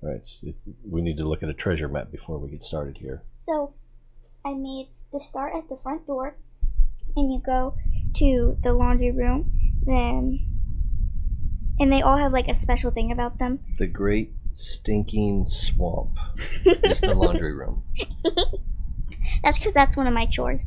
Right. We need to look at a treasure map before we get started here. So I made the start at the front door, and you go to the laundry room, and they all have like a special thing about them. The Great Stinking Swamp is the laundry room. That's because that's one of my chores.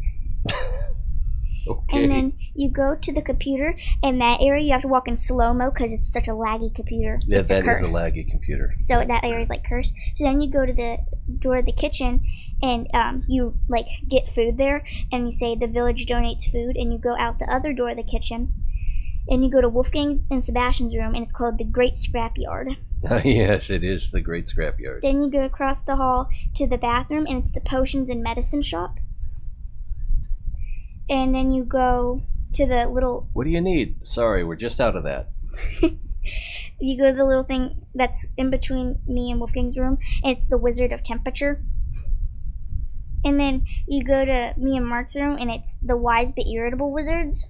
Okay. And then you go to the computer, and that area you have to walk in slow-mo because it's such a laggy computer. Yeah, it's that a curse. is a laggy computer. So that area is like cursed. So then you go to the door of the kitchen, and you like get food there, and you say the village donates food, and you go out the other door of the kitchen, and you go to Wolfgang and Sebastian's room, and it's called the Great Scrapyard. Yes, it is the Great Scrapyard. Then you go across the hall to the bathroom, and it's the potions and medicine shop. And then you go to the little... What do you need? Sorry, we're just out of that. You go to the little thing that's in between me and Wolfgang's room, and it's the Wizard of Temperature. And then you go to me and Mark's room, and it's the Wise but Irritable Wizards.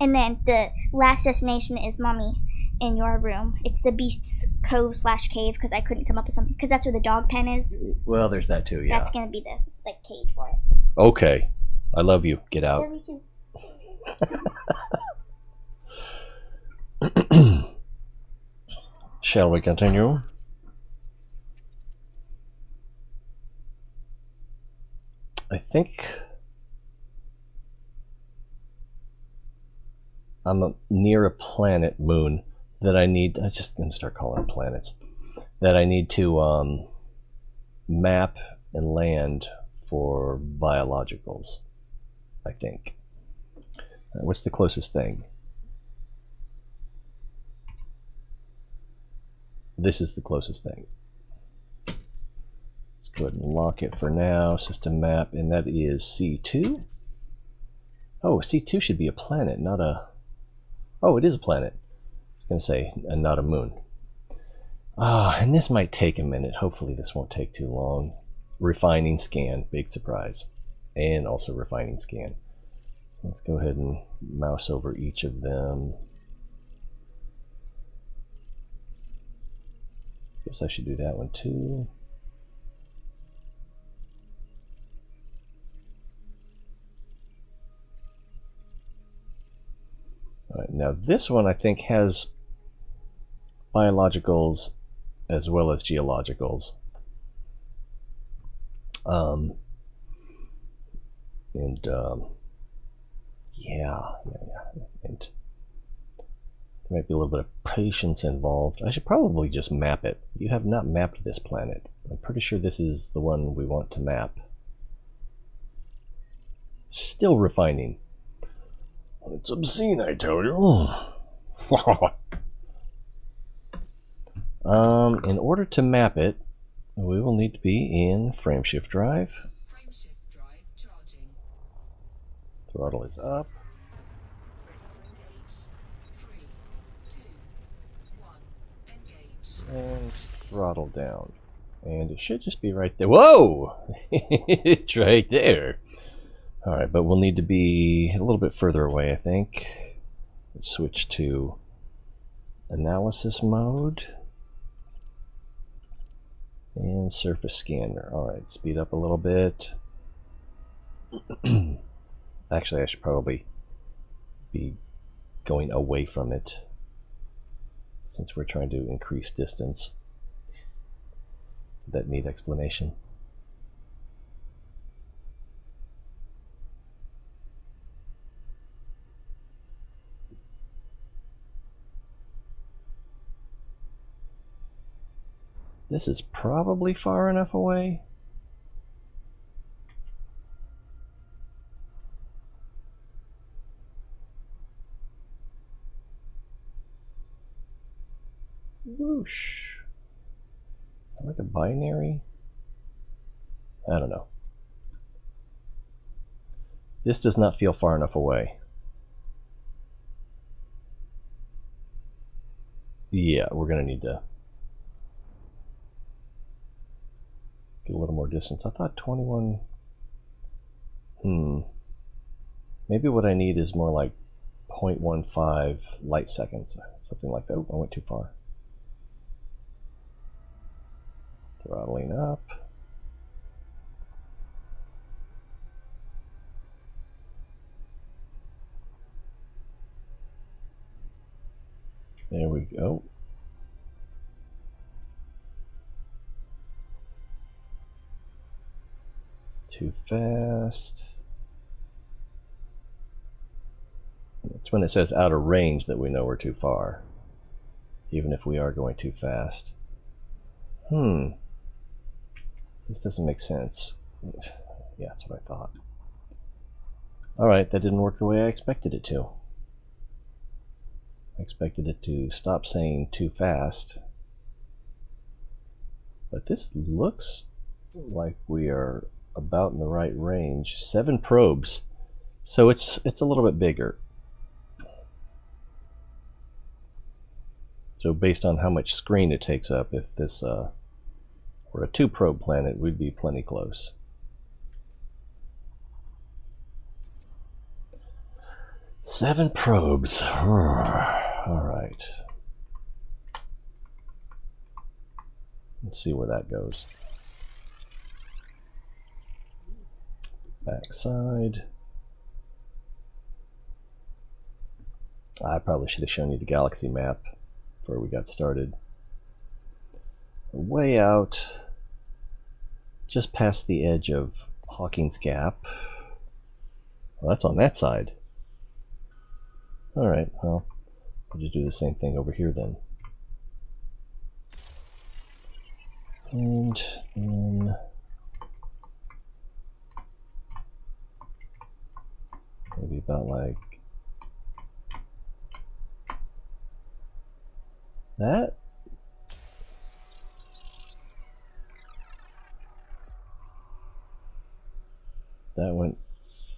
And then the last destination is Mommy in your room. It's the Beast's Cove / cave, because I couldn't come up with something, because that's where the dog pen is. Well, there's that too, yeah. That's going to be the like cage for it. Okay. I love you. Get out. Shall we continue? I think I'm near a planet, moon, that I need... I'm just going to start calling them planets. That I need to map and land for biologicals, I think. What's the closest thing? This is the closest thing. Let's go ahead and lock it for now. System map, and that is C2. Oh, C2 should be a planet, not a... Oh, it is a planet. I was going to say, not a moon. And this might take a minute. Hopefully this won't take too long. Refining scan, big surprise. And also refining scan. Let's go ahead and mouse over each of them. Guess I should do that one too. All right, now this one I think has biologicals as well as geologicals. Yeah. And there might be a little bit of patience involved. I should probably just map it. You have not mapped this planet. I'm pretty sure this is the one we want to map. Still refining. It's obscene, I tell you. In order to map it, we will need to be in frameshift drive. Frameshift drive charging. Throttle is up. Ready to engage. 3, 2, 1, engage. And throttle down. And it should just be right there. Whoa! It's right there. Alright, but we'll need to be a little bit further away, I think. Let's switch to analysis mode. And surface scanner. Alright, speed up a little bit. Actually, I should probably be going away from it, since we're trying to increase distance. Did that need explanation? This is probably far enough away. Whoosh. Like a binary? I don't know. This does not feel far enough away. Yeah, we're going to need to get a little more distance. I thought 21... Maybe what I need is more like 0.15 light seconds. Something like that. Oh, I went too far. Throttling up. There we go. Too fast. It's when it says out of range that we know we're too far, even if we are going too fast. This doesn't make sense. Yeah, that's what I thought. Alright, that didn't work the way I expected it to. I expected it to stop saying too fast. But this looks like we are about in the right range. 7 probes. So it's a little bit bigger. So based on how much screen it takes up, if this were a 2-probe planet, we'd be plenty close. Seven probes. Alright. Let's see where that goes. Backside. I probably should have shown you the galaxy map before we got started. Way out, just past the edge of Hawking's Gap. Well, that's on that side. Alright, well, we'll just do the same thing over here then. And then maybe about like that. That went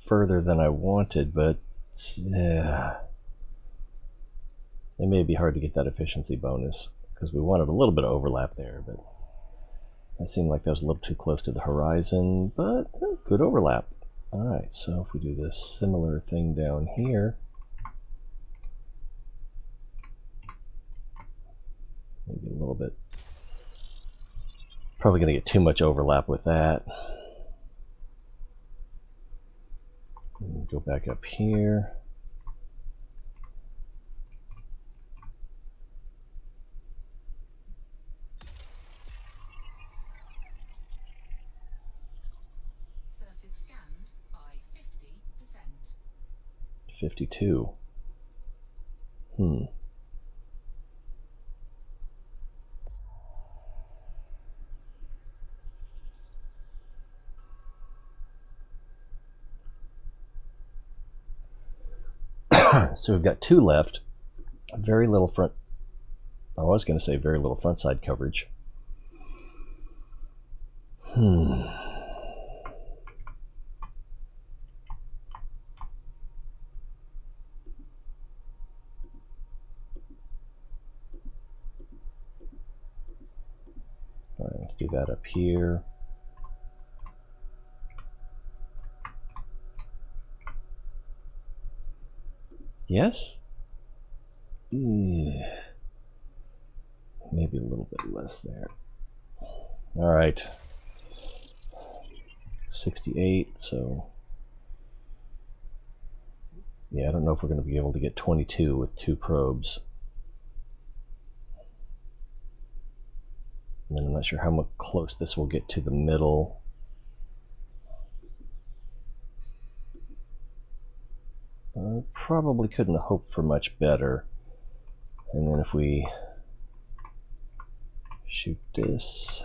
further than I wanted, but yeah, it may be hard to get that efficiency bonus because we wanted a little bit of overlap there, but that seemed like that was a little too close to the horizon, but good overlap. Alright, so if we do this similar thing down here, maybe a little bit, probably going to get too much overlap with that. Go back up here. Surface scanned by 50%. 52. So we've got 2 left. Very little front. I was going to say very little front side coverage. Alright, let's do that up here. Yes? Maybe a little bit less there. Alright. 68, so yeah, I don't know if we're going to be able to get 22 with 2 probes. And then I'm not sure how much close this will get to the middle. I probably couldn't have hoped for much better. And then if we shoot this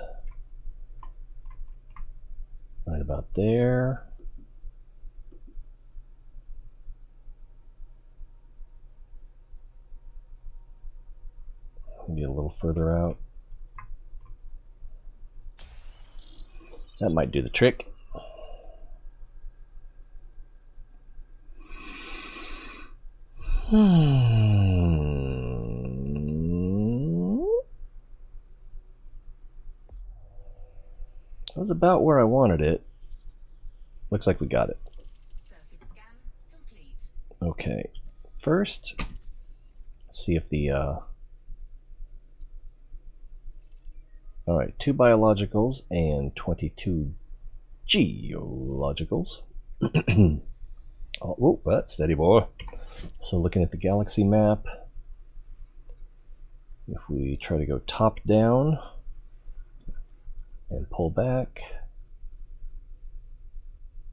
right about there. Maybe a little further out. That might do the trick. That was about where I wanted it. Looks like we got it. Surface scan complete. Okay. First, see if the Alright, 2 biologicals and 22 geologicals. Oh, steady boy. So looking at the galaxy map, if we try to go top down and pull back.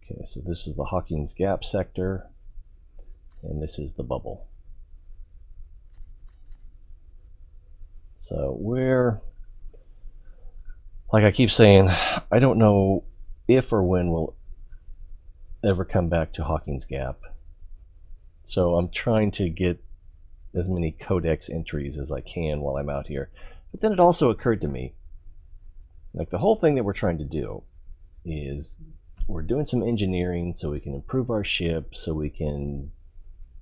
Okay, so this is the Hawking's Gap sector, and this is the bubble. So we're, like I keep saying, I don't know if or when we'll ever come back to Hawking's Gap. So I'm trying to get as many codex entries as I can while I'm out here. But then it also occurred to me, like the whole thing that we're trying to do is we're doing some engineering so we can improve our ship, so we can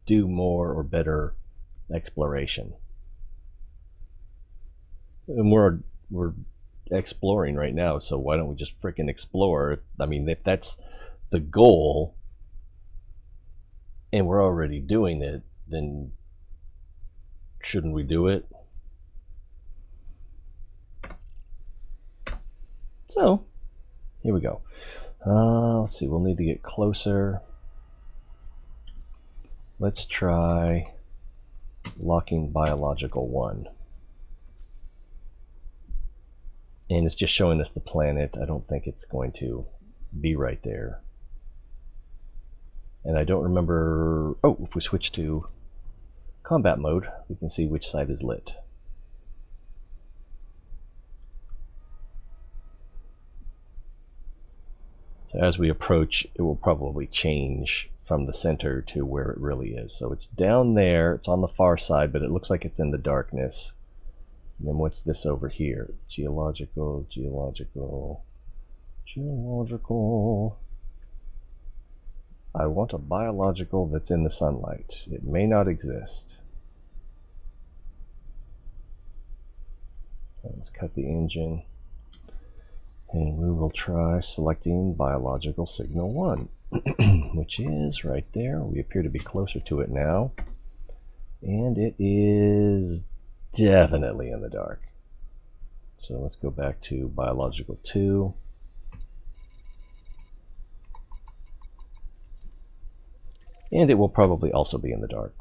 do more or better exploration. And we're exploring right now, so why don't we just frickin' explore? I mean, if that's the goal and we're already doing it, then shouldn't we do it? So here we go. Let's see, we'll need to get closer. Let's try locking biological 1. And it's just showing us the planet. I don't think it's going to be right there. And I don't remember... Oh, if we switch to combat mode, we can see which side is lit. So as we approach, it will probably change from the center to where it really is. So it's down there, it's on the far side, but it looks like it's in the darkness. And then what's this over here? Geological. I want a biological that's in the sunlight. It may not exist. Let's cut the engine. And we will try selecting biological signal 1, which is right there. We appear to be closer to it now. And it is definitely in the dark. So let's go back to biological 2. And it will probably also be in the dark.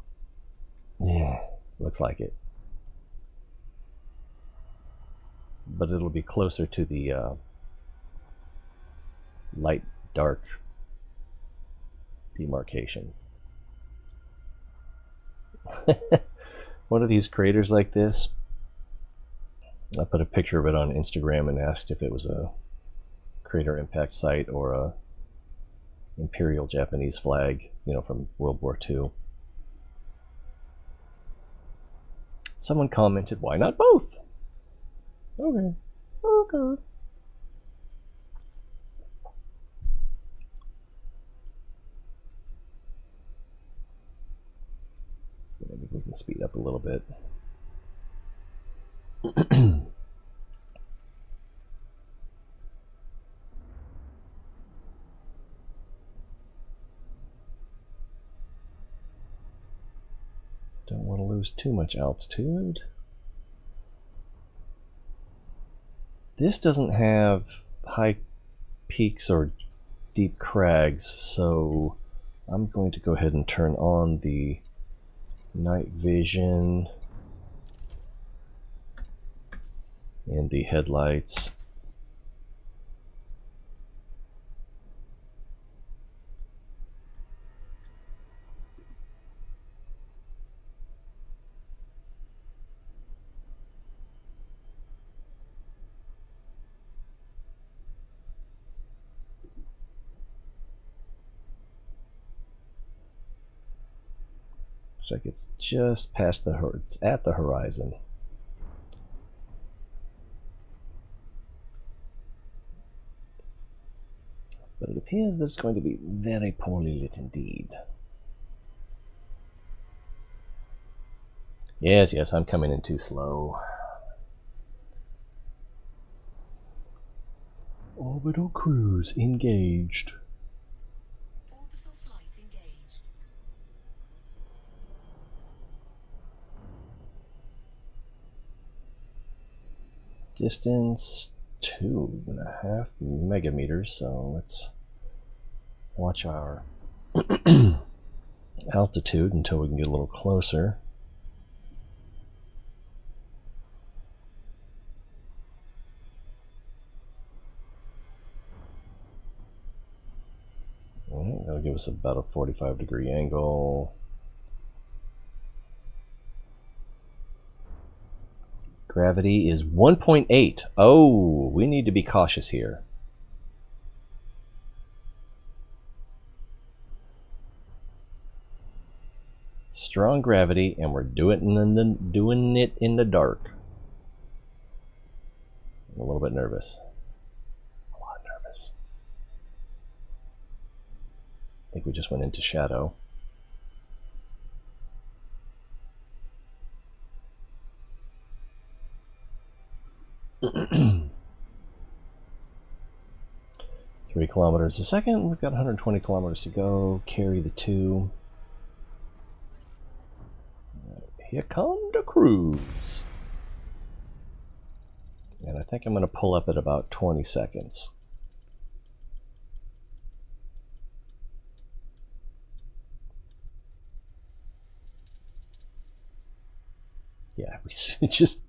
Yeah, looks like it. But it'll be closer to the light-dark demarcation. One of these craters like this, I put a picture of it on Instagram and asked if it was a crater impact site or a Imperial Japanese flag, you know, from World War II. Someone commented, why not both? Okay. Maybe we can speed up a little bit. Don't want to lose too much altitude. This doesn't have high peaks or deep crags, so I'm going to go ahead and turn on the night vision and the headlights. Looks like it's just past it's at the horizon. But it appears that it's going to be very poorly lit indeed. Yes, I'm coming in too slow. Orbital cruise engaged. Orbital flight engaged. Distance 2.5 megameters, so let's watch our altitude until we can get a little closer. That'll give us about a 45-degree angle. Gravity is 1.8. Oh, we need to be cautious here. Strong gravity, and we're doing it in the dark. I'm a little bit nervous. A lot nervous. I think we just went into shadow. Three kilometers a second. We've got 120 kilometers to go. Carry the 2. Here come the cruise. And I think I'm going to pull up at about 20 seconds. Yeah, we're just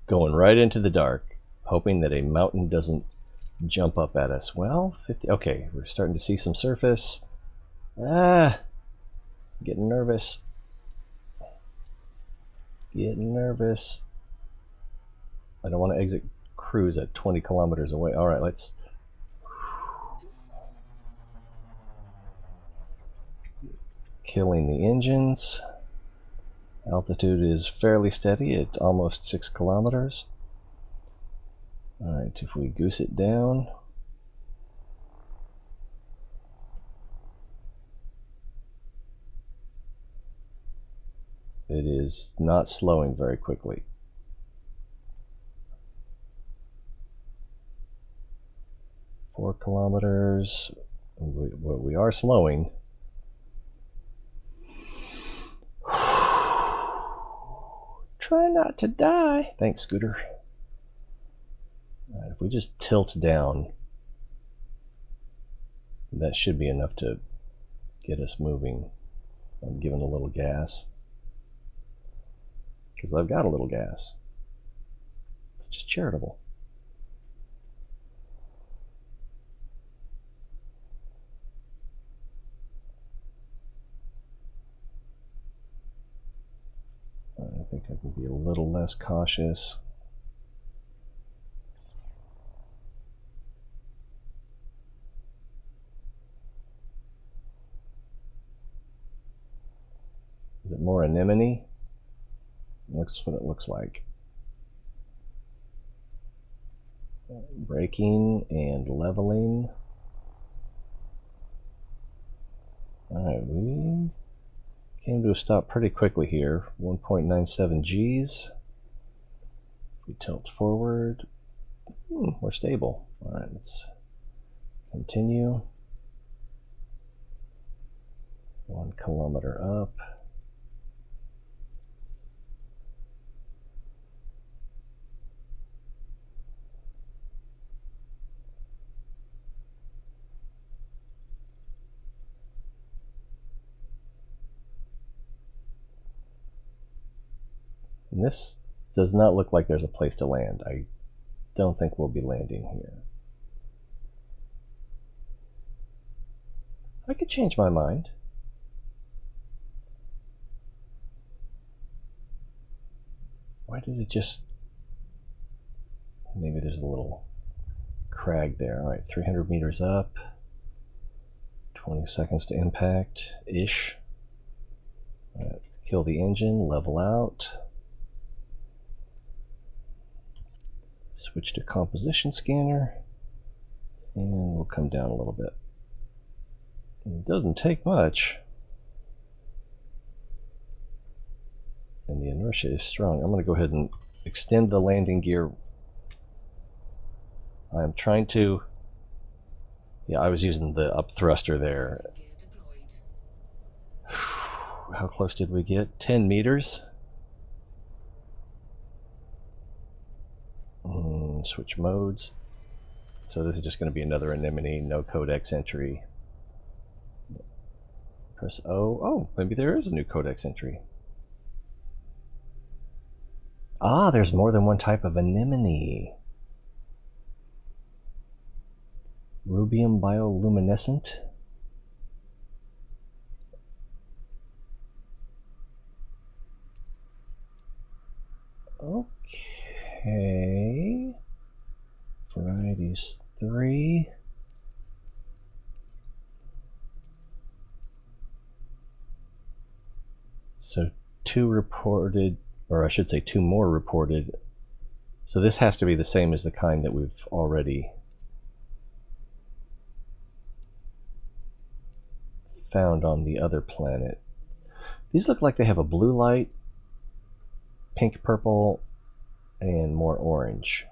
going right into the dark, hoping that a mountain doesn't jump up at us. Well, 50. Okay, we're starting to see some surface. Getting nervous. Getting nervous. I don't want to exit cruise at 20 kilometers away. All right, let's. Killing the engines. Altitude is fairly steady at almost 6 kilometers. All right, if we goose it down. It is not slowing very quickly. Four kilometers. We are slowing. Try not to die. Thanks, Scooter. All right, if we just tilt down, that should be enough to get us moving. I'm giving a little gas. Because I've got a little gas. It's just charitable. I think I can be a little less cautious. Is it more anemone? That's what it looks like. Braking and leveling. Alright, we came to a stop pretty quickly here. 1.97 Gs. We tilt forward. We're stable. Alright, let's continue. 1 kilometer up. And this does not look like there's a place to land. I don't think we'll be landing here. I could change my mind. Why did it just... Maybe there's a little crag there. Alright, 300 meters up. 20 seconds to impact-ish. Alright, kill the engine, level out. Switch to composition scanner, and we'll come down a little bit. It doesn't take much, and the inertia is strong. I'm going to go ahead and extend the landing gear. I'm trying to, yeah, I was using the up thruster there. How close did we get? 10 meters. And switch modes. So this is just going to be another anemone, no codex entry. Press O. Oh, maybe there is a new codex entry. Ah, there's more than one type of anemone. Rubium bioluminescent. Okay. Varieties 3. So 2 reported, or I should say 2 more reported. So this has to be the same as the kind that we've already found on the other planet. These look like they have a blue light, pink, purple, and more orange.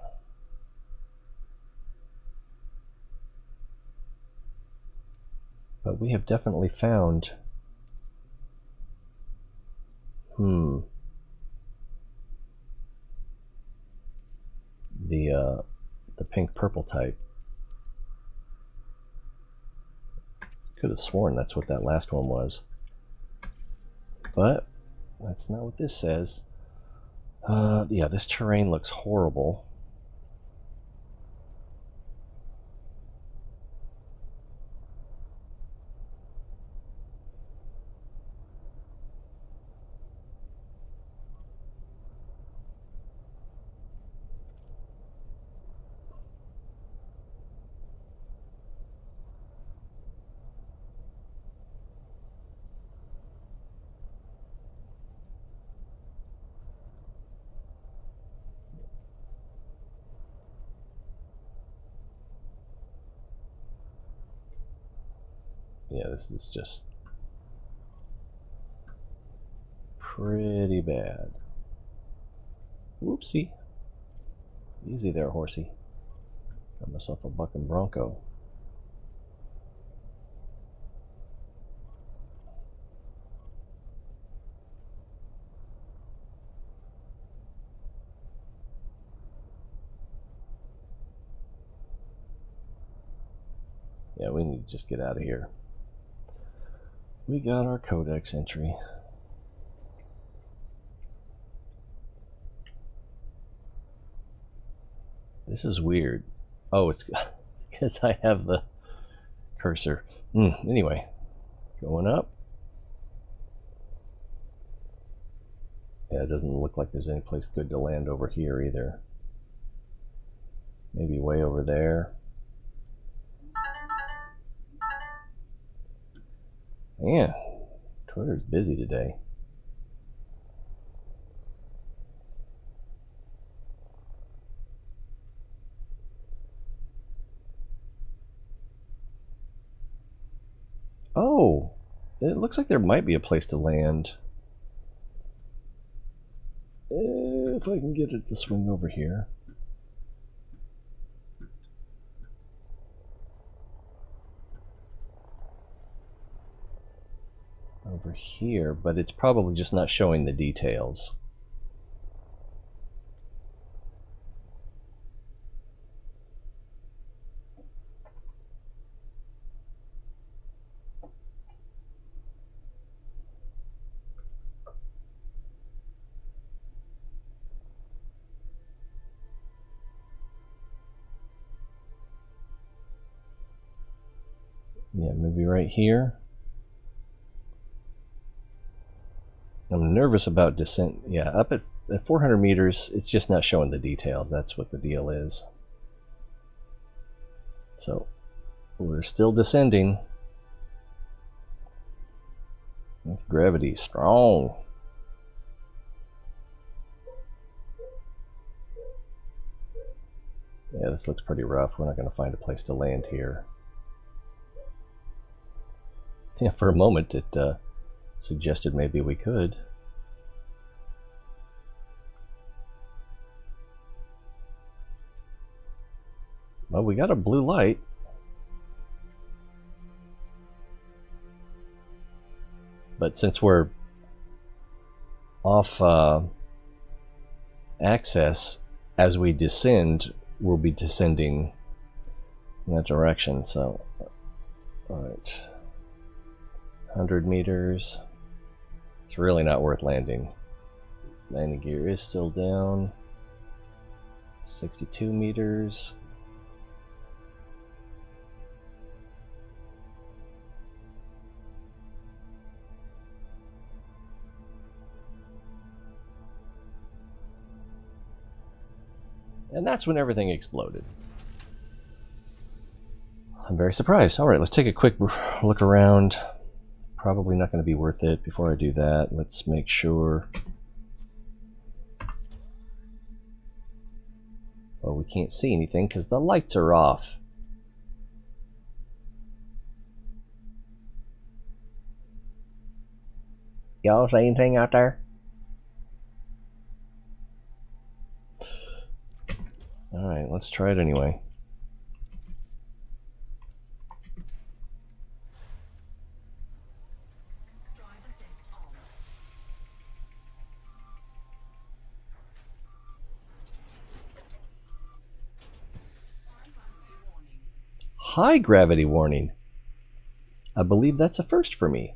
But we have definitely found the pink purple type. Could have sworn that's what that last one was, but that's not what this says. Yeah, this terrain looks horrible. Yeah, this is just pretty bad. Whoopsie. Easy there, horsey. Got myself a bucking bronco. Yeah, we need to just get out of here. We got our codex entry. This is weird. Oh, it's because I have the cursor. Anyway, going up. Yeah, it doesn't look like there's any place good to land over here either. Maybe way over there. Yeah, Twitter's busy today. Oh, it looks like there might be a place to land. If I can get it to swing over here. Over here, but it's probably just not showing the details. Yeah, maybe right here. I'm nervous about descent. Yeah, up at 400 meters, it's just not showing the details. That's what the deal is. So, we're still descending. That's gravity strong. Yeah, this looks pretty rough. We're not going to find a place to land here. Yeah, for a moment it suggested maybe we could. Well, we got a blue light. But since we're off access as we descend, we'll be descending in that direction. So, alright. 100 meters. It's really not worth landing. Landing gear is still down. 62 meters. And that's when everything exploded. I'm very surprised. Alright, let's take a quick look around. Probably not going to be worth it. Before I do that, let's make sure. Well, we can't see anything because the lights are off. Y'all see anything out there? Alright, let's try it anyway. Drive assist on. High gravity warning. High gravity warning. I believe that's a first for me.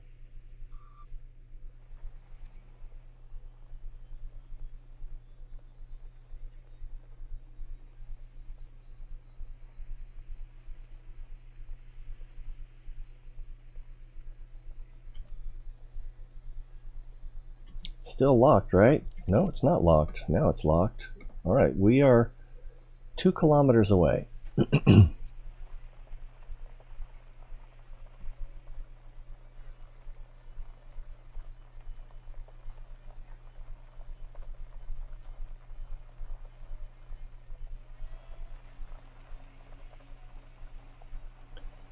Still locked, right? No, it's not locked. Now it's locked. Alright, we are 2 kilometers away.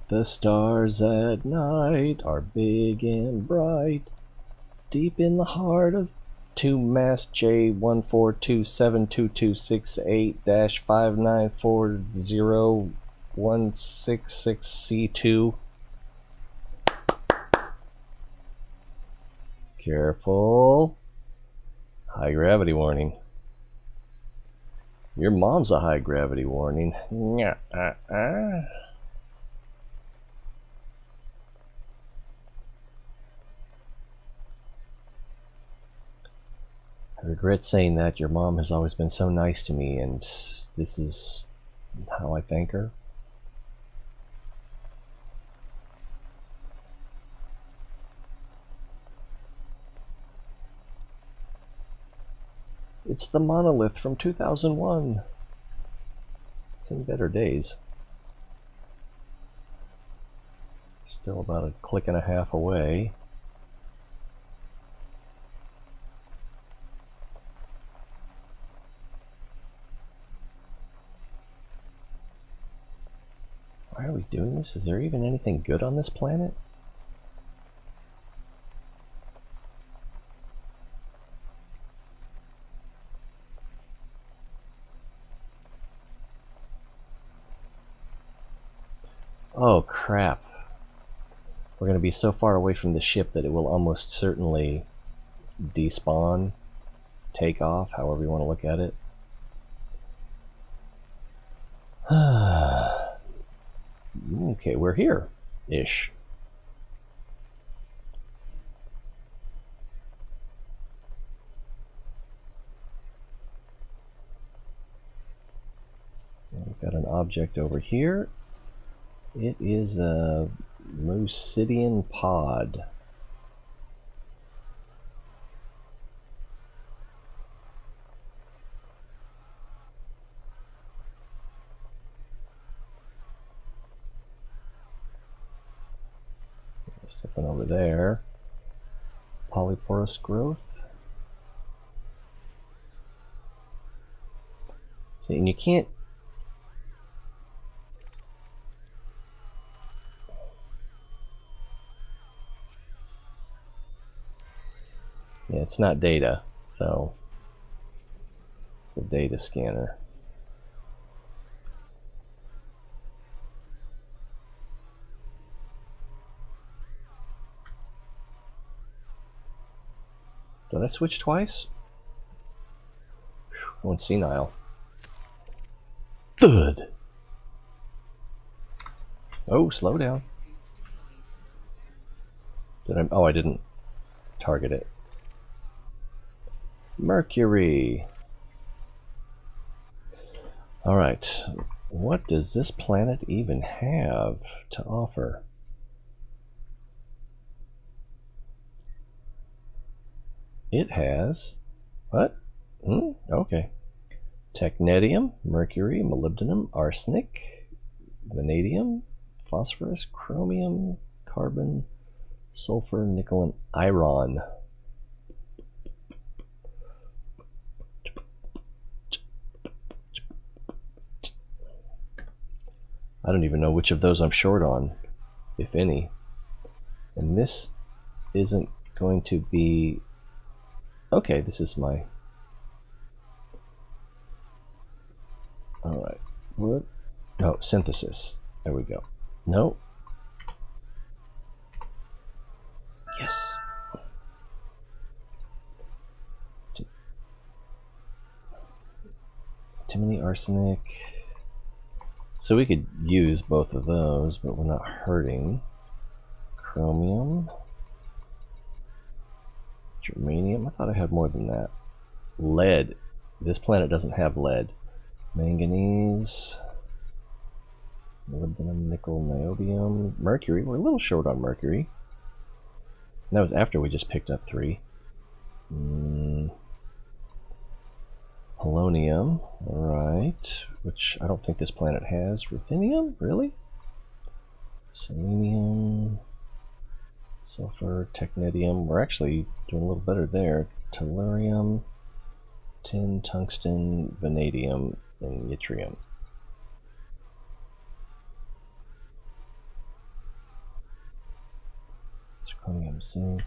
The stars at night are big and bright, deep in the heart of 2 Mass J1427228-5940166C2. Careful. High gravity warning. Your mom's a high gravity warning. I regret saying that. Your mom has always been so nice to me, and this is how I thank her. It's the monolith from 2001. Seen better days. Still about a click and a half away. Why are we doing this? Is there even anything good on this planet? Oh crap. We're going to be so far away from the ship that it will almost certainly despawn, take off, however you want to look at it. Okay, we're here-ish. We've got an object over here. It is a Lucidian pod. There's something over there. Polyporous growth. See, and you can't. Yeah, it's not data, so it's a data scanner. Did I switch twice? Whew, going senile. Thud! Oh, slow down. Did I? Oh, I didn't target it. Mercury. Alright. What does this planet even have to offer? It has... What? Okay. Technetium, mercury, molybdenum, arsenic, vanadium, phosphorus, chromium, carbon, sulfur, nickel, and iron. I don't even know which of those I'm short on, if any. And this isn't going to be... Okay, this is my... Alright. What? Oh, synthesis. There we go. No. Yes. Antimony, arsenic. So we could use both of those, but we're not hurting. Chromium. Germanium. I thought I had more than that. Lead. This planet doesn't have lead. Manganese. Molybdenum, nickel, niobium. Mercury. We're a little short on mercury. And that was after we just picked up 3. Polonium. Alright. Which I don't think this planet has. Ruthenium? Really? Selenium. Sulfur, technetium. We're actually doing a little better there. Tellurium, tin, tungsten, vanadium, and yttrium. Zirconium, zinc.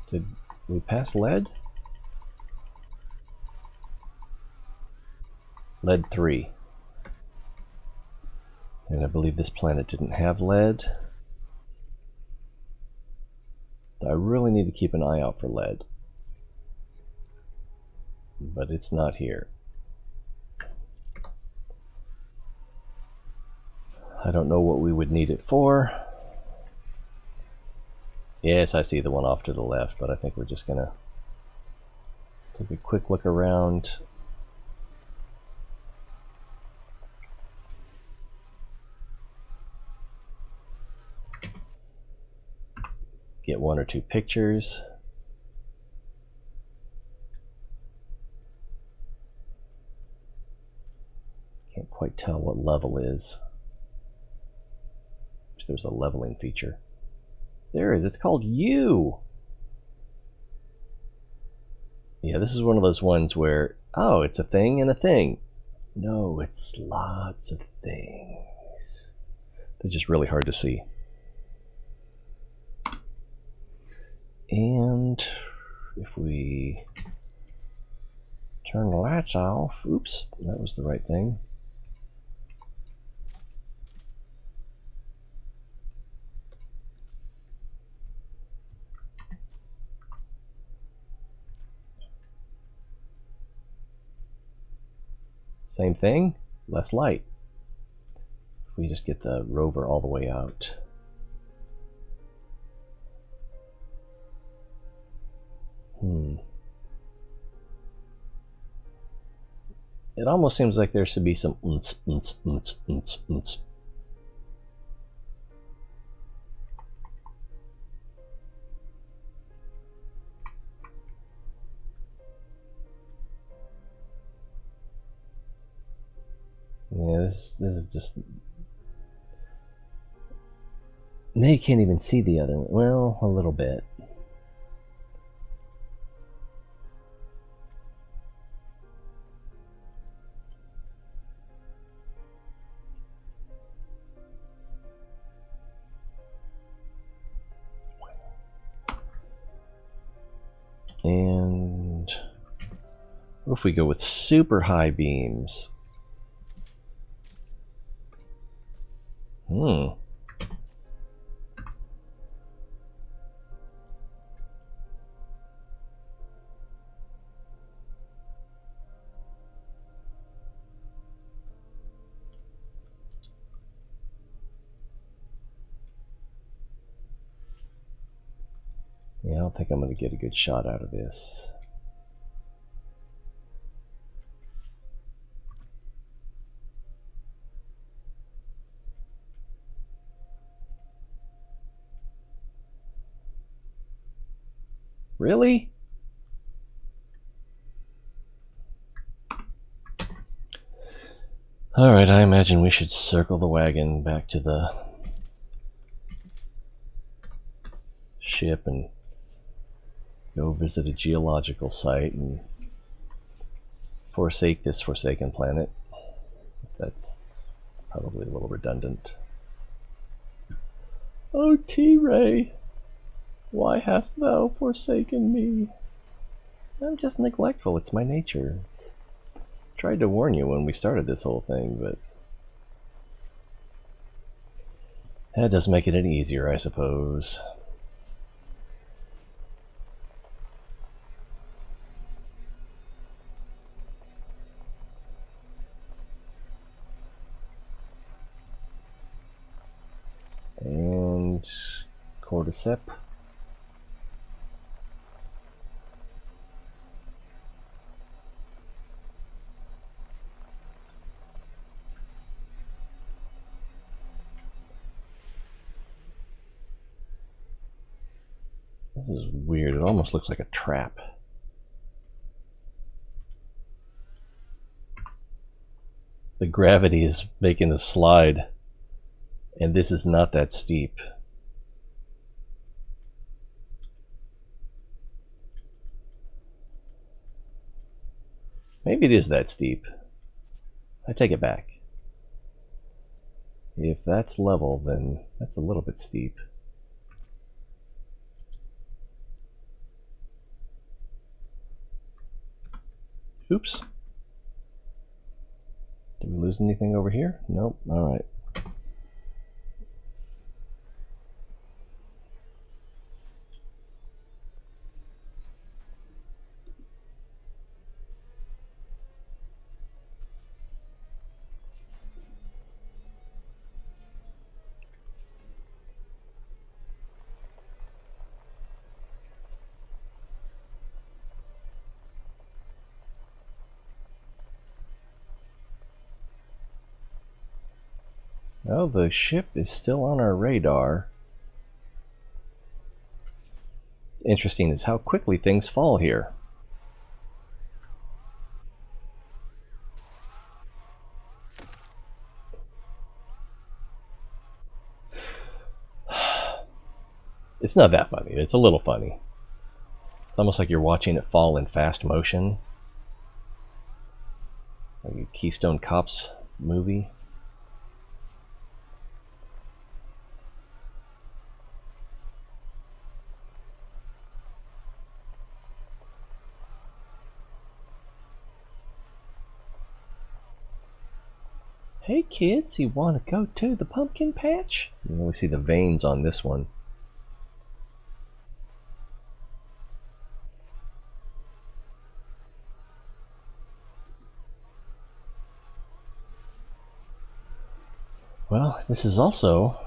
Did we pass lead? Lead 3. And I believe this planet didn't have lead. I really need to keep an eye out for lead. But it's not here. I don't know what we would need it for. Yes, I see the one off to the left, but I think we're just gonna take a quick look around. Get 1 or 2 pictures. Can't quite tell what level is. Wish there was a leveling feature. There is. It's called U. Yeah, this is one of those ones where, oh, it's a thing and a thing. No, it's lots of things. They're just really hard to see. And if we turn the lights off, oops, that was the right thing. Same thing, less light. If we just get the rover all the way out. It almost seems like there should be some Yeah, this is just... Now you can't even see the other one. Well, a little bit. And what if we go with super high beams? Yeah, I don't think I'm going to get a good shot out of this. Really? Alright, I imagine we should circle the wagon back to the ship and go visit a geological site and forsake this forsaken planet. That's probably a little redundant. Oh, T-Ray, why hast thou forsaken me? I'm just neglectful, it's my nature. Tried to warn you when we started this whole thing, but that doesn't make it any easier, I suppose. And cordyceps. This is weird. It almost looks like a trap. The gravity is making the slide, and this is not that steep. Maybe it is that steep. I take it back. If that's level, then that's a little bit steep. Oops. Did we lose anything over here? Nope. Alright. Oh, the ship is still on our radar. Interesting is how quickly things fall here. It's not that funny. It's a little funny. It's almost like you're watching it fall in fast motion. Like a Keystone Cops movie. Hey kids, you want to go to the pumpkin patch? You can only see the veins on this one. Well, this is also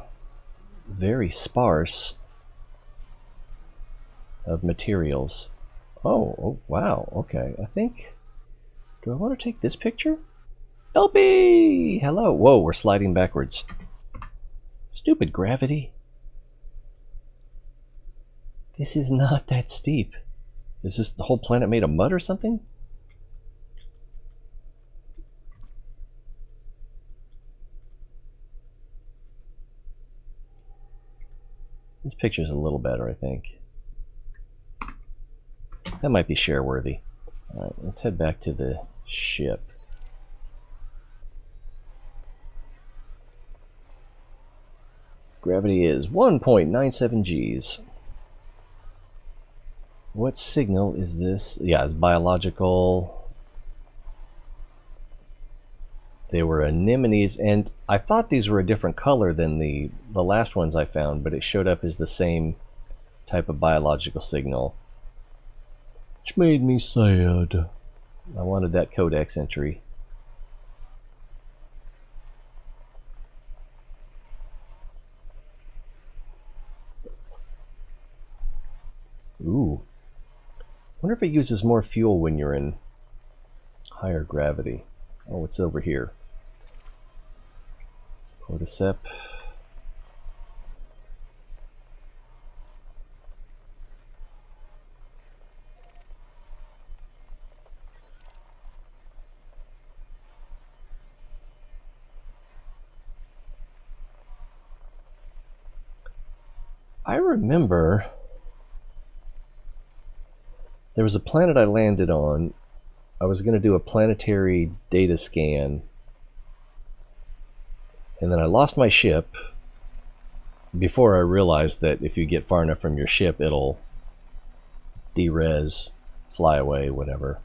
very sparse of materials. Oh, wow, okay. I think... Do I want to take this picture? LP! Hello! Whoa, we're sliding backwards. Stupid gravity. This is not that steep. Is this the whole planet made of mud or something? This picture's a little better, I think. That might be share worthy. Alright, let's head back to the ship. Gravity is 1.97 Gs. What signal is this? Yeah, it's biological. They were anemones, and I thought these were a different color than the last ones I found, but it showed up as the same type of biological signal. Which made me sad. I wanted that codex entry. wonder if it uses more fuel when you're in higher gravity. Oh, it's over here. Cordyceps. I remember there was a planet I landed on. I was going to do a planetary data scan, and then I lost my ship before I realized that if you get far enough from your ship, it'll de-res, fly away, whatever.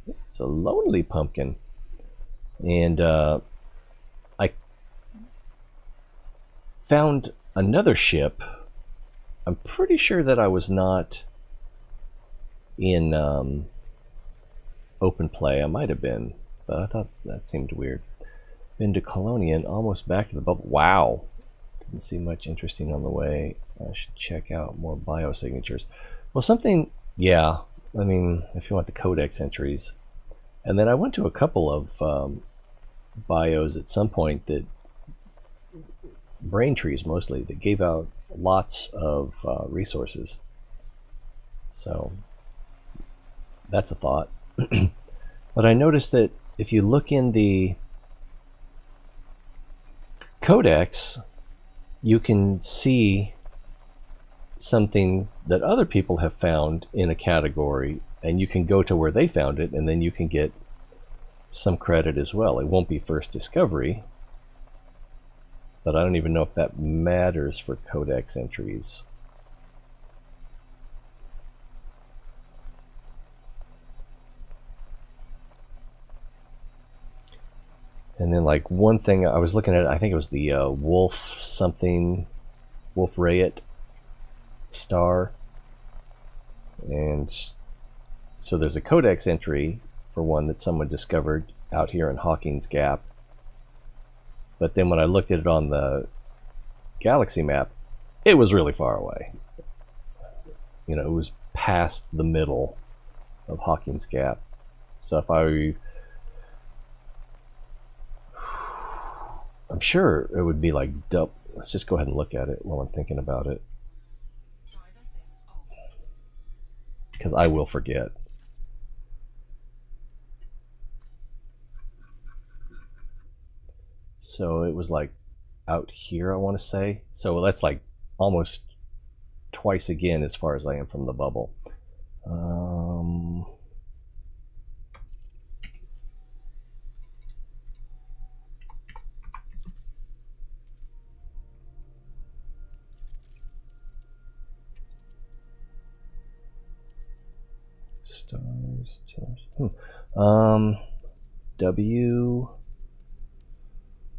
It's a lonely pumpkin. And I found another ship. I'm pretty sure that I was not in open play. I might have been, but I thought that seemed weird. Been to Colonian, almost back to the bubble. Wow. Didn't see much interesting on the way. I should check out more biosignatures. Well, something, yeah. I mean, if you want the codex entries. And then I went to a couple of bios at some point that, brain trees mostly, that gave out lots of resources. So that's a thought. But I noticed that if you look in the codex, you can see something that other people have found in a category, and you can go to where they found it, and then you can get some credit as well. It won't be first discovery, but I don't even know if that matters for codex entries. And then, like, one thing I was looking at, I think it was the Wolf Rayet star. And so there's a codex entry for one that someone discovered out here in Hawkins Gap. But then when I looked at it on the galaxy map, it was really far away. You know, it was past the middle of Hawkins Gap. So if I'm sure it would be like double. Let's just go ahead and look at it while I'm thinking about it, because I will forget. So it was like out here, I want to say. So that's like almost twice again as far as I am from the bubble. Stars. W.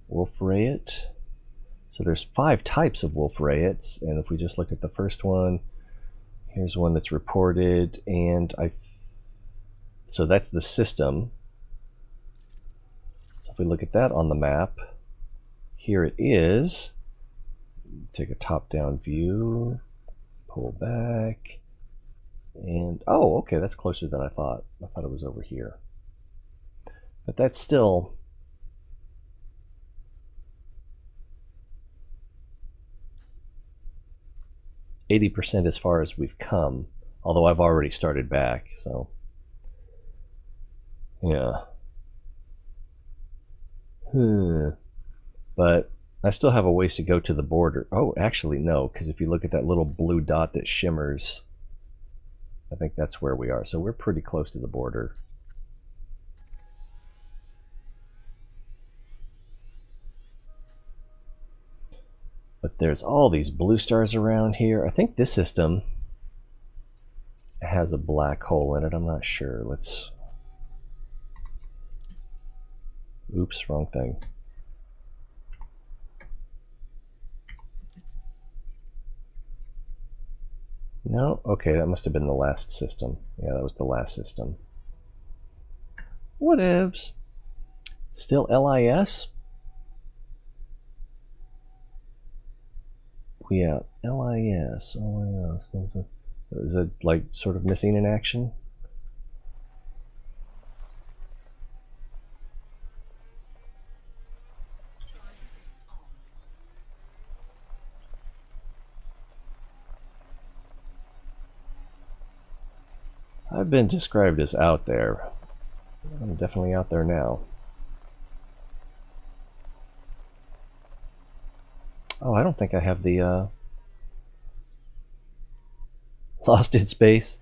Wolf Rayet. So there's 5 types of Wolf Rayets, and if we just look at the first one, here's one that's reported, and so that's the system. So if we look at that on the map, here it is. Take a top-down view, pull back, and oh, okay, that's closer than I thought. I thought it was over here, but that's still 80% as far as we've come, although I've already started back, so yeah. But I still have a ways to go to the border. Oh, actually no, because if you look at that little blue dot that shimmers, I think that's where we are. So we're pretty close to the border. But there's all these blue stars around here. I think this system has a black hole in it. I'm not sure. Let's... Oops, wrong thing. No? Okay, that must have been the last system. Yeah, that was the last system. Whatevs. Still LIS? Yeah, LIS. Is it like sort of missing in action? Drive assist on. I've been described as out there. I'm definitely out there now. Oh, I don't think I have the Lost in Space.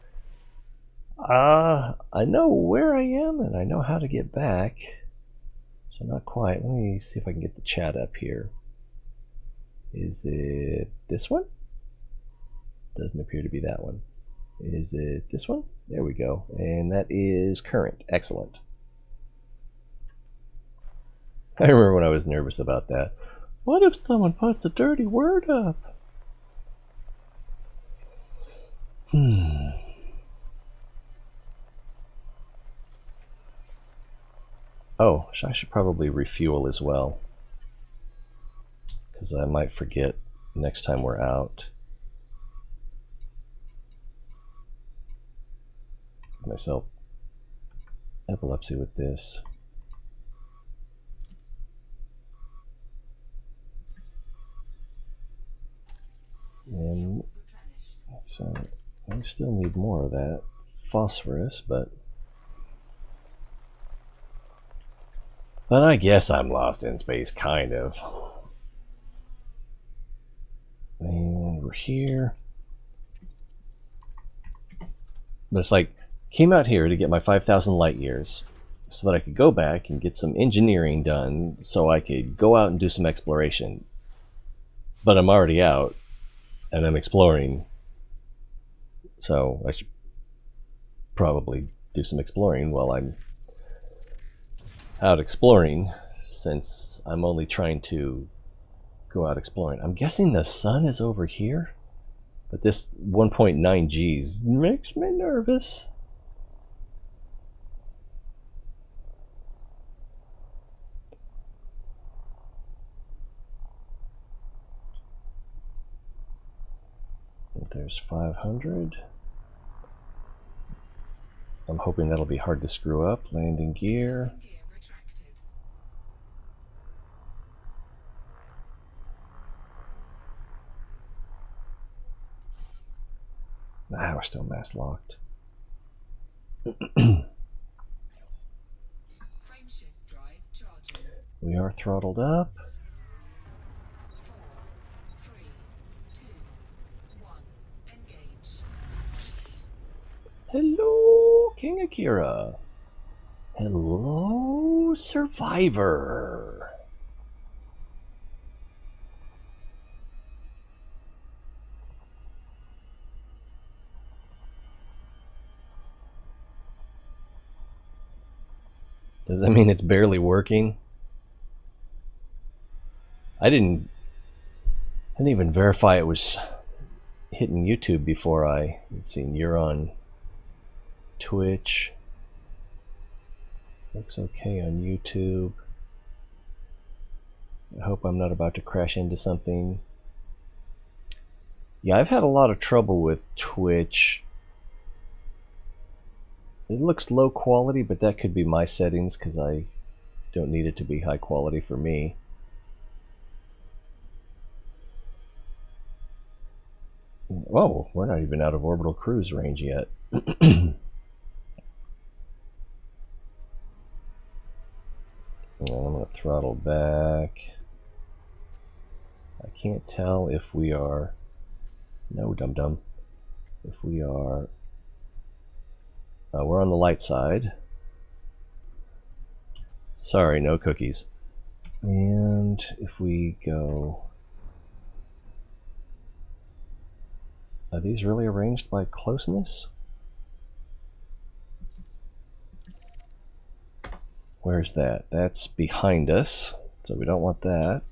I know where I am and I know how to get back. So not quite. Let me see if I can get the chat up here. Is it this one? Doesn't appear to be that one. Is it this one? There we go. And that is current. Excellent. I remember when I was nervous about that. What if someone puts a dirty word up? Oh, I should probably refuel as well, because I might forget next time we're out. Give myself epilepsy with this. And so I still need more of that phosphorus, but I guess I'm lost in space, kind of. And we're here. But it's like, came out here to get my 5,000 light years so that I could go back and get some engineering done so I could go out and do some exploration. But I'm already out and I'm exploring. So I should probably do some exploring while I'm out exploring, since I'm only trying to go out exploring. I'm guessing the sun is over here, but this 1.9 Gs makes me nervous. There's 500. I'm hoping that'll be hard to screw up. Landing gear. Gear retracted. Ah, we're still mass locked. Frame shift drive charging. We are throttled up. 4, 3, 2, 1. Engage. Hello, King Akira. Hello, Survivor. Does that mean it's barely working? I didn't even verify it was hitting YouTube before I, let's see, you're on Twitch. Looks okay on YouTube. I hope I'm not about to crash into something. Yeah, I've had a lot of trouble with Twitch. It looks low quality, but that could be my settings because I don't need it to be high quality for me. Oh, we're not even out of orbital cruise range yet. I'm going to throttle back. I can't tell if we are... No, dum-dum. If we are... we're on the light side. Sorry, no cookies. And if we go... Are these really arranged by closeness? Where's that? That's behind us, so we don't want that.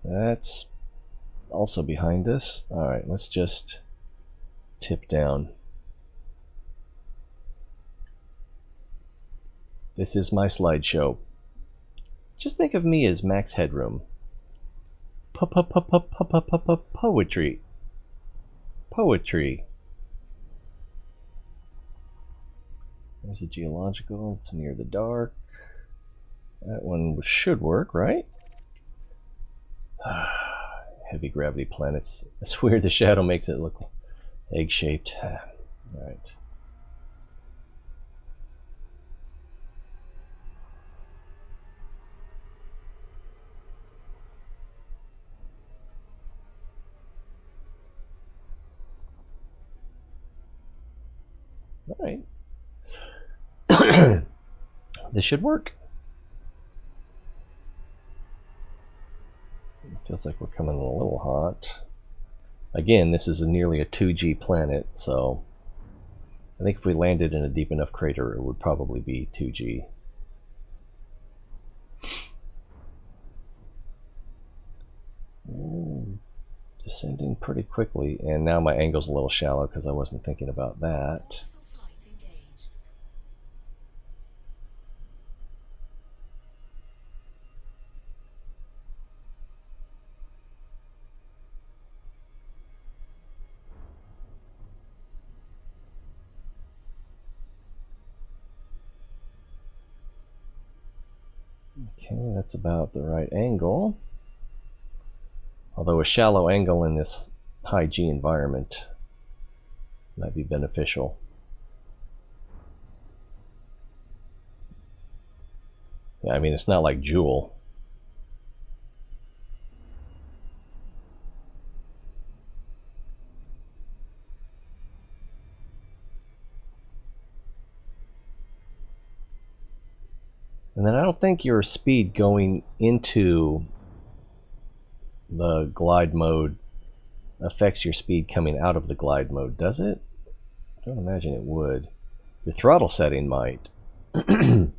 That's also behind us. Alright, let's just tip down. This is my slideshow. Just think of me as max headroom. Poetry. Poetry. There's a geological. It's near the dark. That one should work, right? Heavy gravity planets. It's weird the shadow makes it look egg-shaped. Alright. Alright. This should work. It feels like we're coming in a little hot. Again, this is nearly a 2G planet, so I think if we landed in a deep enough crater, it would probably be 2G. Descending pretty quickly, and now my angle's a little shallow because I wasn't thinking about that. Orbital flight engaged. Okay, that's about the right angle. Although a shallow angle in this high G environment might be beneficial. Yeah, I mean, it's not like Joule. And then I don't think your speed going into the glide mode affects your speed coming out of the glide mode, does it? I don't imagine it would. Your throttle setting might. Getting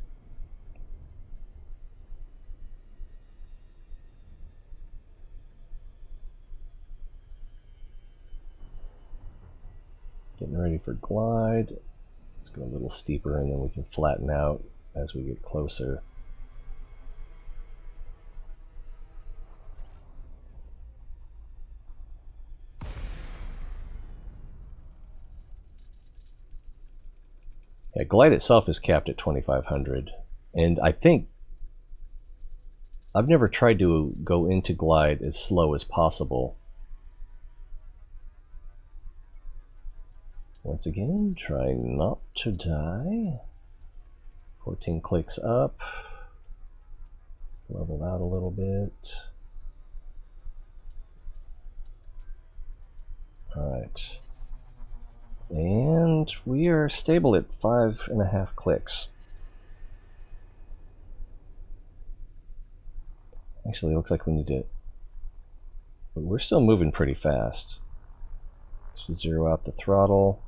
ready for glide. Let's go a little steeper and then we can flatten out as we get closer. Yeah, glide itself is capped at 2500, and I think I've never tried to go into glide as slow as possible. Once again, try not to die. 14 clicks up. Leveled out a little bit. Alright. And we are stable at 5.5 clicks. Actually, it looks like we need to... But we're still moving pretty fast. So zero out the throttle.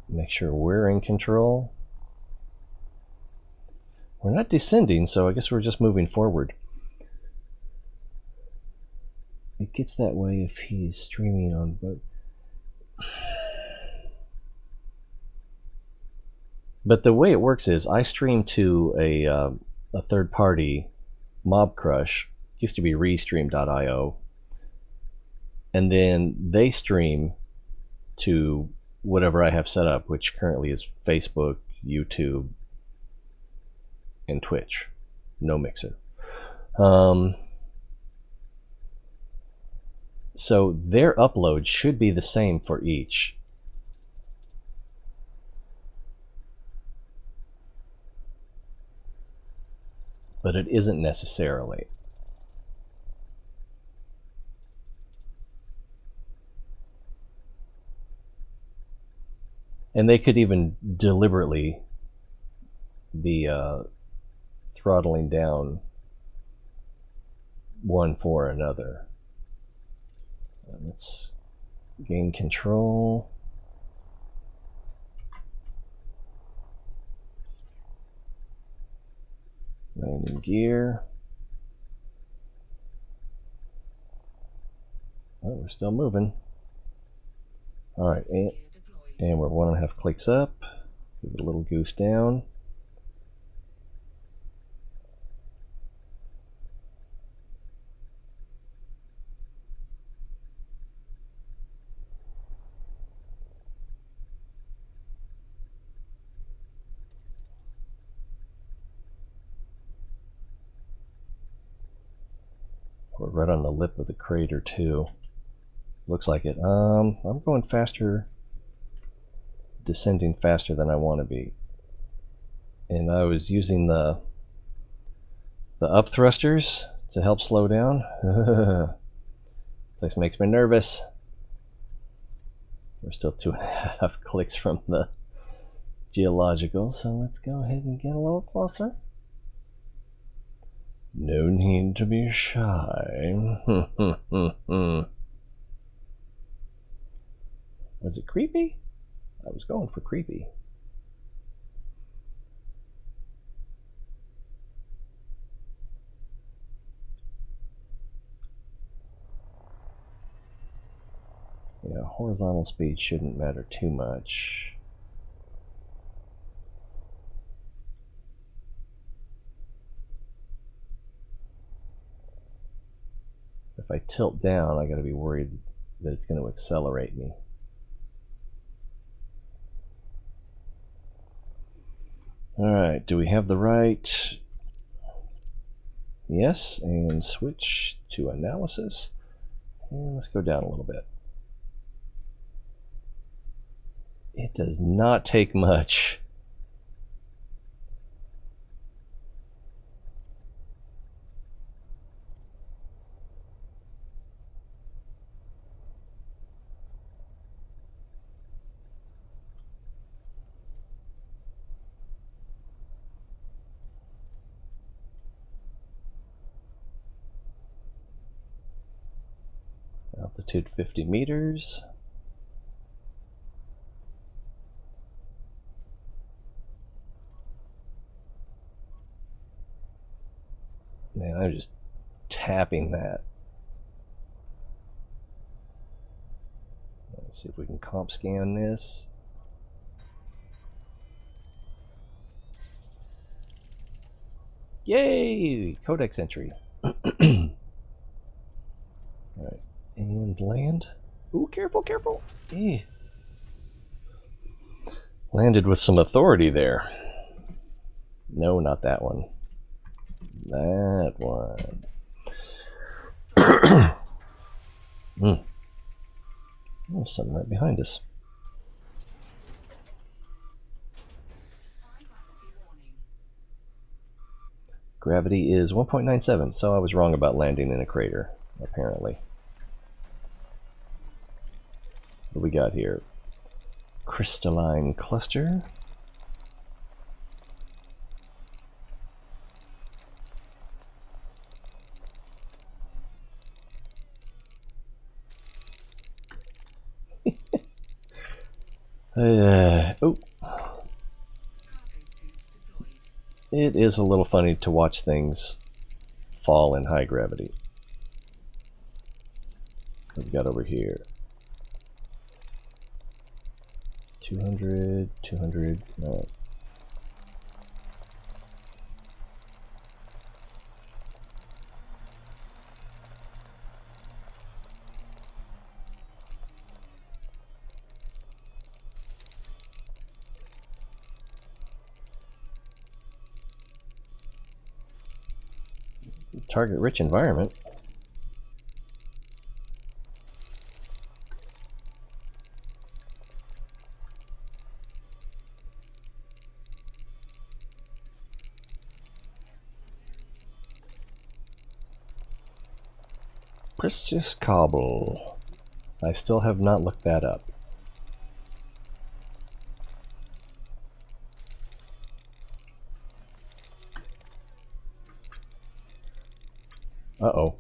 Make sure we're in control. We're not descending, so I guess we're just moving forward. It gets that way if he's streaming on, but the way it works is I stream to a third party, Mob Crush, used to be restream.io, and then they stream to whatever I have set up, which currently is Facebook, YouTube, and Twitch. No Mixer. So their upload should be the same for each. But it isn't necessarily. And they could even deliberately be throttling down one for another. Let's gain control. Landing gear. Oh, we're still moving. Alright, and we're 1.5 clicks up. Give it a little goose down. We're right on the lip of the crater too. Looks like it. I'm going faster, descending faster than I want to be. And I was using the up thrusters to help slow down. This makes me nervous. We're still 2.5 clicks from the geological, so let's go ahead and get a little closer. No need to be shy. Was it creepy? I was going for creepy. Yeah, horizontal speed shouldn't matter too much. If I tilt down, I gotta be worried that it's going to accelerate me. Alright, do we have the right? Yes, and switch to analysis. And let's go down a little bit. It does not take much. Altitude 50 meters. Man, I'm just tapping that. Let's see if we can comp scan this. Yay! Codex entry. Alright, and land. Ooh, careful, careful! Eh. Landed with some authority there. No, not that one. That one. There's something right behind us. Gravity is 1.97, so I was wrong about landing in a crater, apparently. What do we got here? Crystalline cluster. Oh. It is a little funny to watch things fall in high gravity. What we got over here? 200, 200, no. Target-rich environment. Precious cobble. I still have not looked that up. Uh-oh.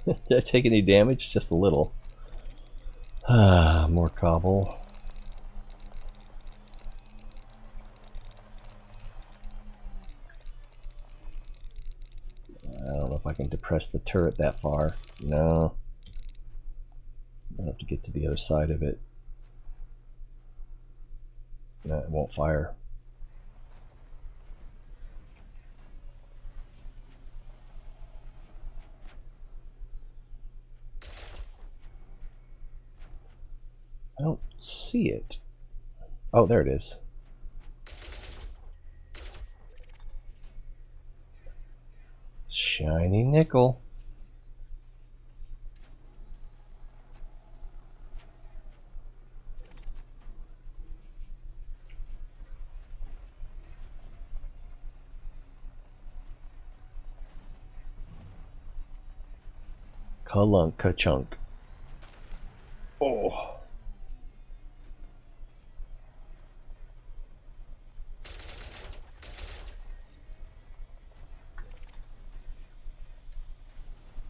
Did I take any damage? Just a little. Ah, more cobble. I don't know if I can depress the turret that far. No. I'll have to get to the other side of it. No, it won't fire. I don't see it. Oh, there it is. Shiny nickel. Kalunk ka-chunk. Oh.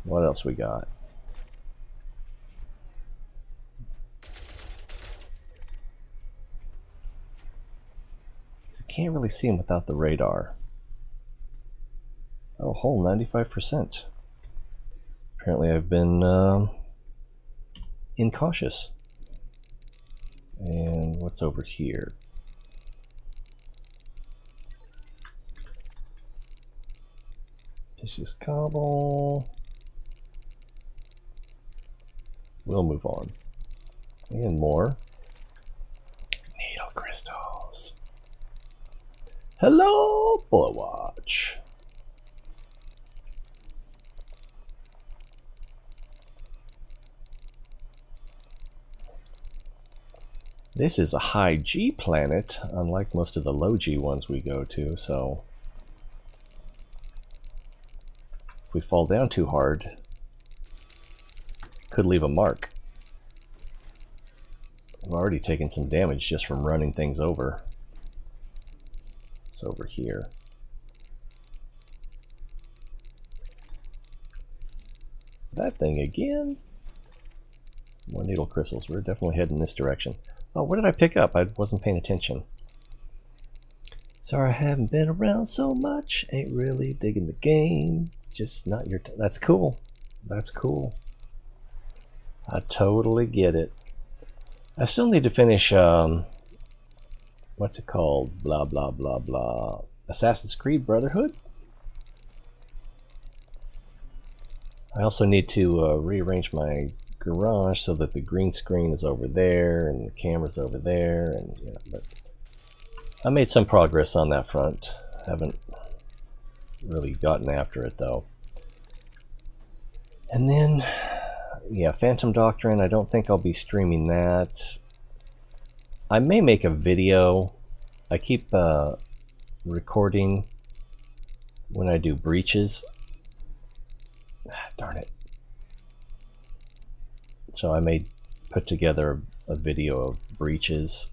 What else we got? I can't really see him without the radar. Oh, whole 95%. Apparently I've been incautious. And what's over here? Vicious cobble. We'll move on. And more. Needle crystals. Hello, Bullet Watch. This is a high G planet, unlike most of the low G ones we go to, so if we fall down too hard, could leave a mark. I've already taken some damage just from running things over. It's over here. That thing again? More needle crystals. We're definitely heading this direction. Oh, what did I pick up? I wasn't paying attention. Sorry I haven't been around so much. Ain't really digging the game. Just not your that's cool. That's cool. I totally get it. I still need to finish, what's it called? Blah, blah, blah, blah. Assassin's Creed Brotherhood? I also need to rearrange my garage so that the green screen is over there and the camera's over there, and yeah, but I made some progress on that front. Haven't really gotten after it though. And then yeah, Phantom Doctrine, I don't think I'll be streaming that. I may make a video. I keep recording when I do breaches. Darn it. So I may put together a video of breaches.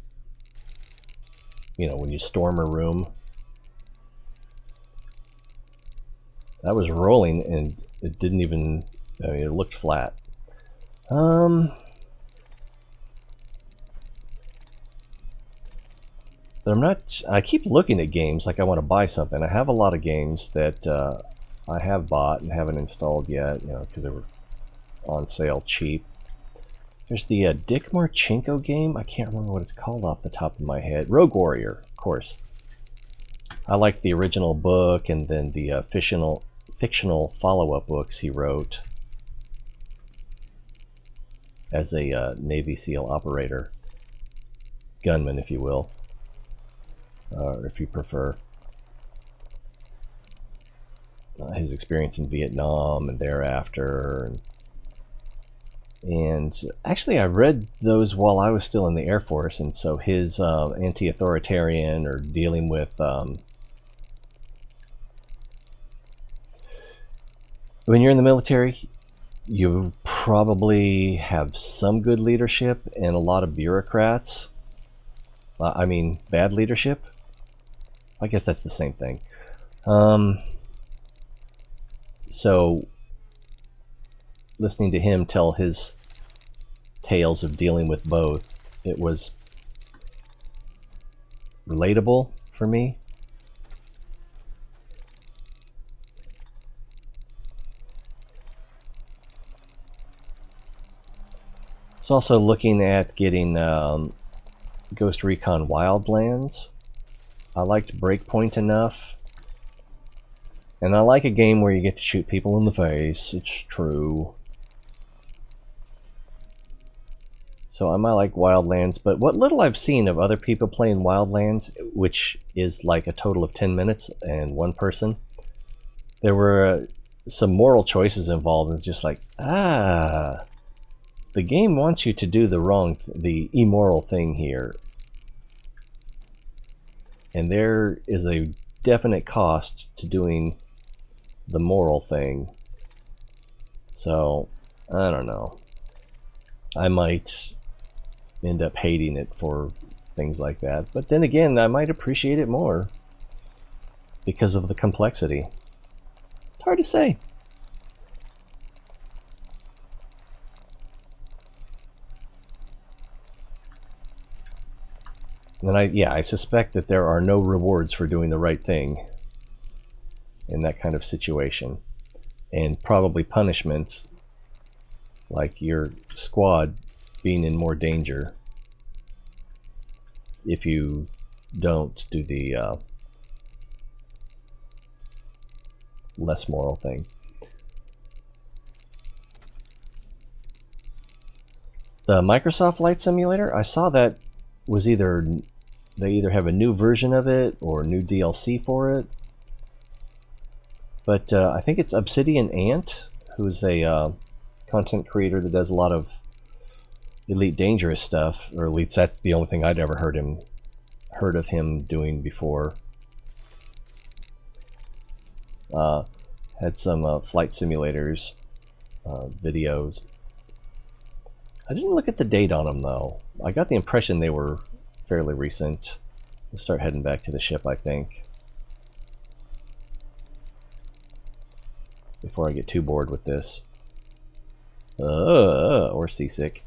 You know, when you storm a room. I was rolling and it didn't even, I mean, it looked flat. But I'm not, I keep looking at games like I want to buy something. I have a lot of games that I have bought and haven't installed yet, you know, because they were on sale cheap. There's the Dick Marchenko game. I can't remember what it's called off the top of my head. Rogue Warrior, of course. I like the original book and then the fictional follow-up books he wrote as a Navy SEAL operator. Gunman, if you will. If you prefer. His experience in Vietnam and thereafter. And actually I read those while I was still in the Air Force, and so his anti-authoritarian or dealing with when you're in the military, you probably have some good leadership and a lot of bureaucrats. I mean, bad leadership. I guess that's the same thing. So listening to him tell his tales of dealing with both, it was relatable for me. I was also looking at getting Ghost Recon Wildlands. I liked Breakpoint enough. And I like a game where you get to shoot people in the face. It's true. So I might like Wildlands, but what little I've seen of other people playing Wildlands, which is like a total of 10 minutes and one person, there were some moral choices involved. It's just like, the game wants you to do the immoral thing here. And there is a definite cost to doing the moral thing. So, I don't know. I might end up hating it for things like that. But then again, I might appreciate it more because of the complexity. It's hard to say. And I suspect that there are no rewards for doing the right thing in that kind of situation. And probably punishment, like your squad being in more danger if you don't do the less moral thing. The Microsoft Flight Simulator, I saw that was they either have a new version of it or new DLC for it. But I think it's Obsidian Ant, who's a content creator that does a lot of Elite Dangerous stuff, or at least that's the only thing I'd ever heard of him doing before. Had some flight simulators videos. I didn't look at the date on them though. I got the impression they were fairly recent. We'll start heading back to the ship, I think, before I get too bored with this. Or seasick.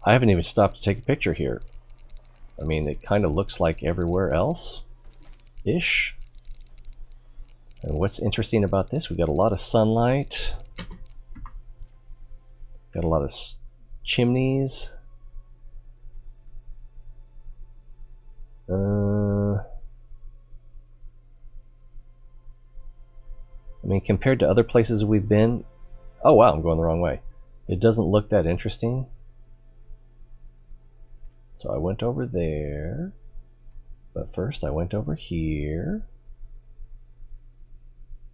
I haven't even stopped to take a picture here. I mean, it kind of looks like everywhere else-ish. And what's interesting about this, we got a lot of sunlight. Got a lot of chimneys. I mean, compared to other places we've been... Oh wow, I'm going the wrong way. It doesn't look that interesting. So I went over there. But first I went over here.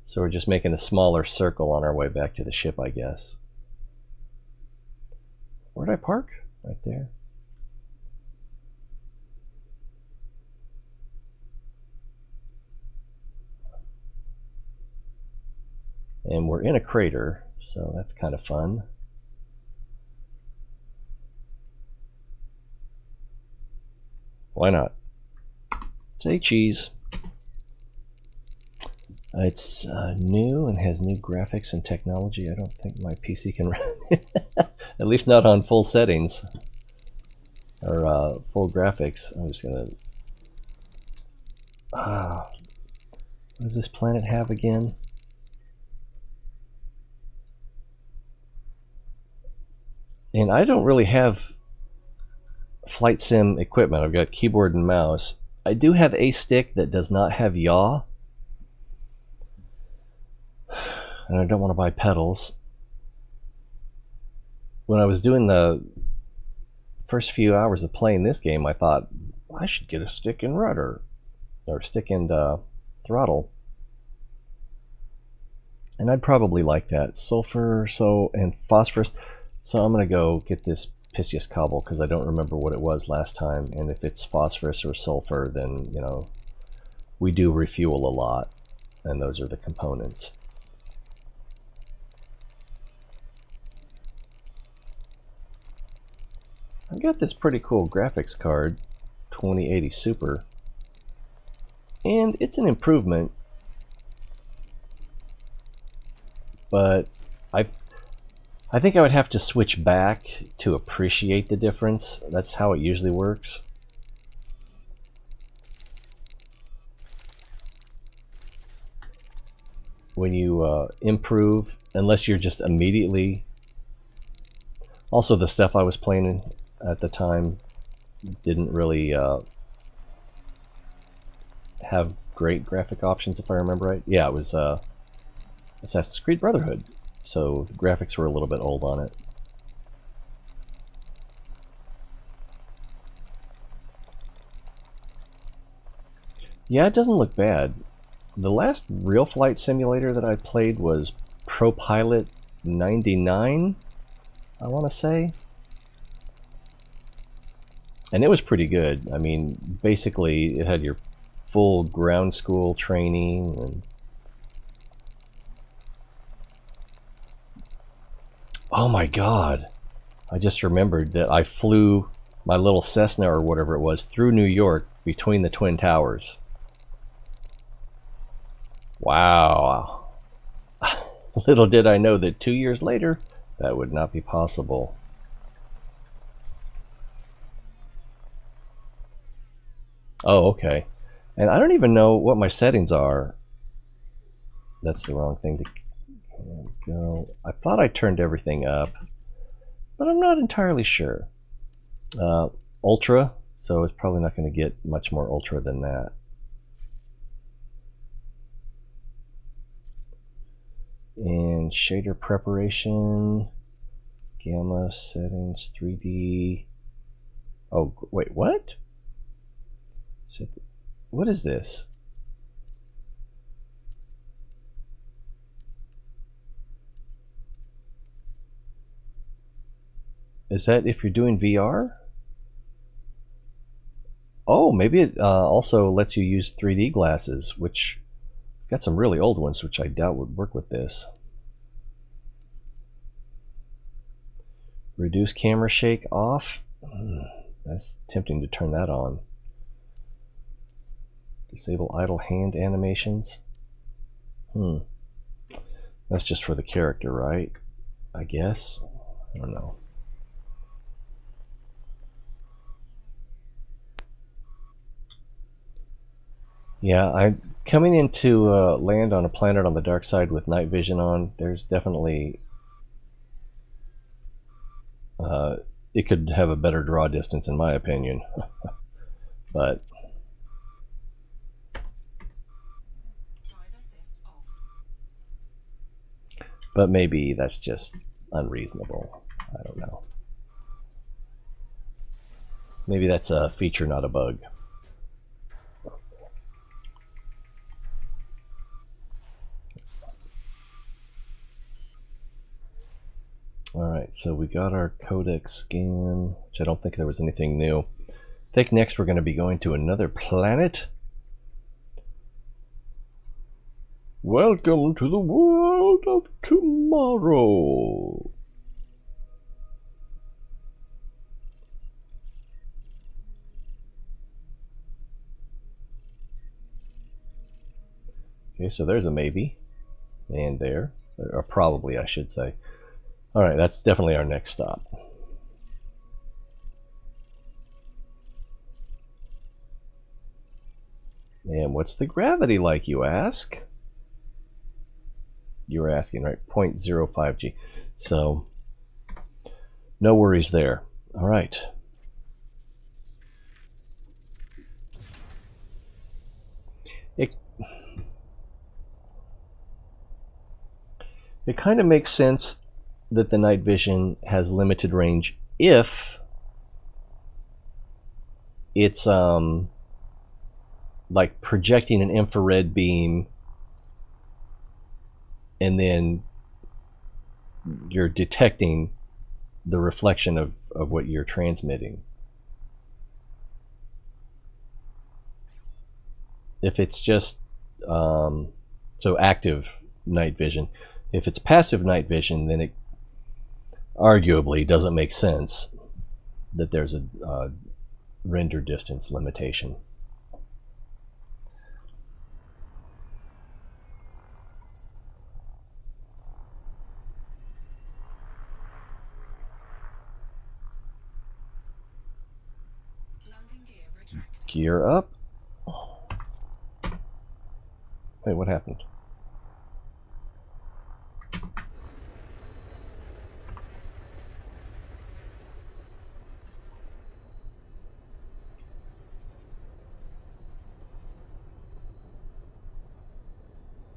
So we're just making a smaller circle on our way back to the ship, I guess. Where'd I park? Right there. And we're in a crater, so that's kind of fun. Why not? Say cheese. It's new and has new graphics and technology. I don't think my PC can run it. At least not on full settings. Or full graphics. I'm just gonna... what does this planet have again? And I don't really have flight sim equipment. I've got keyboard and mouse. I do have a stick that does not have yaw. And I don't want to buy pedals. When I was doing the first few hours of playing this game, I thought, I should get a stick and rudder. Or stick and throttle. And I'd probably like that. Sulfur, and phosphorus. So I'm going to go get this Piscius cobble because I don't remember what it was last time. And if it's phosphorus or sulfur, then, you know, we do refuel a lot. And those are the components. I've got this pretty cool graphics card, 2080 Super. And it's an improvement. But I think I would have to switch back to appreciate the difference. That's how it usually works. When you improve, unless you're just immediately... Also, the stuff I was playing at the time didn't really have great graphic options, if I remember right. Yeah, it was Assassin's Creed Brotherhood. So the graphics were a little bit old on it. Yeah, it doesn't look bad. The last real flight simulator that I played was Pro Pilot 99, I want to say. And it was pretty good. I mean, basically, it had your full ground school training. And oh my God. I just remembered that I flew my little Cessna or whatever it was through New York between the Twin Towers. Wow. Little did I know that 2 years later, that would not be possible. Oh, okay. And I don't even know what my settings are. That's the wrong thing to go. I thought I turned everything up, but I'm not entirely sure. Ultra, so it's probably not going to get much more ultra than that. And shader preparation, gamma settings, 3D. Oh, wait, what? What is this? Is that if you're doing VR? Oh, maybe it also lets you use 3D glasses, which got some really old ones, which I doubt would work with this. Reduce camera shake off. That's tempting to turn that on. Disable idle hand animations. That's just for the character, right? I guess. I don't know. Yeah, I'm coming into land on a planet on the dark side with night vision on. There's definitely it could have a better draw distance in my opinion. But maybe that's just unreasonable. I don't know. Maybe that's a feature, not a bug. Alright, so we got our codec scan, which I don't think there was anything new. I think next we're going to be going to another planet. Welcome to the world of tomorrow. Okay, so there's a maybe. And there. Or probably, I should say. Alright, that's definitely our next stop. And what's the gravity like, you ask? You were asking, right? 0.05 G. So, no worries there. Alright. It kind of makes sense that the night vision has limited range if it's like projecting an infrared beam and then you're detecting the reflection of what you're transmitting. If it's just so active night vision, if it's passive night vision, then it arguably doesn't make sense that there's a render distance limitation. Gear up. Wait, what happened?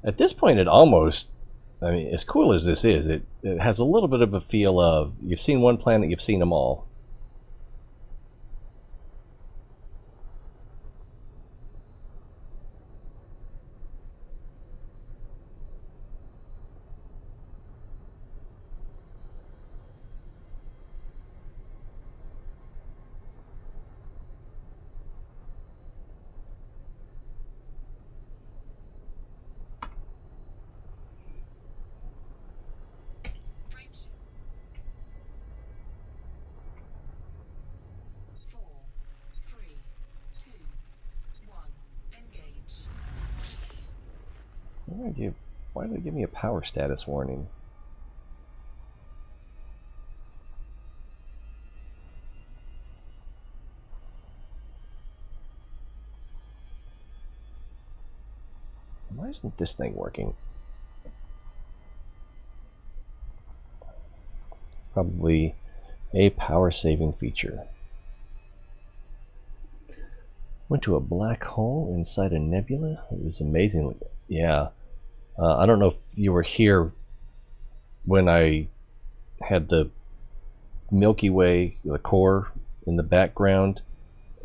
At this point, it almost, I mean, as cool as this is, it has a little bit of a feel of, you've seen one planet, you've seen them all. Why did it give me a power status warning? Why isn't this thing working? Probably a power saving feature. Went to a black hole inside a nebula. It was amazing. Yeah. I don't know if you were here when I had the Milky Way, the core in the background,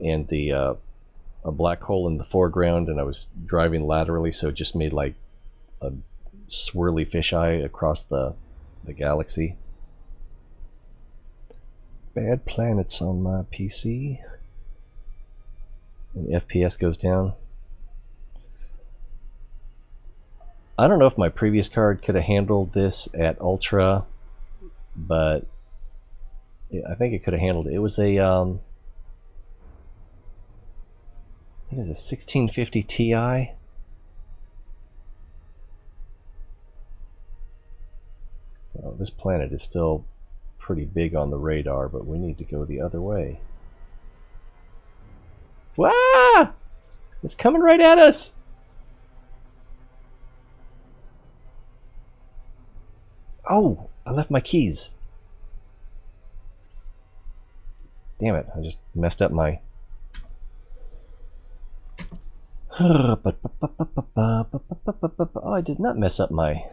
and the a black hole in the foreground, and I was driving laterally, so it just made like a swirly fisheye across the galaxy. Bad planets on my PC. And FPS goes down. I don't know if my previous card could have handled this at Ultra, but I think it could have handled it. It was a I think it was a 1650 Ti. Well, this planet is still pretty big on the radar, but we need to go the other way. Wah! It's coming right at us! Oh, I left my keys. Damn it, I just messed up my... Oh, I did not mess up my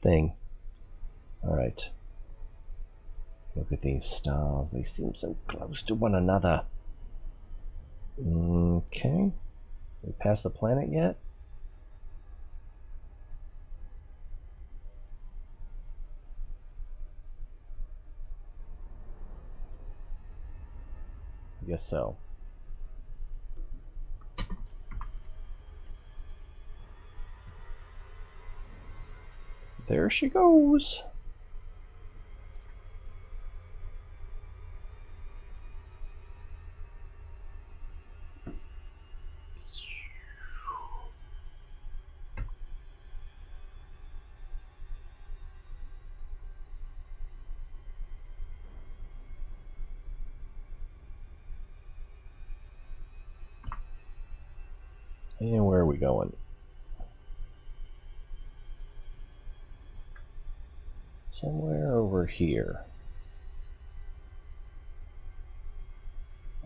thing. Alright. Look at these stars. They seem so close to one another. Okay. We passed the planet yet? I guess so. There she goes. And where are we going? Somewhere over here.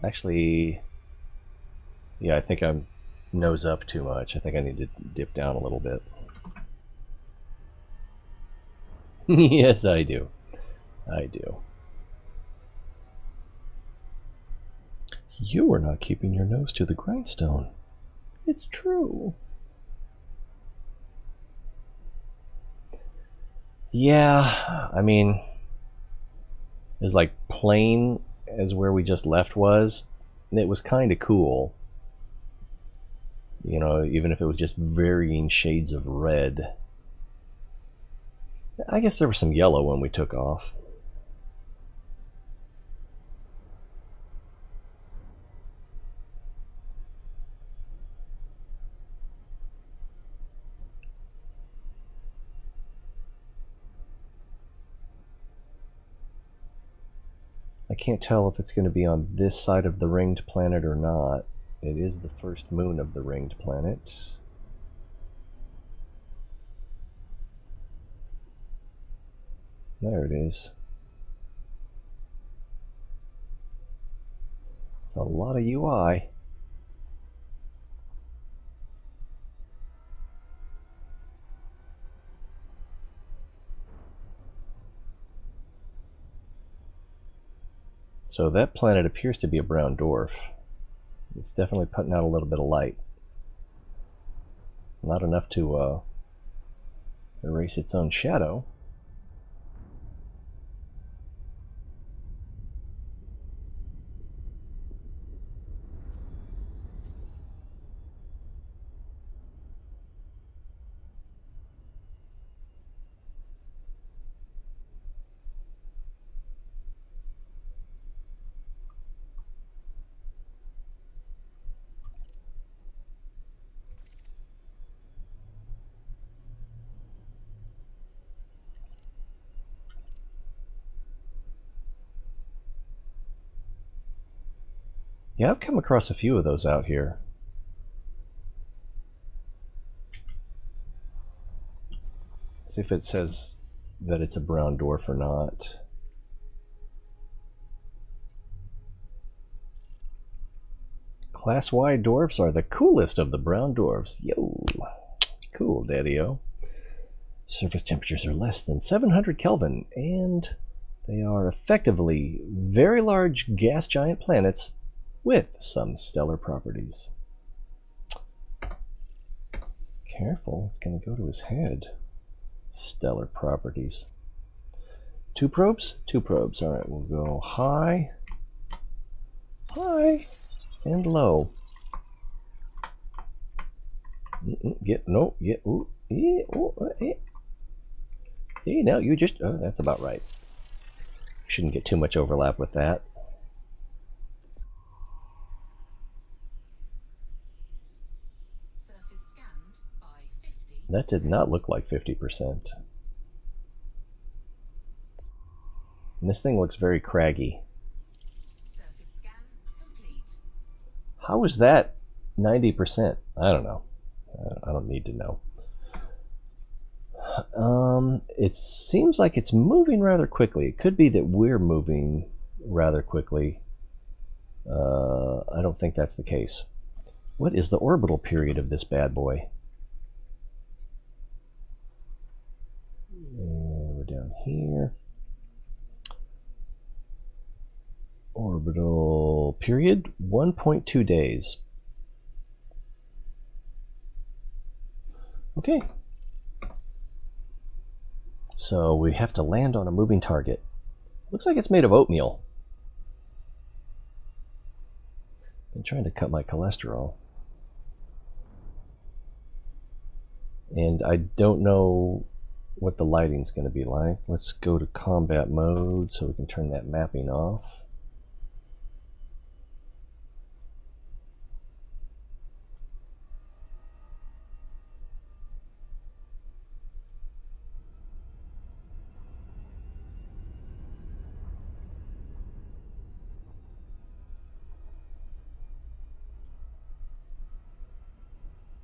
Actually, yeah, I think I'm nose up too much. I think I need to dip down a little bit. Yes, I do. I do. You are not keeping your nose to the grindstone. It's true. Yeah, I mean, as like plain as where we just left was, it was kind of cool. You know, even if it was just varying shades of red. I guess there was some yellow when we took off. I can't tell if it's going to be on this side of the ringed planet or not. It is the first moon of the ringed planet. There it is. It's a lot of UI. So that planet appears to be a brown dwarf. It's definitely putting out a little bit of light. Not enough to erase its own shadow. Yeah, I've come across a few of those out here. See if it says that it's a brown dwarf or not. Class Y dwarfs are the coolest of the brown dwarfs. Yo, cool, Daddy-o. Surface temperatures are less than 700 Kelvin, and they are effectively very large gas giant planets with some stellar properties. Careful, it's going to go to his head. Stellar properties. 2 probes? 2 probes. All right, we'll go high, high, and low. Get, no, get, ooh, yeah, ooh, yeah. Hey, now you just, oh, that's about right. Shouldn't get too much overlap with that. Surface scanned by 50. That did not look like 50%. And this thing looks very craggy. Surface scan complete. How is that 90%? I don't know. I don't need to know. It seems like it's moving rather quickly. It could be that we're moving rather quickly. I don't think that's the case. What is the orbital period of this bad boy? And we're down here. Orbital period, 1.2 days. Okay. So we have to land on a moving target. Looks like it's made of oatmeal. I'm trying to cut my cholesterol. And I don't know what the lighting's going to be like. Let's go to combat mode so we can turn that mapping off.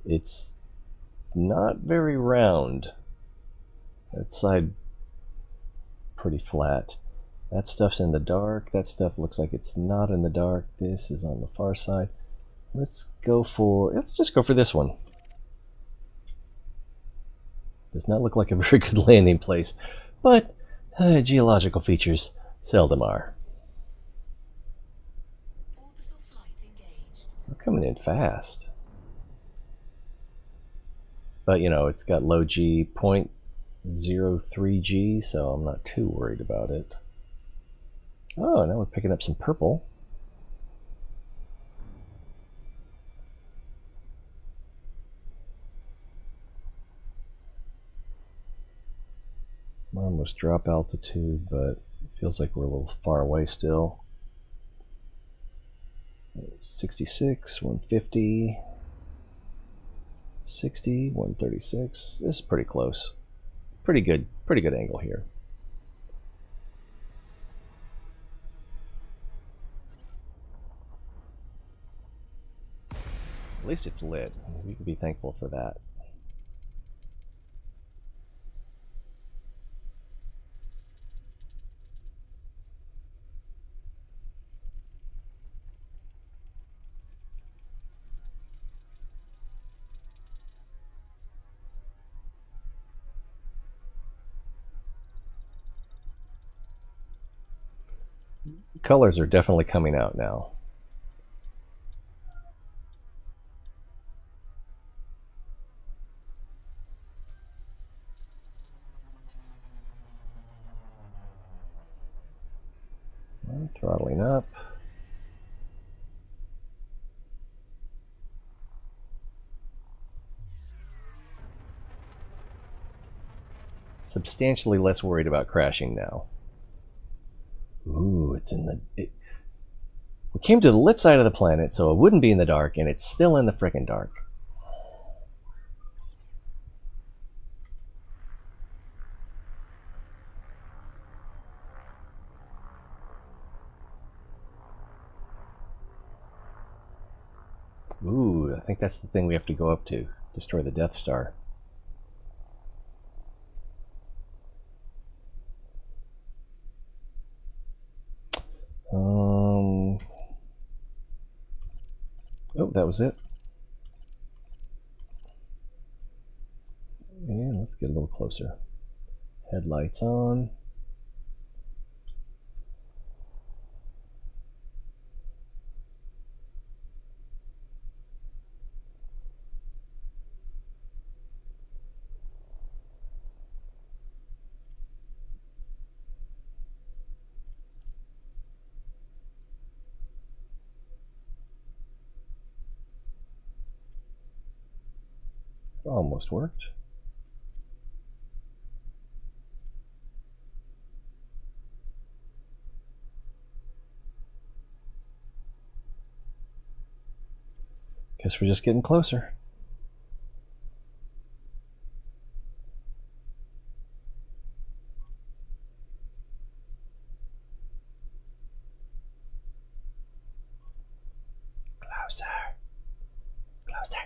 It's not very round. That side pretty flat. That stuff's in the dark. That stuff looks like it's not in the dark. This is on the far side. Let's just go for this one. Does not look like a very good landing place, but geological features seldom are. Orbital flight engaged. We're coming in fast. But, you know, it's got low G, 0.03 G, so I'm not too worried about it. Oh, now we're picking up some purple. Almost drop altitude, but it feels like we're a little far away still. 66, 150, 60, 136. This is pretty close. Pretty good angle here. At least it's lit. We can be thankful for that. Colors are definitely coming out now. Throttling up. Substantially less worried about crashing now. Ooh, it's in the... we came to the lit side of the planet, so it wouldn't be in the dark, and it's still in the frickin' dark. Ooh, I think that's the thing we have to go up to. Destroy the Death Star. Oh, that was it. And let's get a little closer. Headlights on. Almost worked. Guess we're just getting closer. Closer. Closer.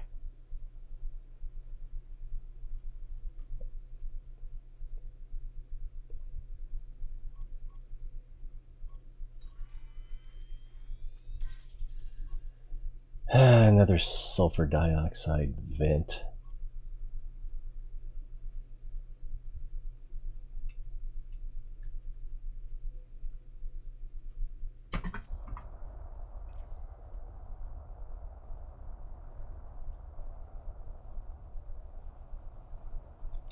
Another sulfur dioxide vent.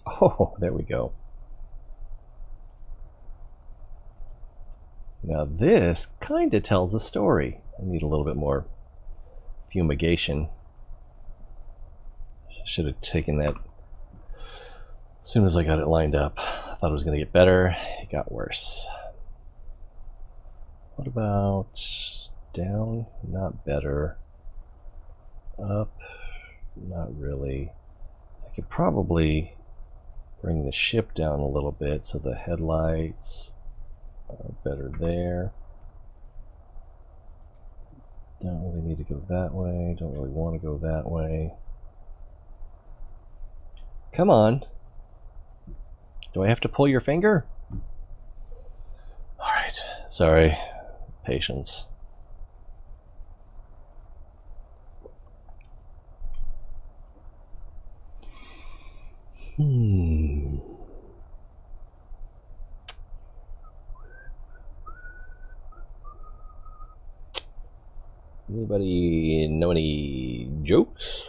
Oh, there we go. Now this kind of tells a story. I need a little bit more fumigation. Should have taken that as soon as I got it lined up. I thought it was going to get better. It got worse. What about down? Not better. Up? Not really. I could probably bring the ship down a little bit so the headlights are better there. Don't really need to go that way. Don't really want to go that way. Come on. Do I have to pull your finger? Alright. Sorry. Patience. Anybody know any jokes?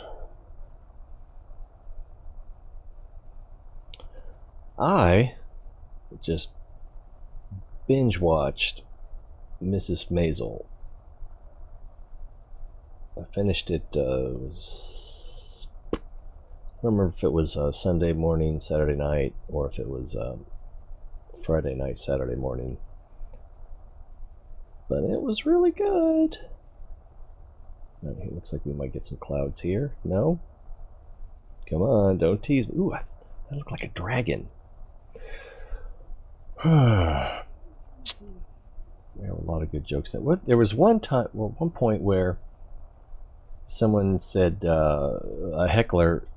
I just binge watched Mrs. Maisel. I finished it, I don't remember if it was Sunday morning, Saturday night, or if it was Friday night, Saturday morning. But it was really good. It looks like we might get some clouds here. No? Come on, don't tease me. Ooh, that looked like a dragon. There were a lot of good jokes. There was one point where someone said, a heckler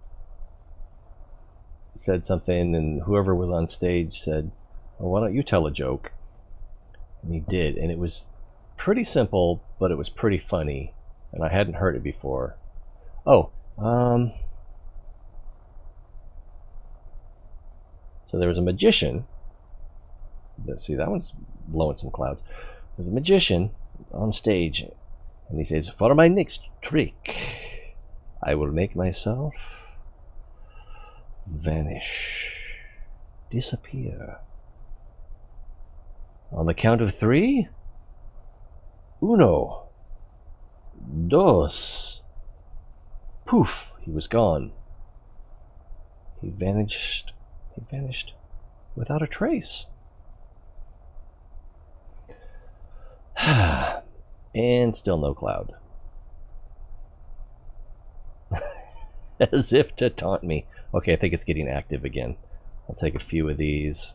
said something, and whoever was on stage said, well, why don't you tell a joke? And he did, and it was pretty simple, but it was pretty funny, and I hadn't heard it before. Oh, so there was a magician. Let's see, that one's blowing some clouds. There's a magician on stage, and he says, for my next trick, I will make myself vanish, disappear. On the count of 3, 1, 2. Poof, he was gone. He vanished without a trace. And still no cloud. As if to taunt me. Okay, I think it's getting active again. I'll take a few of these.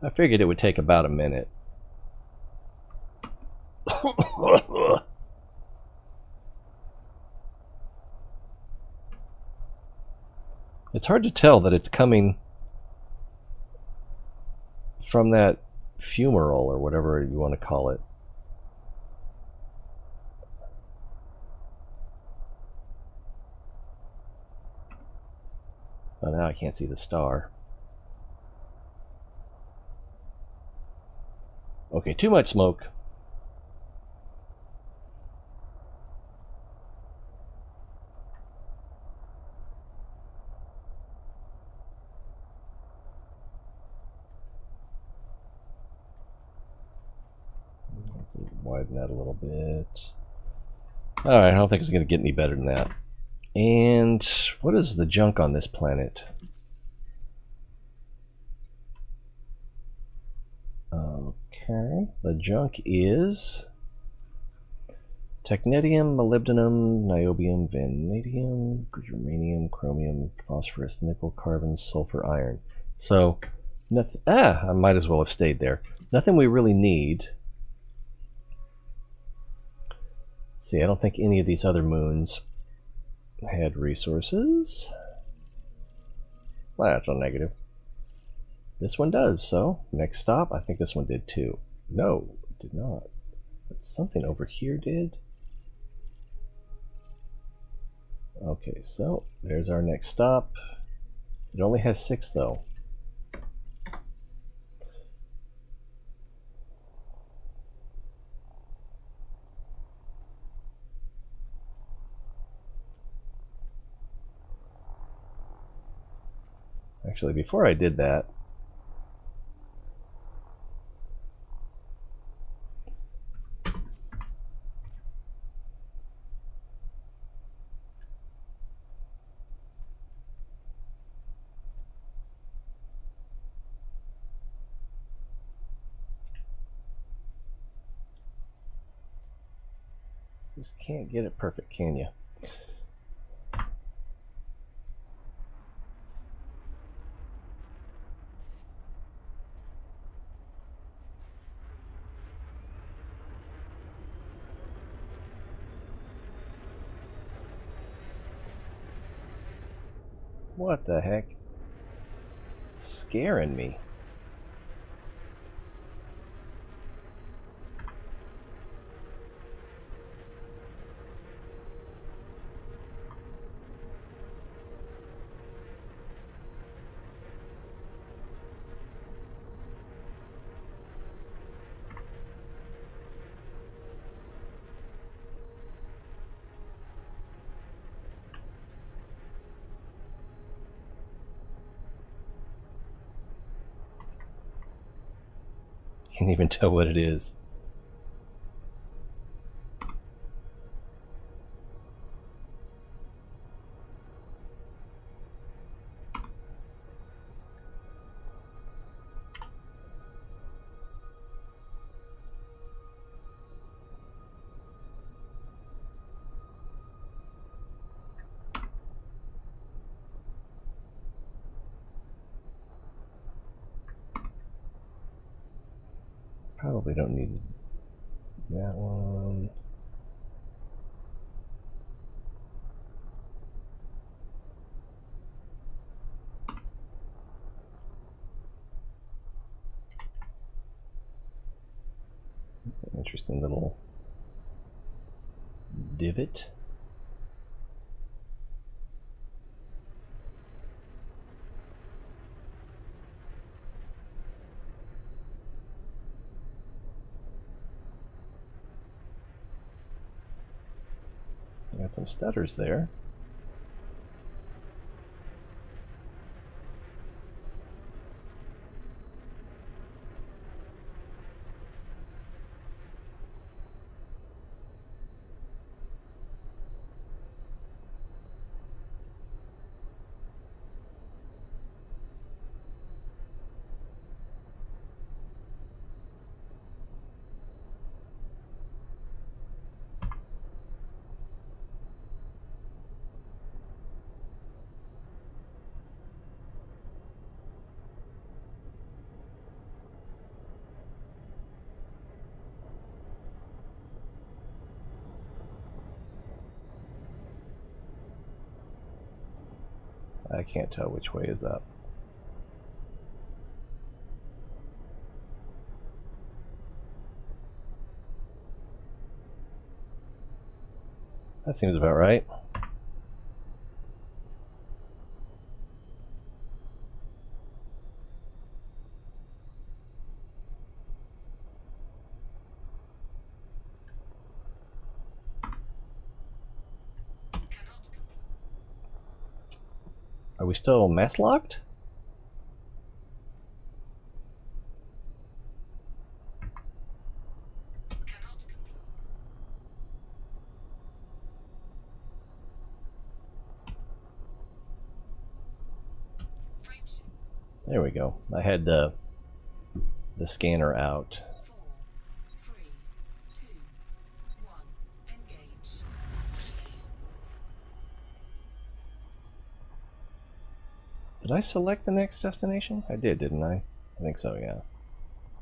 I figured it would take about a minute. It's hard to tell that it's coming from that fumarole or whatever you want to call it. Oh, now I can't see the star. Okay, too much smoke. Widen that a little bit. Alright, I don't think it's going to get any better than that. And what is the junk on this planet? Okay, the junk is technetium, molybdenum, niobium, vanadium, germanium, chromium, phosphorus, nickel, carbon, sulfur, iron. So, nothing. I might as well have stayed there. Nothing we really need. See, I don't think any of these other moons had resources. Well, that's a negative. This one does, so next stop, I think this one did too. No, it did not. But something over here did. Okay, so there's our next stop. It only has 6 though. Actually, before I did that, just can't get it perfect, can you? What the heck? It's scaring me. Can't even tell what it is. Probably don't need that one. That's an interesting little divot. Got some stutters there. I can't tell which way is up. That seems about right. Are we still mass locked? There we go. I had the scanner out. 4, 3, 2, 1. Engage. Did I select the next destination? I did, didn't I? I think so, yeah.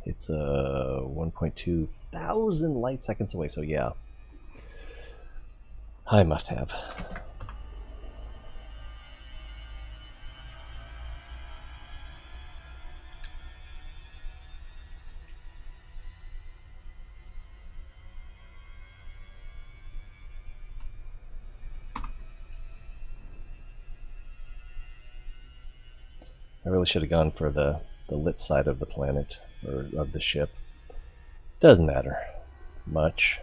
It's 1.2 thousand light seconds away, so yeah. I must have. I really should have gone for the lit side of the planet, or of the ship. Doesn't matter much.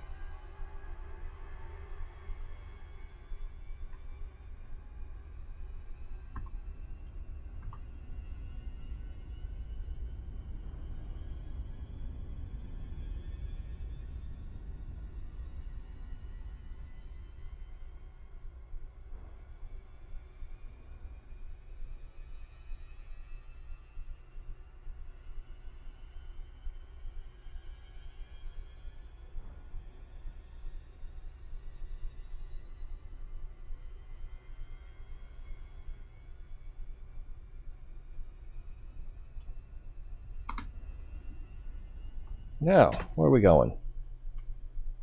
Now, where are we going?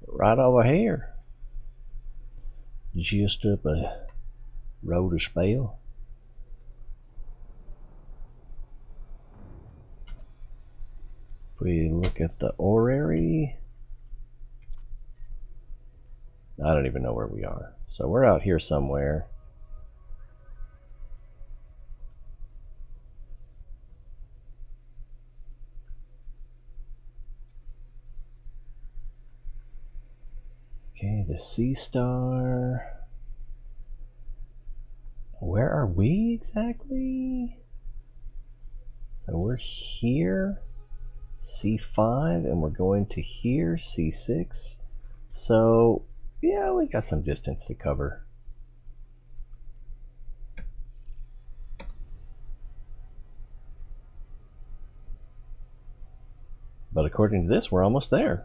Right over here. Just up a road of spell. If we look at the orrery, I don't even know where we are. So we're out here somewhere. Okay, the sea star. Where are we exactly? So we're here, C5, and we're going to here, C6. So yeah, we got some distance to cover. But according to this, we're almost there.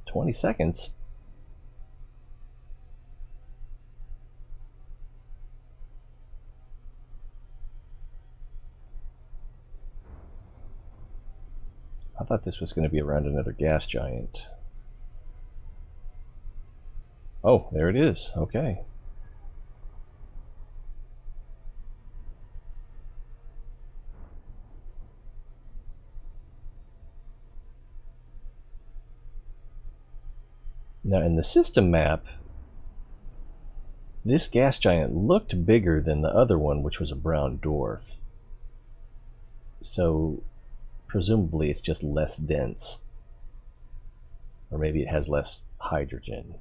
20 seconds. I thought this was going to be around another gas giant. Oh, there it is. Okay. Now, in the system map, this gas giant looked bigger than the other one, which was a brown dwarf. So, presumably it's just less dense. Or maybe it has less hydrogen.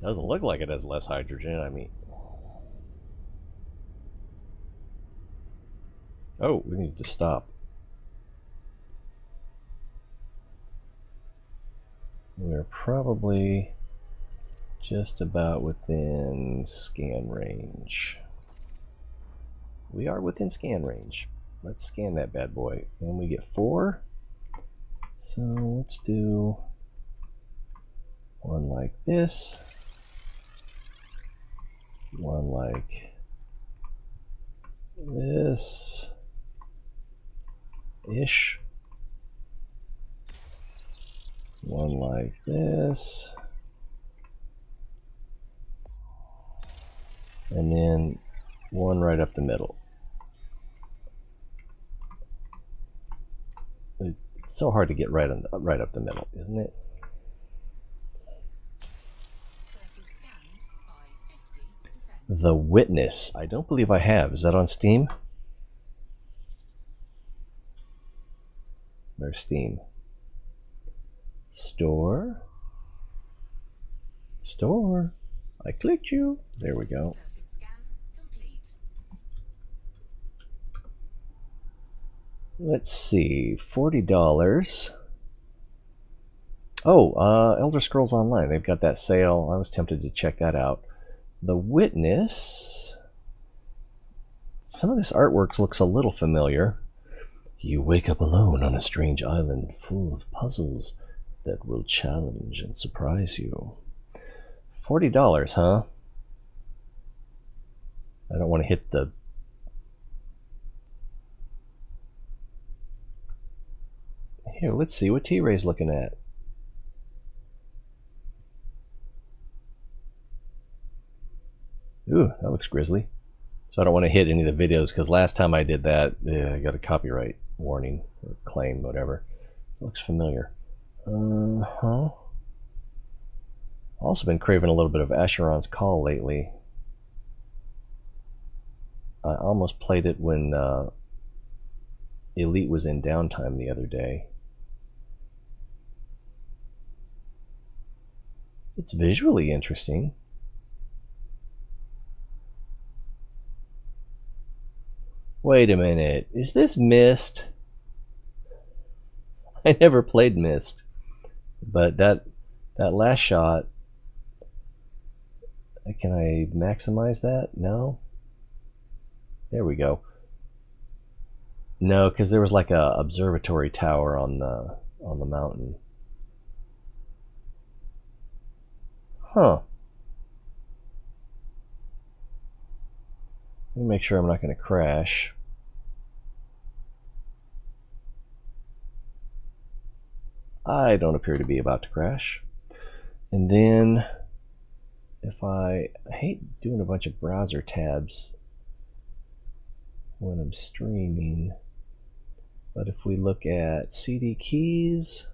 Doesn't look like it has less hydrogen, I mean. Oh, we need to stop. We're probably just about within scan range. We are within scan range. Let's scan that bad boy. And we get 4. So let's do one like this. One like this. Ish. one like this. And then one right up the middle. It's so hard to get right up the middle, isn't it? Surface scanned by 50%. The Witness. I don't believe I have. Is that on Steam? There's Steam. Store. Store. I clicked you. There we go. Surface scan complete. Let's see. $40. Oh, Elder Scrolls Online. They've got that sale. I was tempted to check that out. The Witness. Some of this artwork looks a little familiar. You wake up alone on a strange island full of puzzles that will challenge and surprise you. $40, huh? I don't want to hit the... Here, let's see what T-Ray's looking at. Ooh, that looks grisly. So I don't want to hit any of the videos, because last time I did that, I got a copyright warning, or claim, whatever. It looks familiar. Also been craving a little bit of Asheron's Call lately. I almost played it when Elite was in downtime the other day. It's visually interesting. Wait a minute, is this Myst? I never played Myst, but that last shot, can I maximize that? No? There we go. No, because there was like a observatory tower on the mountain. Huh. Let me make sure I'm not going to crash. I don't appear to be about to crash. And then, if I hate doing a bunch of browser tabs when I'm streaming, but if we look at CD keys,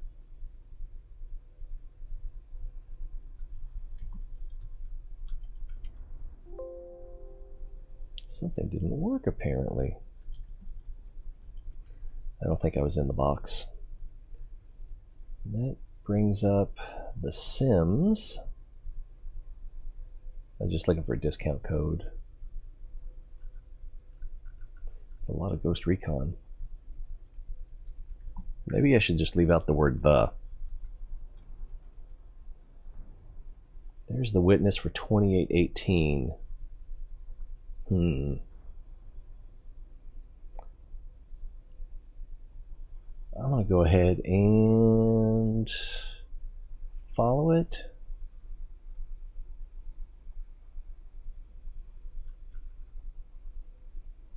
something didn't work apparently. I don't think I was in the box. That brings up The Sims. I'm just looking for a discount code. It's a lot of Ghost Recon. Maybe I should just leave out the word the. There's The Witness for $28.18. I'm going to go ahead and follow it.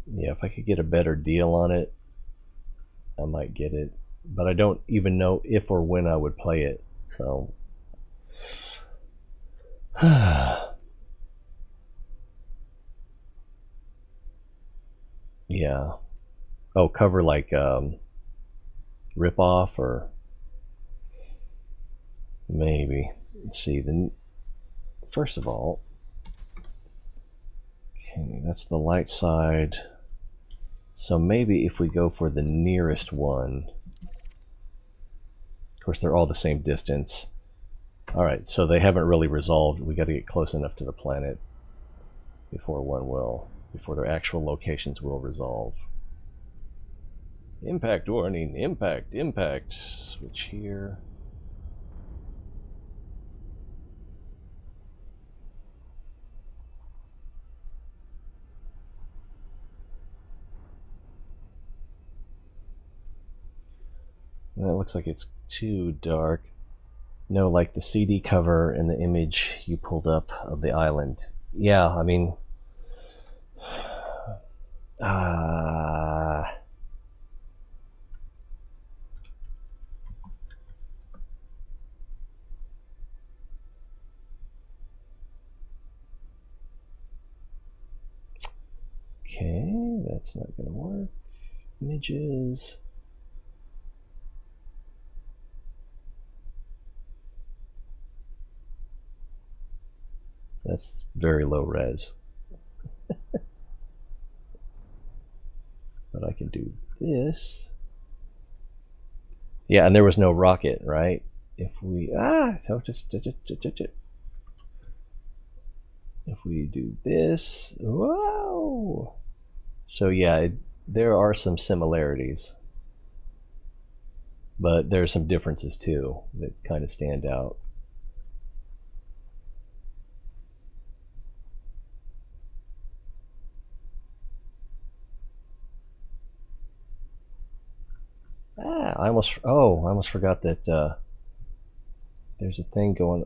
Yeah, if I could get a better deal on it, I might get it. But I don't even know if or when I would play it. So... yeah. Oh, cover like rip off, or maybe. Let's see. First of all, okay, that's the light side. So maybe if we go for the nearest one, of course they're all the same distance. All right, so they haven't really resolved. We got to get close enough to the planet before their actual locations will resolve. Impact warning, impact. Switch here. That looks like it's too dark. No, like the CD cover and the image you pulled up of the island. Yeah, I mean... Okay, that's not going to work. Images. That's very low res. But I can do this. Yeah, and there was no rocket, right? If we so just if we do this, whoa! So yeah, there are some similarities, but there's some differences too that kind of stand out. I almost forgot that there's a thing going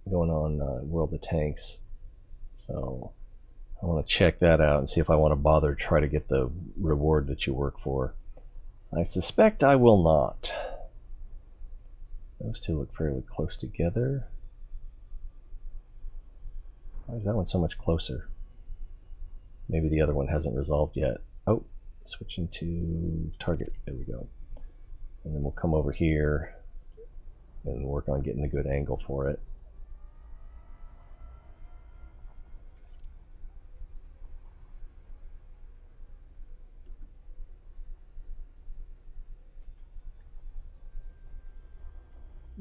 on World of Tanks, so I want to check that out and see if I want to bother to try to get the reward that you work for. I suspect I will not. Those two look fairly close together. Why is that one so much closer? Maybe the other one hasn't resolved yet. Oh, switching to target. There we go. And then we'll come over here and work on getting a good angle for it.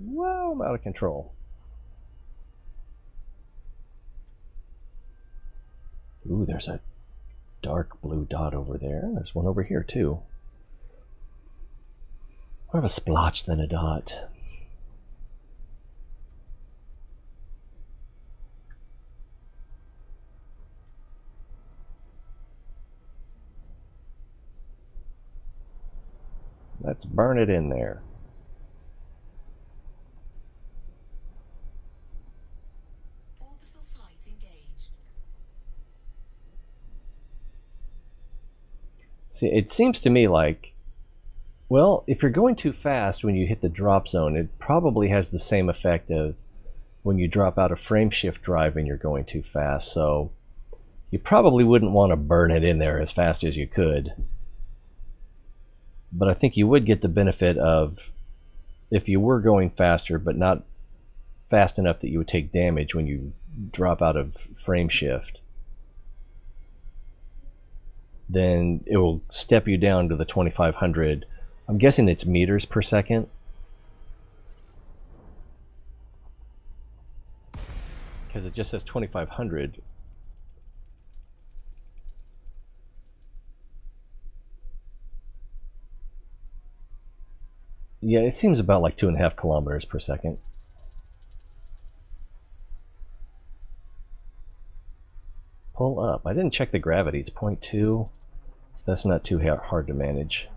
Whoa, I'm out of control. Ooh, there's a dark blue dot over there. There's one over here too. More of a splotch than a dot. Let's burn it in there. Orbital flight engaged. See, it seems to me like, well, if you're going too fast when you hit the drop zone, it probably has the same effect of when you drop out of frame shift drive and you're going too fast. So you probably wouldn't want to burn it in there as fast as you could. But I think you would get the benefit of, if you were going faster, but not fast enough that you would take damage when you drop out of frame shift, then it will step you down to the 2500. I'm guessing it's meters per second. Because it just says 2500. Yeah, it seems about like 2.5 kilometers per second. Pull up. I didn't check the gravity. It's 0.2, so that's not too hard to manage.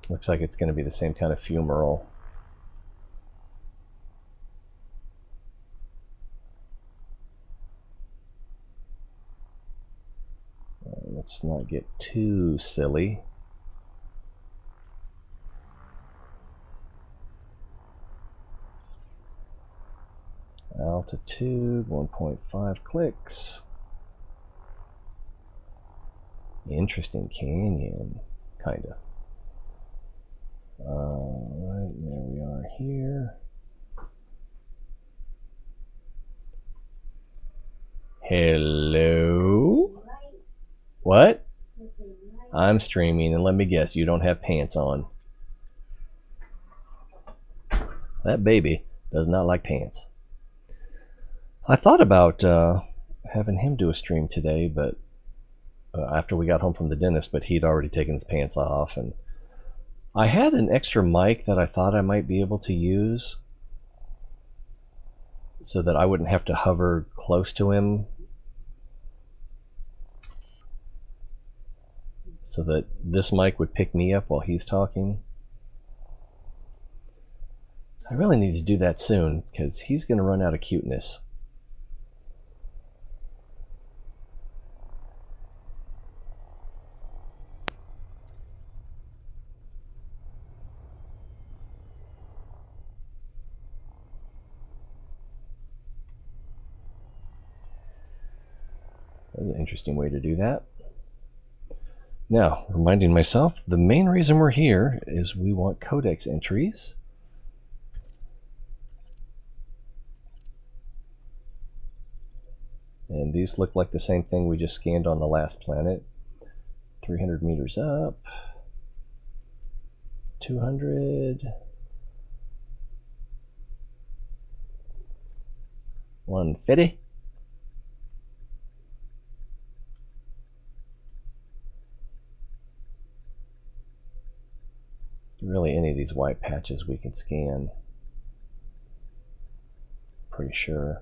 Looks like it's going to be the same kind of fumarole. Let's not get too silly. Altitude 1.5 clicks. Interesting canyon, kind of. Alright, there we are here. Hello? What? I'm streaming, and let me guess, you don't have pants on. That baby does not like pants. I thought about having him do a stream today, but after we got home from the dentist, but he'd already taken his pants off, and I had an extra mic that I thought I might be able to use so that I wouldn't have to hover close to him, so that this mic would pick me up while he's talking. I really need to do that soon, because he's going to run out of cuteness. That's an interesting way to do that. Now, reminding myself, the main reason we're here is we want codex entries. And these look like the same thing we just scanned on the last planet. 300 meters up. 200. 150. Really, any of these white patches we can scan. Pretty sure.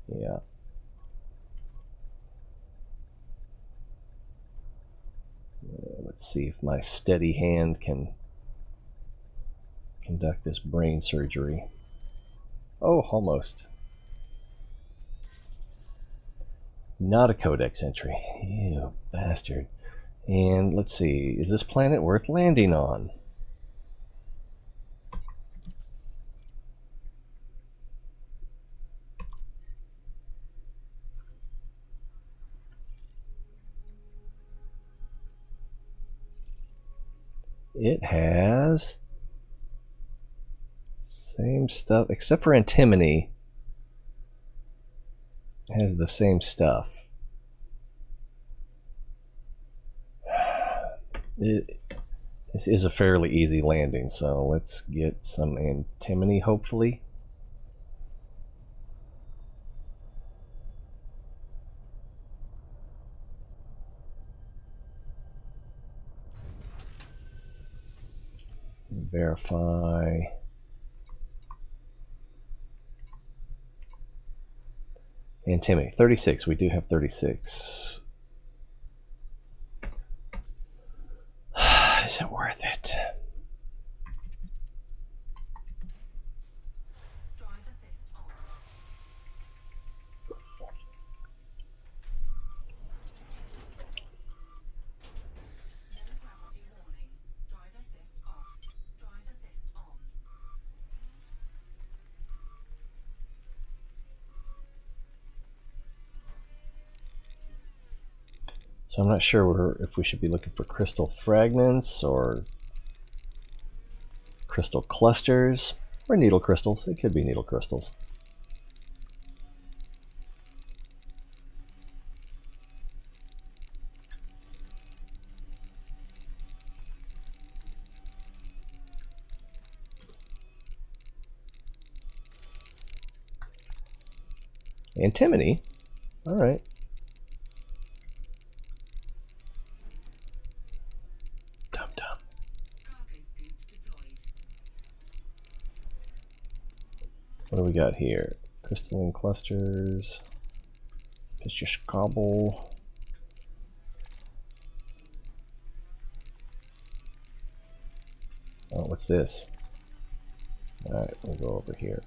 Yeah. Let's see if my steady hand can conduct this brain surgery. Oh, almost. Not a codex entry. You bastard. And let's see, is this planet worth landing on? It has same stuff, except for antimony. It has the same stuff. This is a fairly easy landing, so let's get some antimony, hopefully. Verify. Antimony, 36. We do have 36. Is it worth it? Drive assist on. No gravity warning. Drive assist off. Drive assist on. So I'm not sure if we should be looking for crystal fragments or crystal clusters or needle crystals. It could be needle crystals. Antimony? All right. Dum-dum. Cargo scoop deployed. What do we got here? Crystalline clusters. Piscobble. Oh, what's this? Alright, we'll go over here.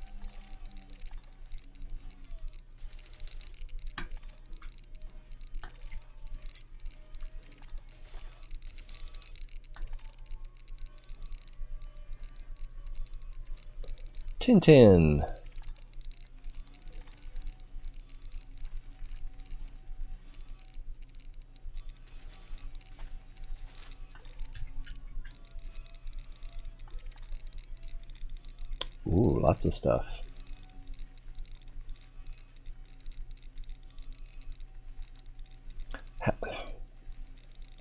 Tintin. Ooh, lots of stuff.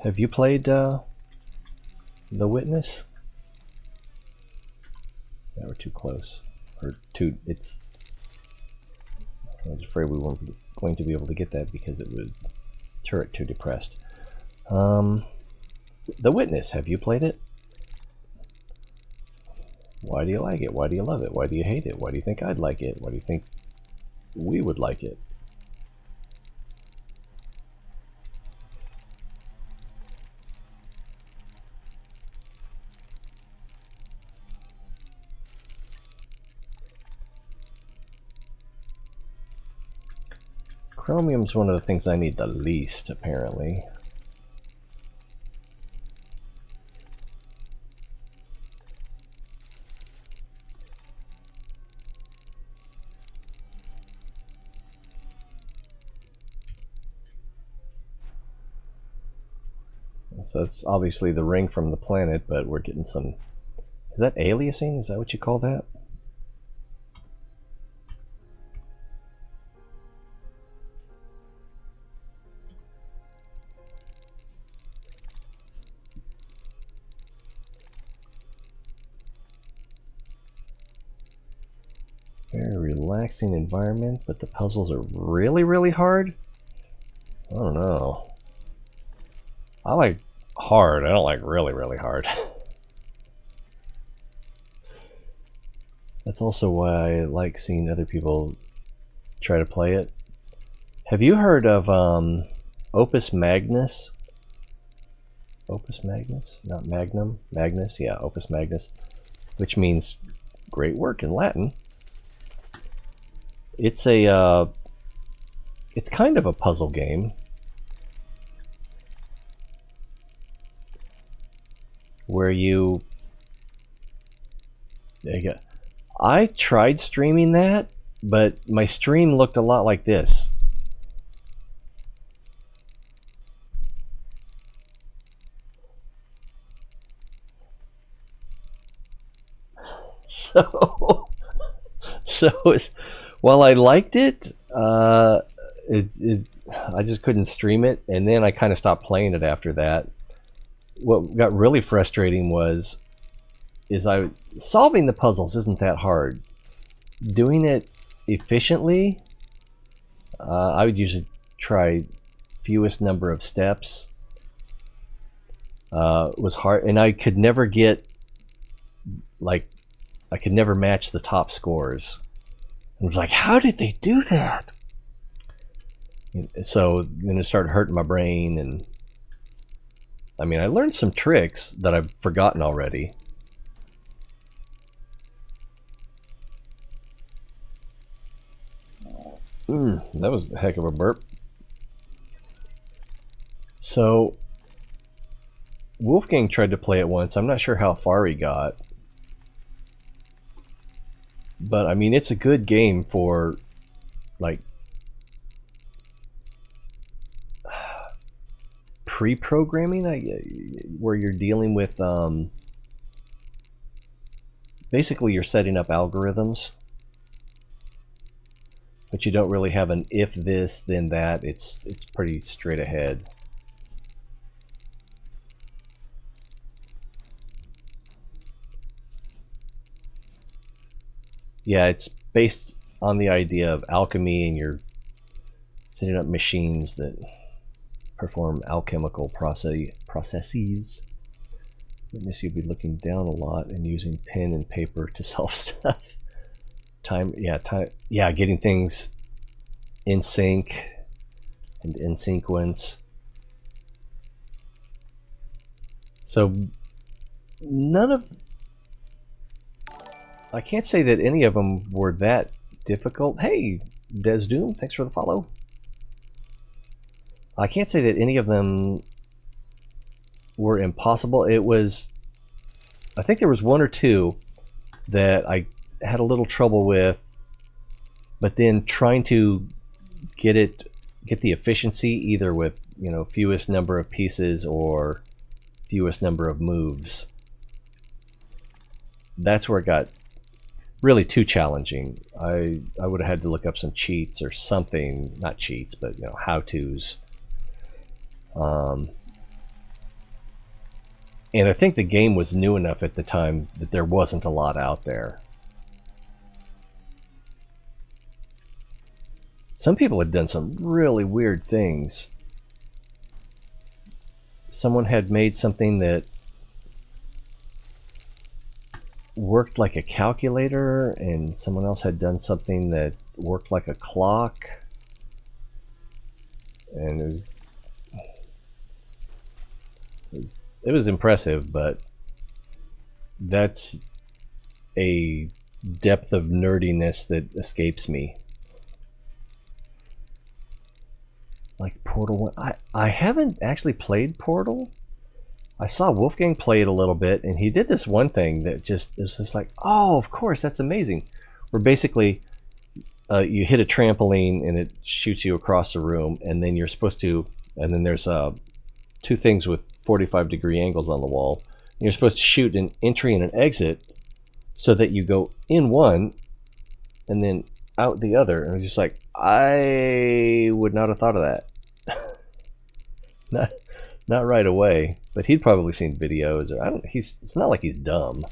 Have you played The Witness? Yeah, we're too close. Or too, it's... I was afraid we weren't going to be able to get that because it would turret too depressed. The Witness, have you played it? Why do you like it? Why do you love it? Why do you hate it? Why do you think I'd like it? Why do you think we would like it? Chromium's one of the things I need the least, apparently. So it's obviously the ring from the planet, but we're getting some... Is that aliasing? Is that what you call that? Very relaxing environment, but the puzzles are really, really hard? I don't know. I like hard. I don't like really, really hard. That's also why I like seeing other people try to play it. Have you heard of Opus Magnus? Opus Magnus? Not Magnum? Magnus? Yeah, Opus Magnus. Which means great work in Latin. It's a... it's kind of a puzzle game. Where you... There you go. I tried streaming that, but my stream looked a lot like this. So while I liked it, I just couldn't stream it, and then I kind of stopped playing it after that. What got really frustrating is solving the puzzles isn't that hard. Doing it efficiently, I would usually try fewest number of steps. Was hard, and I could never get, like, I could never match the top scores. I was like, how did they do that? So then it started hurting my brain, and I mean, I learned some tricks that I've forgotten already. That was a heck of a burp. So Wolfgang tried to play it once. I'm not sure how far he got. But I mean, it's a good game for, like, pre-programming, where you're dealing with, basically you're setting up algorithms, but you don't really have an if this then that. It's pretty straight ahead. Yeah, it's based on the idea of alchemy, and you're setting up machines that perform alchemical processes. Witness, you'll be looking down a lot and using pen and paper to solve stuff. Getting things in sync and in sequence. So I can't say that any of them were that difficult. Hey, Des Doom, thanks for the follow. I can't say that any of them were impossible. I think there was one or two that I had a little trouble with, but then trying to get the efficiency either with, fewest number of pieces or fewest number of moves. That's where it got really too challenging. I would have had to look up some cheats or something, not cheats, but how-tos. And I think the game was new enough at the time that there wasn't a lot out there. Some people had done some really weird things. Someone had made something that worked like a calculator, and someone else had done something that worked like a clock. And it was impressive, but that's a depth of nerdiness that escapes me. Like Portal 1. I haven't actually played Portal. I saw Wolfgang play it a little bit, and he did this one thing that just is just like, oh, of course, that's amazing. Where basically you hit a trampoline and it shoots you across the room, and then you're supposed to, and then there's two things with 45-degree angles on the wall. And you're supposed to shoot an entry and an exit so that you go in one and then out the other. And I was just like, I would not have thought of that. not right away. But he'd probably seen videos. It's not like he's dumb.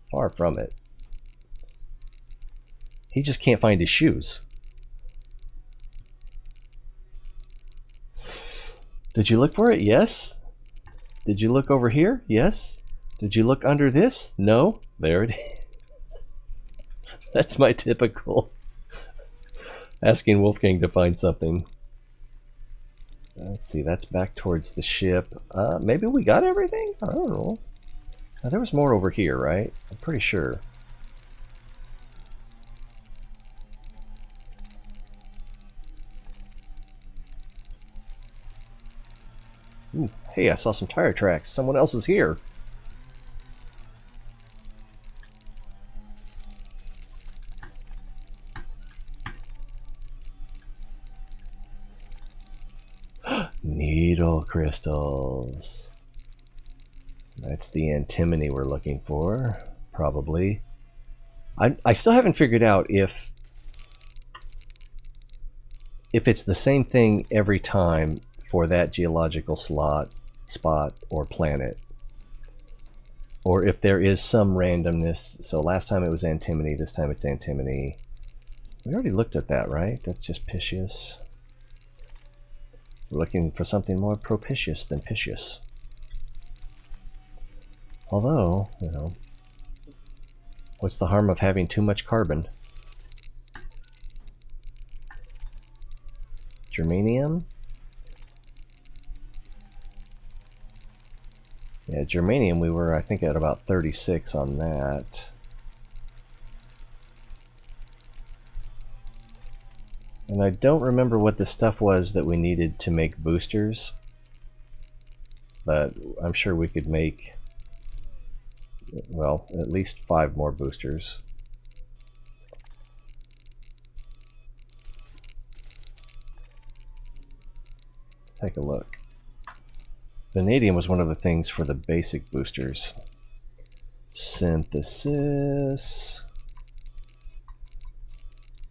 Far from it. He just can't find his shoes. Did you look for it? Yes. Did you look over here? Yes. Did you look under this? No. There it is. That's my typical asking Wolfgang to find something. Let's see, that's back towards the ship. Maybe we got everything? I don't know. Now, there was more over here, right? I'm pretty sure. Ooh, hey, I saw some tire tracks. Someone else is here. Needle crystals. That's the antimony we're looking for, probably. I still haven't figured out if it's the same thing every time for that geological spot or planet, or if there is some randomness. So last time it was antimony, this time it's antimony. We already looked at that, right? That's just Piscius. We're looking for something more propitious than Piscius. Although, you know, what's the harm of having too much carbon? Germanium? Yeah, germanium, we were, I think, at about 36 on that. And I don't remember what the stuff was that we needed to make boosters, but I'm sure we could make, well, at least 5 more boosters. Let's take a look. Vanadium was one of the things for the basic boosters. Synthesis.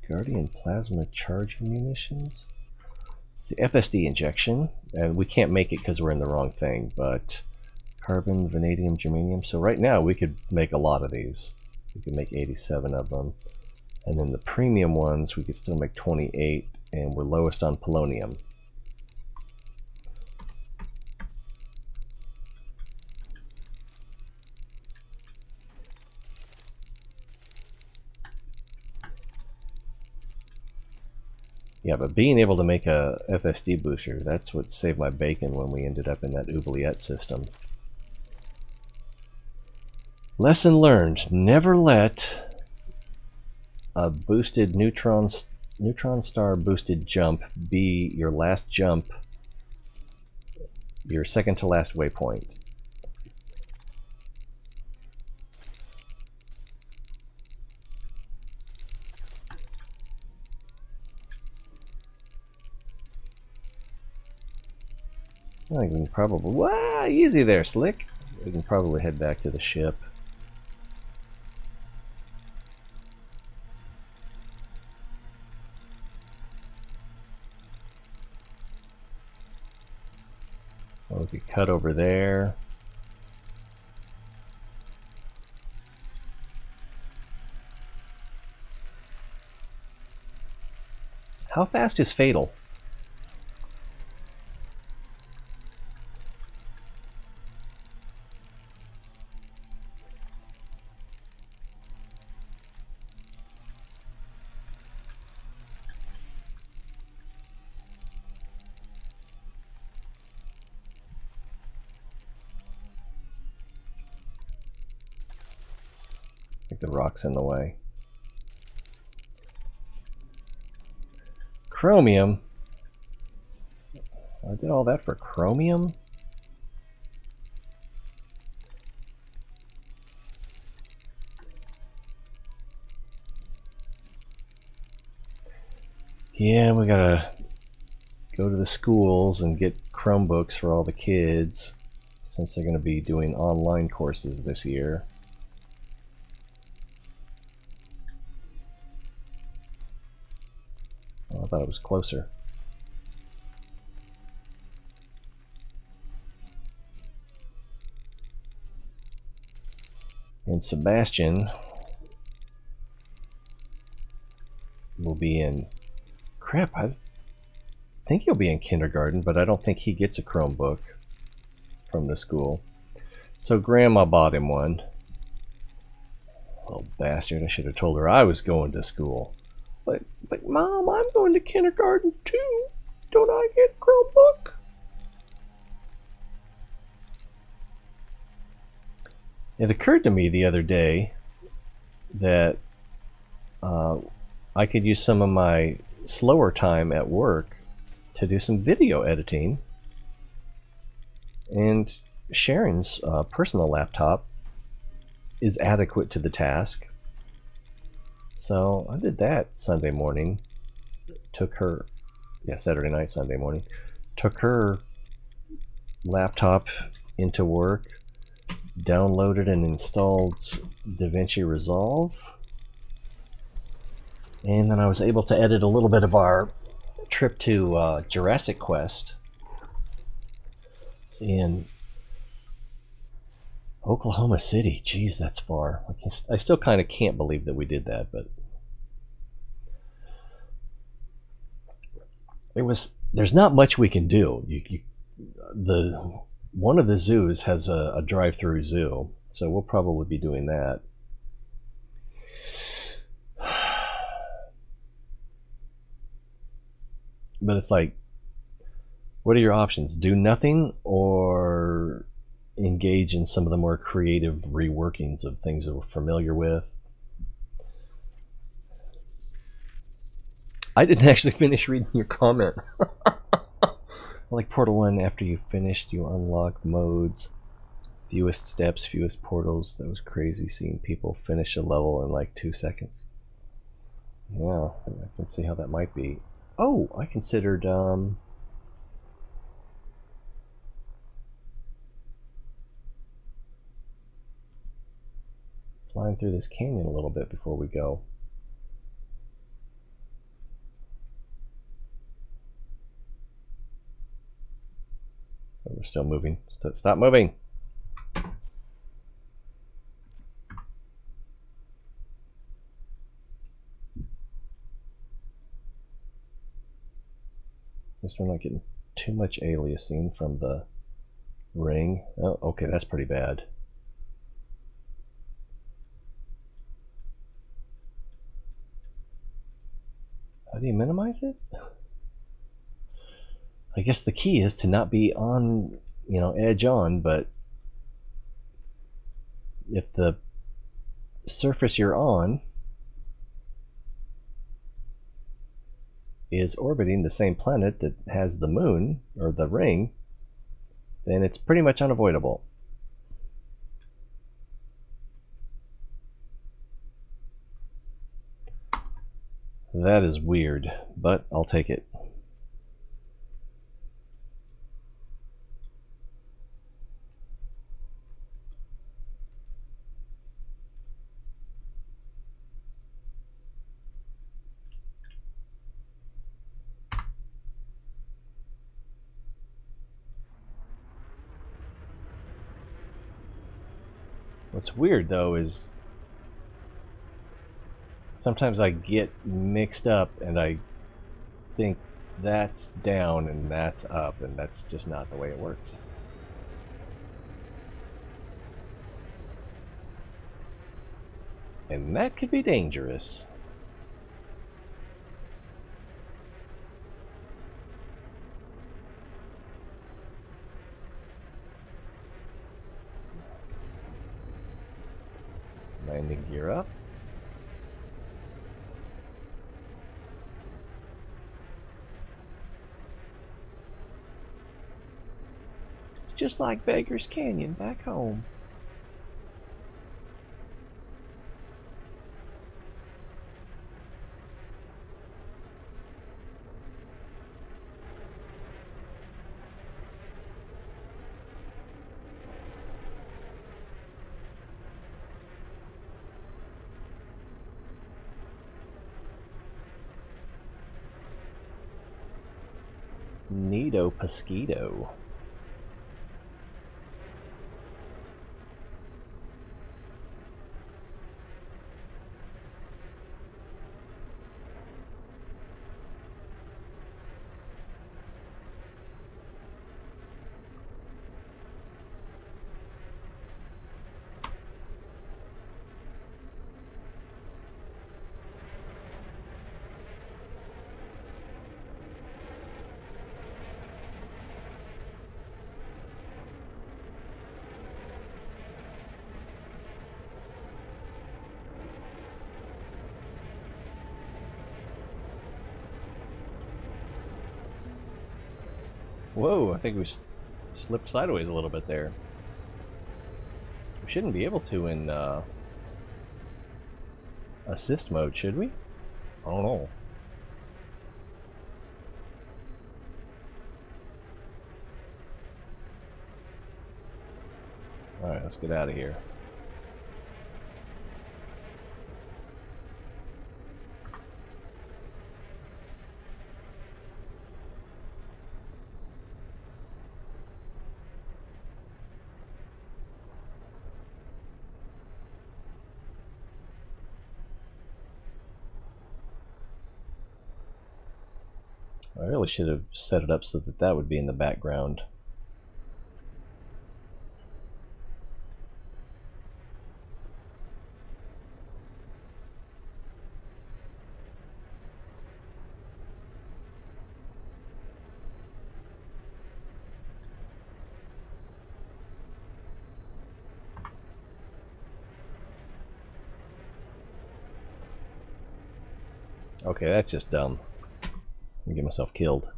Guardian plasma charging munitions. It's the FSD injection, and we can't make it because we're in the wrong thing, but carbon, vanadium, germanium. So right now we could make a lot of these. We could make 87 of them. And then the premium ones, we could still make 28, and we're lowest on polonium. Yeah, but being able to make a FSD booster, that's what saved my bacon when we ended up in that oubliette system. Lesson learned, never let a boosted neutron star boosted jump be your last jump, your second to last waypoint. I think we can probably, wow, easy there, Slick. We can probably head back to the ship. Or we could cut over there. How fast is Fatal? I think the rock's in the way. Chromium? I did all that for chromium? Yeah, we gotta go to the schools and get Chromebooks for all the kids, since they're going to be doing online courses this year. Oh, I thought it was closer. And Sebastian will be in... Crap, I think he'll be in kindergarten, but I don't think he gets a Chromebook from the school. So Grandma bought him one. Oh, bastard, I should have told her I was going to school. But Mom, I'm going to kindergarten too. Don't I get a Chromebook? It occurred to me the other day that I could use some of my slower time at work to do some video editing, and Sharon's personal laptop is adequate to the task. So I did that Sunday morning. Took her, Saturday night, Sunday morning. Took her laptop into work, downloaded and installed DaVinci Resolve, and then I was able to edit a little bit of our trip to Jurassic Quest in Oklahoma City. Jeez, that's far. I still kind of can't believe that we did that, but there's not much we can do. One of the zoos has a drive-through zoo, so we'll probably be doing that. But it's like, what are your options? Do nothing or engage in some of the more creative reworkings of things that we're familiar with? I didn't actually finish reading your comment. Like Portal 1, after you finished, you unlock modes. Fewest steps, fewest portals. That was crazy seeing people finish a level in like 2 seconds. Yeah, I can see how that might be. Oh, I considered flying through this canyon a little bit before we go. Oh, we're still moving. Stop moving! Guess we're not getting too much aliasing from the ring. Oh, okay, that's pretty bad. How do you minimize it? I guess the key is to not be on, edge on, but if the surface you're on is orbiting the same planet that has the moon, or the ring, then it's pretty much unavoidable. That is weird, but I'll take it. What's weird though is sometimes I get mixed up and I think that's down and that's up, and that's just not the way it works. And that could be dangerous. Landing gear up. It's just like Beggar's Canyon back home. Neato Pesquito. Whoa, I think we slipped sideways a little bit there. We shouldn't be able to in assist mode, should we? I don't know. Alright, let's get out of here. I really should have set it up so that that would be in the background. Okay, that's just dumb. I'm gonna get myself killed.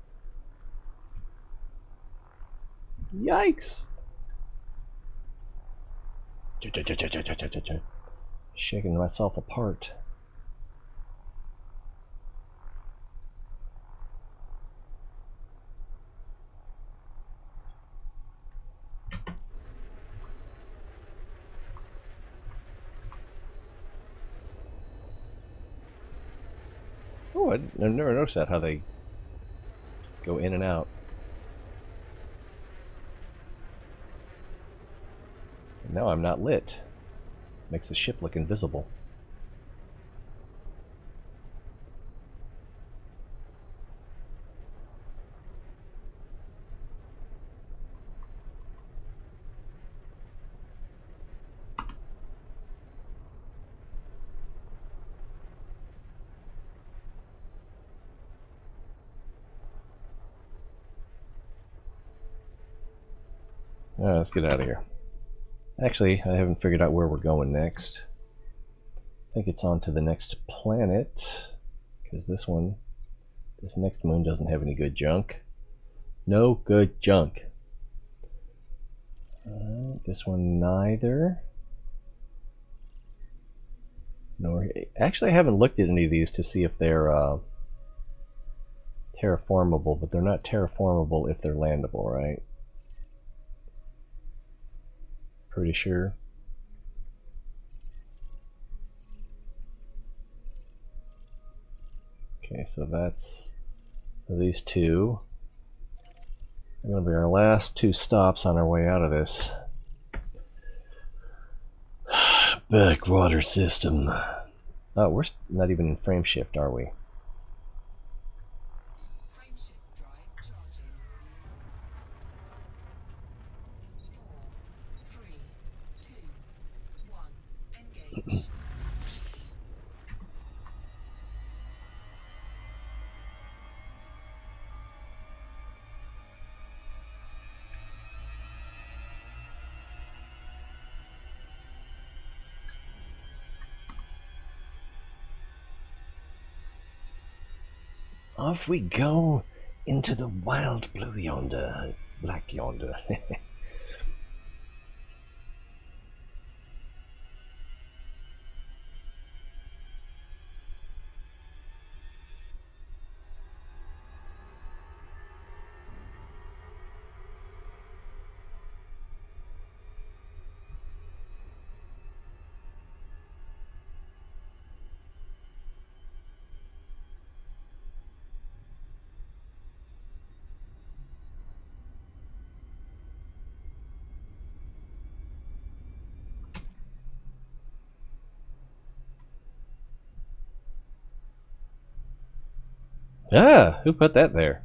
Yikes! Shaking myself apart. Oh, I've never noticed that, how they go in and out. And now I'm not lit. Makes the ship look invisible. Alright, let's get out of here. Actually, I haven't figured out where we're going next. I think it's on to the next planet, because this next moon doesn't have any good junk. No good junk. This one neither. Nor, actually, I haven't looked at any of these to see if they're terraformable, but they're not terraformable if they're landable, right? Pretty sure. Okay, so these two are going to be our last two stops on our way out of this backwater system. Oh, we're not even in frame shift, are we? Frame shift drive charging. 4, 3, 2, 1. Engage. Off we go into the wild blue yonder, black yonder. Ah, who put that there?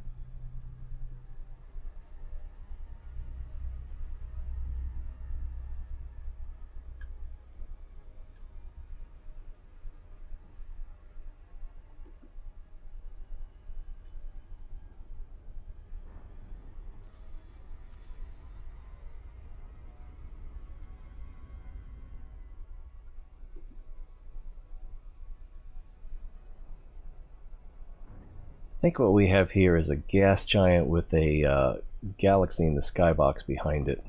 I think what we have here is a gas giant with a galaxy in the skybox behind it.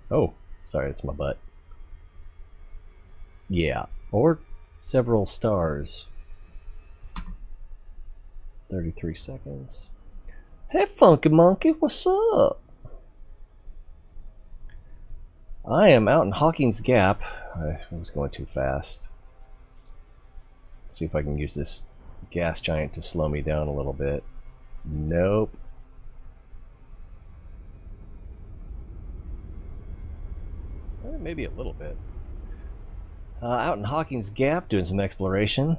Oh, sorry, it's my butt. Yeah, or several stars. 33 seconds. Hey, Funky Monkey, what's up? I am out in Hawkins Gap. I was going too fast. See if I can use this gas giant to slow me down a little bit. Nope. Maybe a little bit. Out in Hawkins Gap doing some exploration.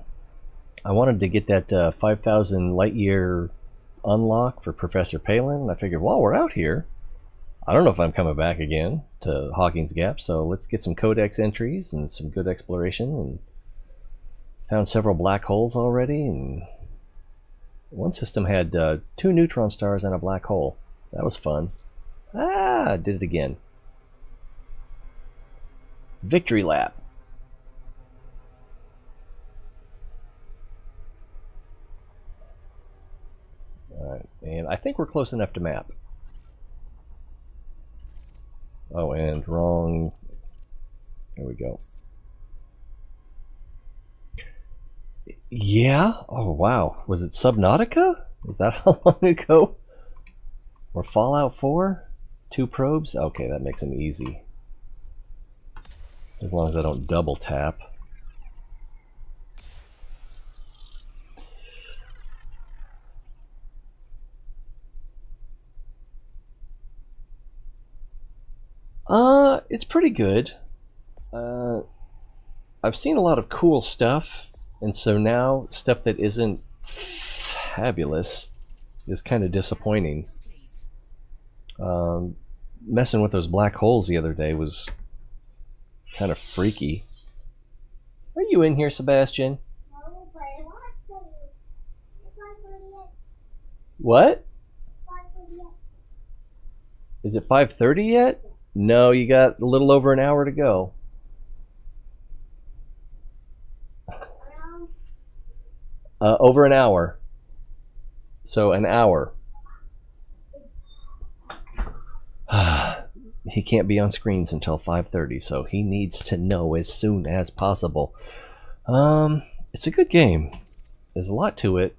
I wanted to get that 5,000 light year unlock for Professor Palin. I figured while we're out here, I don't know if I'm coming back again to Hawkins Gap, so let's get some codex entries and some good exploration. And found several black holes already, and one system had 2 neutron stars and a black hole. That was fun. Ah, did it again. Victory lap. Alright, and I think we're close enough to map. Oh, and wrong. There we go. Yeah? Oh, wow. Was it Subnautica? Is that how long ago? Or Fallout 4? 2 probes? Okay, that makes them easy. As long as I don't double tap. It's pretty good. I've seen a lot of cool stuff, and so now stuff that isn't fabulous is kind of disappointing. Messing with those black holes the other day was kind of freaky. Are you in here, Sebastian? No, but I want to. It's 5:30 yet. What? 5:30 yet. Is it 5:30 yet? No, you got a little over an hour to go. Over an hour. So an hour. He can't be on screens until 5:30, so he needs to know as soon as possible. It's a good game. There's a lot to it.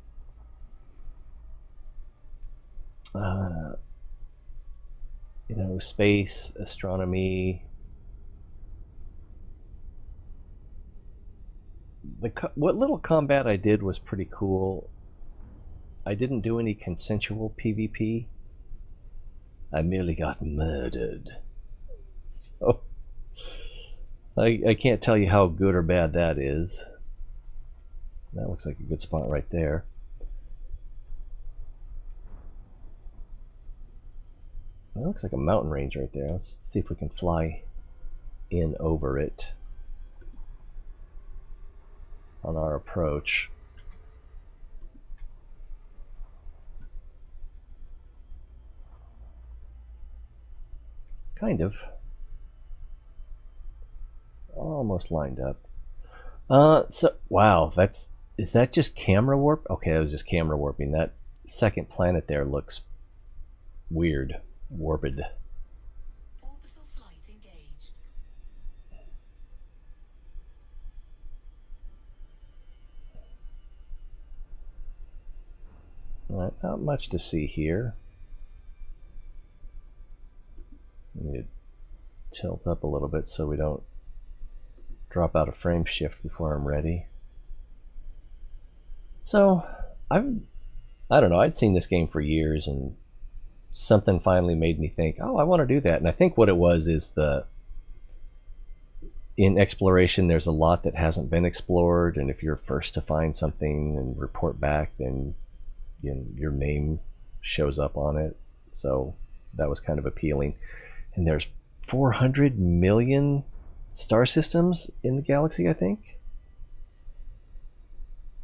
You know, space, astronomy. What little combat I did was pretty cool. I didn't do any consensual PvP. I merely got murdered. So I can't tell you how good or bad that is. That looks like a good spot right there. That looks like a mountain range right there. Let's see if we can fly in over it on our approach. Kind of. Almost lined up. So wow, is that just camera warp? Okay, that was just camera warping. That second planet there looks weird, warped. Orbital flight engaged. Alright, not much to see here. We need to tilt up a little bit so we don't drop out of frame shift before I'm ready. So I don't know, I'd seen this game for years, and something finally made me think, oh, I want to do that. And I think what it was is in exploration, there's a lot that hasn't been explored, and if you're first to find something and report back, then your name shows up on it. So that was kind of appealing. And there's 400 million star systems in the galaxy, I think.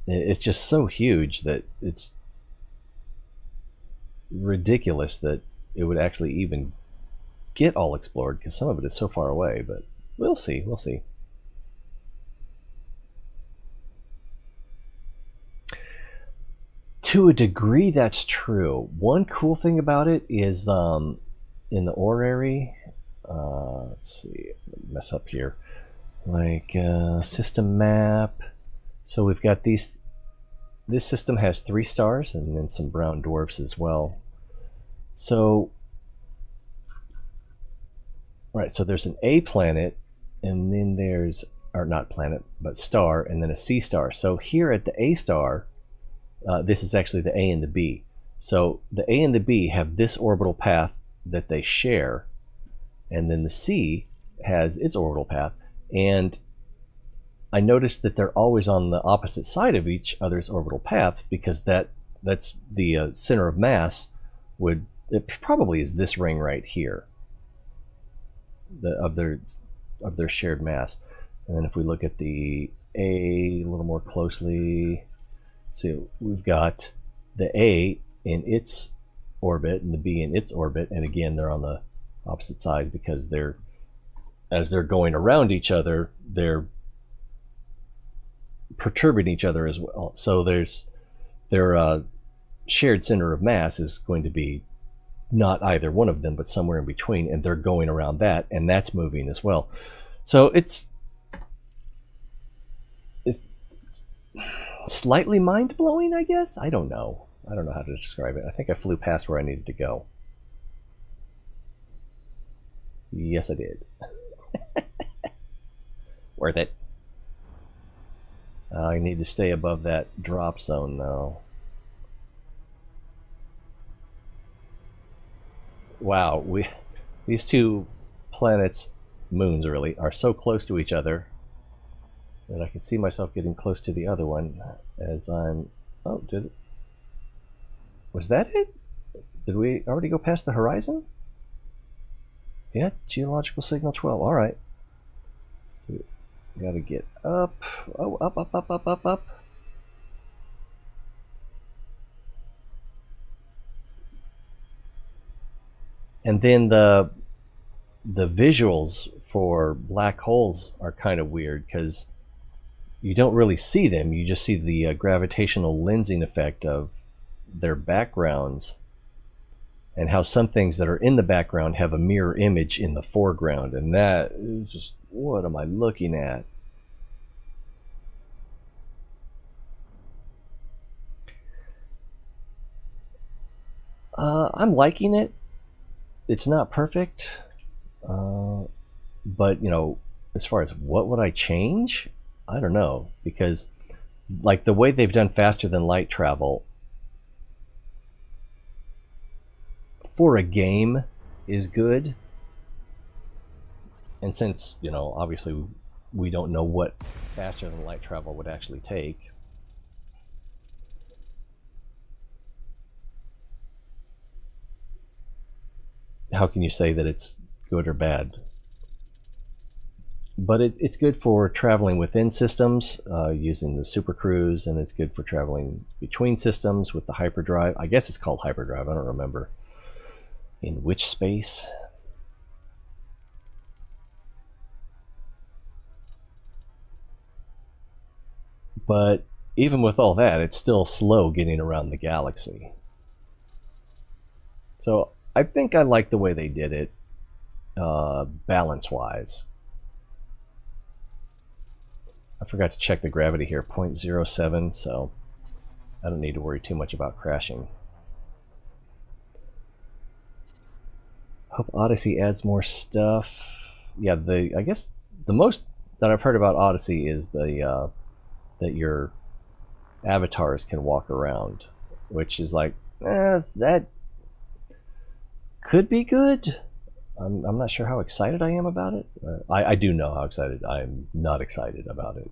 It's just so huge that it's ridiculous that it would actually even get all explored, because some of it is so far away. But we'll see. We'll see. To a degree, that's true. One cool thing about it is in the orrery, let's see, mess up here, like system map. So we've got these. This system has 3 stars and then some brown dwarfs as well. So, right, so there's an A planet, and then there's, or not planet, but star, and then a C star. So here at the A star, this is actually the A and the B. So the A and the B have this orbital path that they share, and then the C has its orbital path. And I noticed that they're always on the opposite side of each other's orbital paths, because that's the center of mass. It probably is this ring right here, of their shared mass. And then if we look at the A a little more closely, so we've got the A in its orbit and the B in its orbit, and again they're on the opposite sides because as they're going around each other, they're perturbing each other as well. So their shared center of mass is going to be not either one of them, but somewhere in between, and they're going around that, and that's moving as well. So it's slightly mind-blowing, I guess. I don't know how to describe it. I think I flew past where I needed to go. Yes, I did. Worth it. I need to stay above that drop zone, though. Wow, these 2 planets, moons really, are so close to each other that I can see myself getting close to the other one as I'm... Oh, was that it? Did we already go past the horizon? Yeah, geological signal 12. All right. So we gotta get up. Oh, up. And then the visuals for black holes are kind of weird, because you don't really see them. You just see the gravitational lensing effect of their backgrounds, and how some things that are in the background have a mirror image in the foreground, and that is just, what am I looking at? I'm liking it. It's not perfect, but as far as what would I change, I don't know, because like the way they've done faster than light travel for a game is good. And since, obviously we don't know what faster than light travel would actually take, how can you say that it's good or bad? But it's good for traveling within systems using the supercruise, and it's good for traveling between systems with the hyperdrive. I guess it's called hyperdrive, I don't remember in which space. But even with all that, it's still slow getting around the galaxy. So I think I like the way they did it, balance-wise. I forgot to check the gravity here, 0.07, so I don't need to worry too much about crashing. Hope Odyssey adds more stuff. Yeah, I guess the most that I've heard about Odyssey is that your avatars can walk around, which is like, that could be good. I'm not sure how excited I am about it. I do know how excited. I'm not excited about it.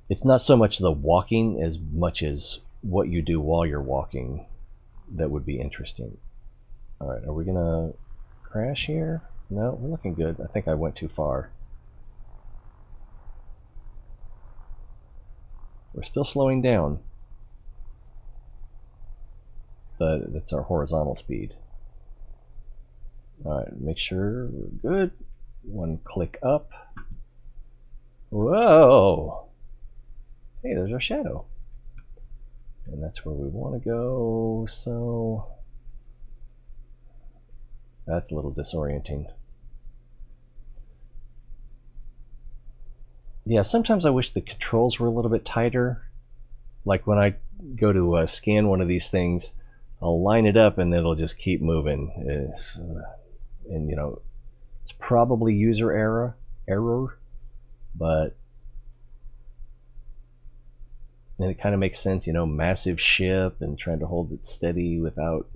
It's not so much the walking as much as what you do while you're walking that would be interesting. All right, are we gonna crash here? No, we're looking good. I think I went too far. We're still slowing down, but that's our horizontal speed. All right, make sure we're good. One click up. Whoa! Hey, there's our shadow. And that's where we want to go, so that's a little disorienting. Yeah, sometimes I wish the controls were a little bit tighter. Like when I go to scan one of these things, I'll line it up and it'll just keep moving. And you know, it's probably user error, but then it kind of makes sense, you know, massive ship and trying to hold it steady without.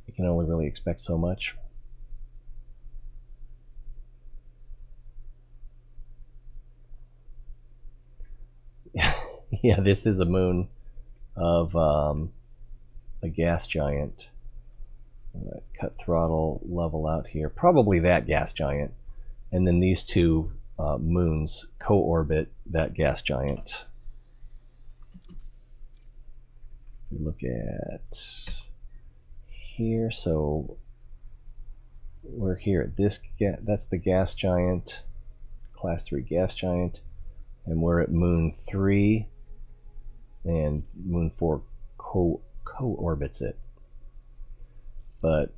You can only really expect so much. Yeah, this is a moon of a gas giant. Cut throttle level out here. Probably that gas giant. And then these two moons co-orbit that gas giant. We look at here, so we're here at this. That's the gas giant, class 3 gas giant, and we're at moon 3, and moon 4 co-orbits it. But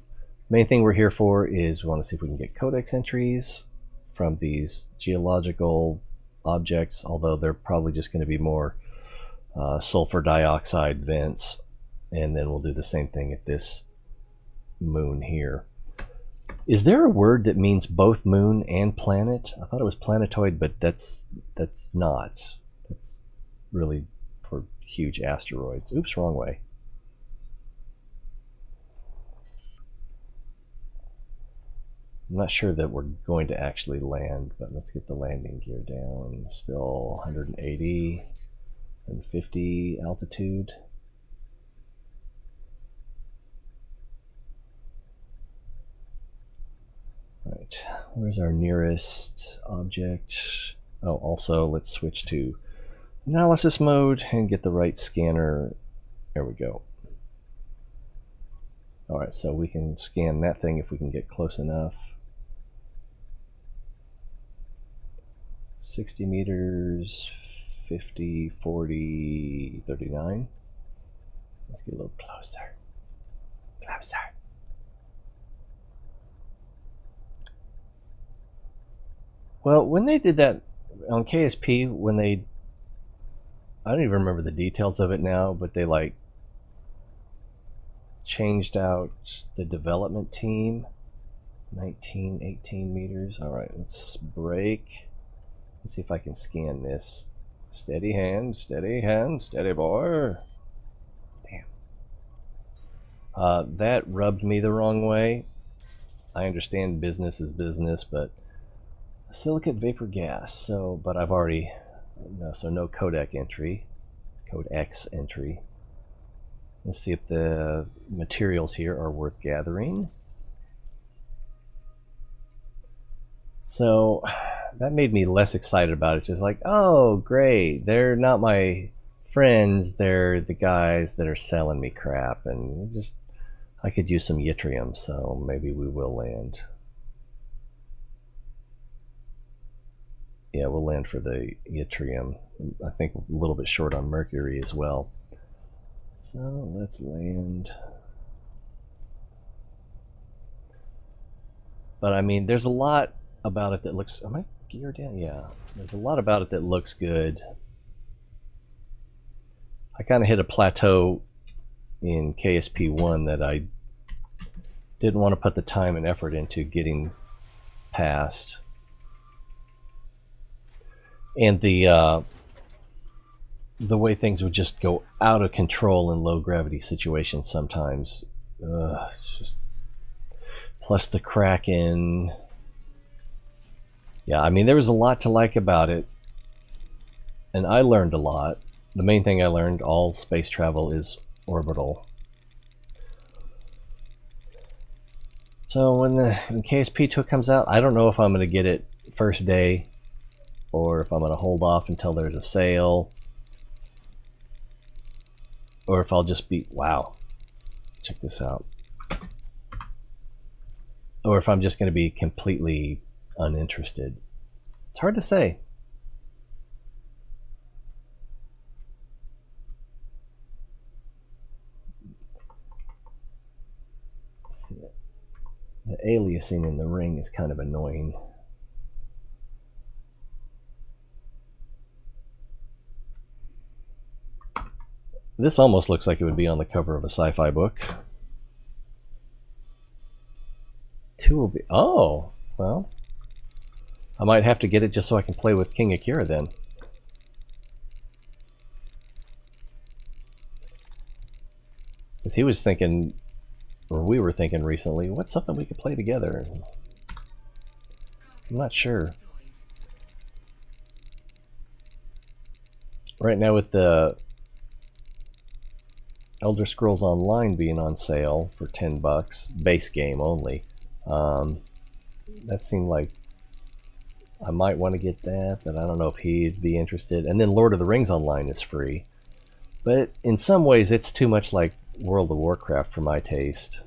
main thing we're here for is we want to see if we can get codex entries from these geological objects, although they're probably just going to be more sulfur dioxide vents, and then we'll do the same thing at this moon here. Is there a word that means both moon and planet? I thought it was planetoid, but that's not. That's really for huge asteroids. Oops, wrong way. I'm not sure that we're going to actually land, but let's get the landing gear down. Still 180 and 50 altitude. Right, where's our nearest object? Oh, also let's switch to analysis mode and get the right scanner. There we go. All right, so we can scan that thing if we can get close enough. 60 meters, 50, 40, 39. Let's get a little closer. Closer. Well, when they did that on KSP, when they, I don't even remember the details of it now, but they like changed out the development team. 19, 18 meters. All right, let's brake. Let's see if I can scan this. Steady hand, steady hand, steady boy. Damn. That rubbed me the wrong way. I understand business is business, but silicate vapor gas. So, but I've already, no, so no codec entry, codex entry. Let's see if the materials here are worth gathering. So that made me less excited about it. It's just like, oh, great. They're not my friends. They're the guys that are selling me crap. And just, I could use some yttrium, so maybe we will land. Yeah, we'll land for the yttrium. I think a little bit short on mercury as well. So let's land. But I mean, there's a lot about it that looks, am I geared down? Yeah, there's a lot about it that looks good. I kind of hit a plateau in KSP1 that I didn't want to put the time and effort into getting past. And the the way things would just go out of control in low gravity situations sometimes. Plus the Kraken. Yeah, I mean, there was a lot to like about it, and I learned a lot. The main thing I learned, all space travel is orbital. So when KSP2 comes out, I don't know if I'm going to get it first day or if I'm going to hold off until there's a sale, or if I'll just be, wow, check this out, or if I'm just going to be completely uninterested. It's hard to say. Let's see. The aliasing in the ring is kind of annoying. This almost looks like it would be on the cover of a sci-fi book. 2 will be... Oh, well, I might have to get it just so I can play with King Akira then. Because he was thinking, or we were thinking recently, what's something we could play together? I'm not sure. Right now with the Elder Scrolls Online being on sale for $10, base game only, that seemed like I might want to get that, but I don't know if he'd be interested. And then Lord of the Rings Online is free, but in some ways it's too much like World of Warcraft for my taste.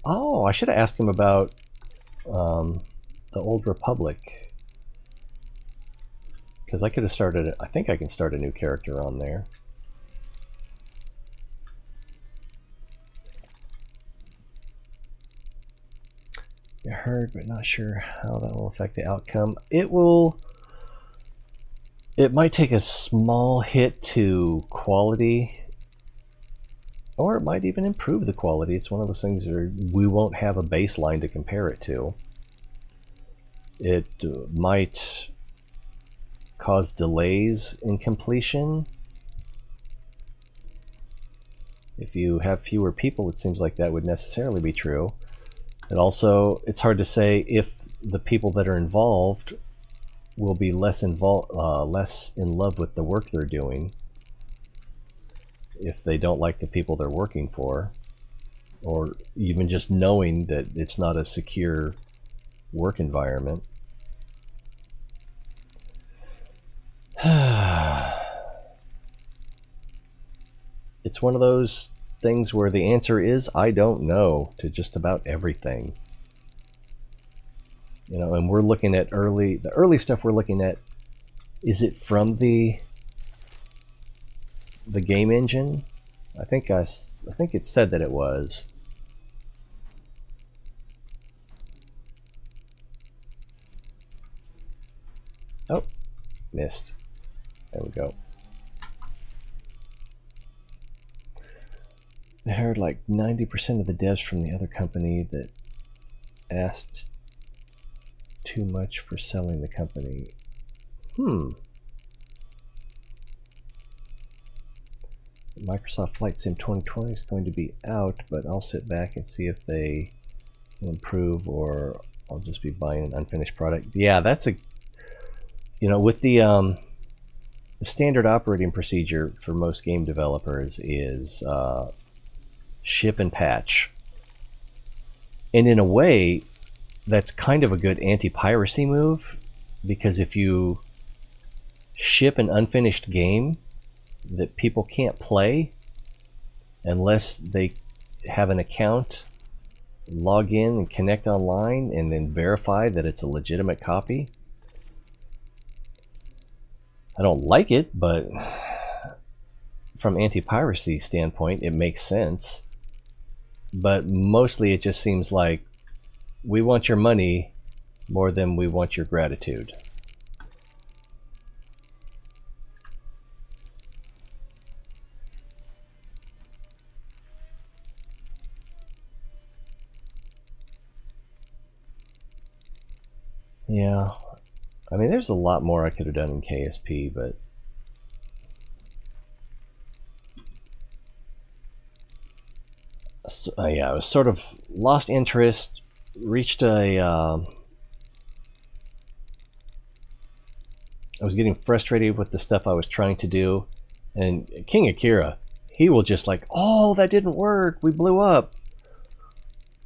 Oh, I should have asked him about the Old Republic, because I could have started, I think I can start a new character on there. I heard, but not sure how that will affect the outcome. It will. It might take a small hit to quality, or it might even improve the quality. It's one of those things where we won't have a baseline to compare it to. It might cause delays in completion. If you have fewer people, it seems like that would necessarily be true. And also, it's hard to say if the people that are involved will be less in love with the work they're doing if they don't like the people they're working for, or even just knowing that it's not a secure work environment. It's one of those things where the answer is I don't know to just about everything. You know, and we're looking at the early stuff we're looking at, is it from the game engine? I think it said that it was. Oh, missed. There we go. I heard like 90% of the devs from the other company that asked too much for selling the company. Microsoft Flight Sim 2020 is going to be out, but I'll sit back and see if they will improve, or I'll just be buying an unfinished product. Yeah, that's a, you know, with the standard operating procedure for most game developers is ship and patch. And in a way, that's kind of a good anti-piracy move, because if you ship an unfinished game that people can't play unless they have an account, log in and connect online, and then verify that it's a legitimate copy. I don't like it, but from anti-piracy standpoint, it makes sense. But mostly it just seems like we want your money more than we want your gratitude. Yeah, I mean, there's a lot more I could have done in KSP, but yeah, I was sort of lost interest, reached a I was getting frustrated with the stuff I was trying to do, and King Akira, he will just like, oh, that didn't work, we blew up,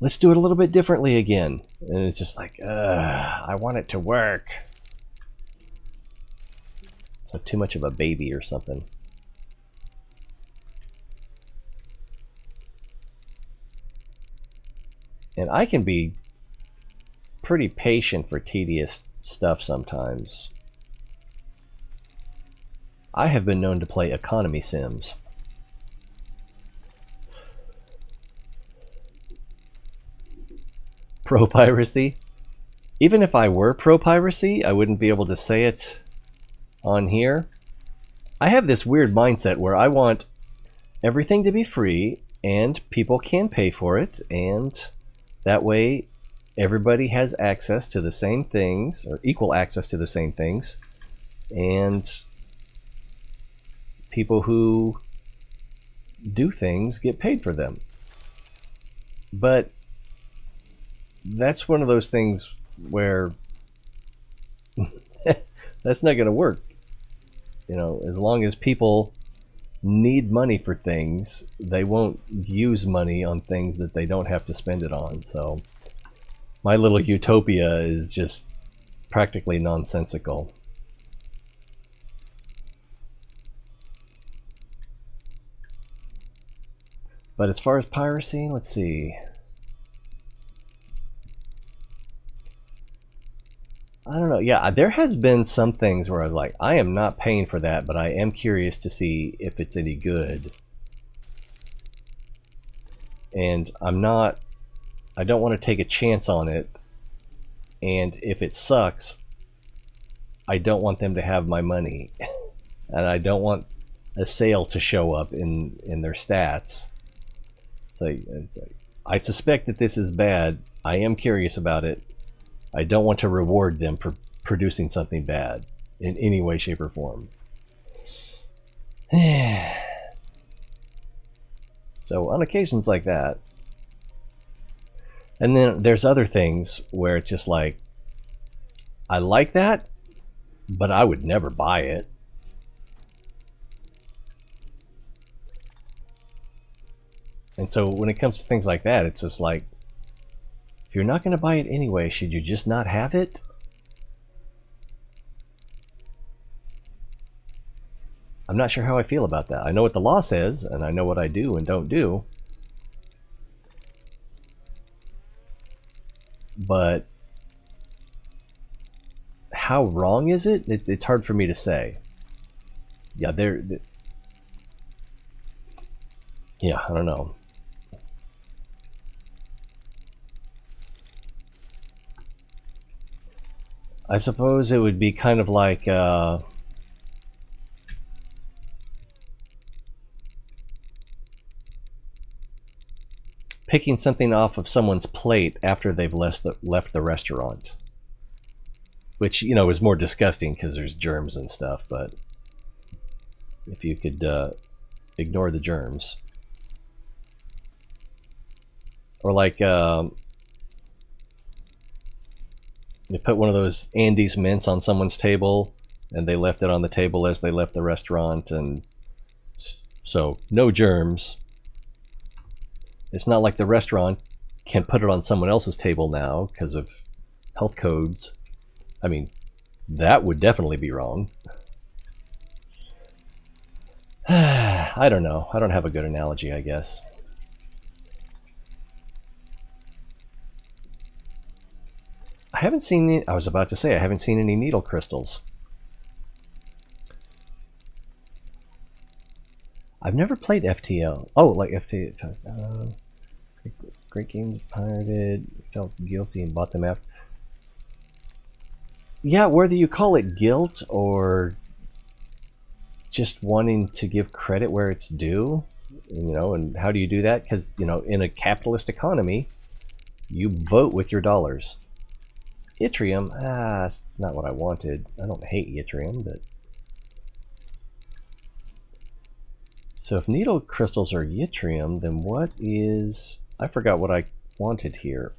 let's do it a little bit differently again. And it's just like, I want it to work. So too much of a baby or something. And I can be pretty patient for tedious stuff sometimes. I have been known to play economy sims. Pro-piracy? Even if I were pro-piracy, I wouldn't be able to say it on here. I have this weird mindset where I want everything to be free and people can pay for it, and that way everybody has access to the same things, or equal access to the same things, and people who do things get paid for them. But that's one of those things where that's not going to work. You know, as long as people need money for things, they won't use money on things that they don't have to spend it on. So my little utopia is just practically nonsensical. But as far as piracy, let's see. I don't know. Yeah, there has been some things where I was like, I am not paying for that, but I am curious to see if it's any good. And I don't want to take a chance on it. And if it sucks, I don't want them to have my money. And I don't want a sale to show up in their stats. It's like, I suspect that this is bad. I am curious about it. I don't want to reward them for producing something bad in any way, shape, or form. So on occasions like that. And then there's other things where it's just like, I like that, but I would never buy it. And so when it comes to things like that, it's just like, if you're not going to buy it anyway, should you just not have it? I'm not sure how I feel about that. I know what the law says, and I know what I do and don't do. But how wrong is it? It's hard for me to say. Yeah, yeah, I don't know. I suppose it would be kind of like picking something off of someone's plate after they've left the restaurant. Which, you know, is more disgusting because there's germs and stuff, but if you could ignore the germs. Or like you put one of those Andes mints on someone's table and they left it on the table as they left the restaurant, and so no germs. It's not like the restaurant can put it on someone else's table now because of health codes. I mean, that would definitely be wrong. I don't know. I don't have a good analogy, I guess. I haven't seen, I was about to say, I haven't seen any needle crystals. I've never played FTL. Oh, like FTL. Great games pirated, felt guilty and bought them after. Yeah, whether you call it guilt or just wanting to give credit where it's due, you know, and how do you do that? Because, you know, in a capitalist economy, you vote with your dollars. Yttrium, that's not what I wanted. I don't hate yttrium, but... So if needle crystals are yttrium, then what is... I forgot what I wanted here.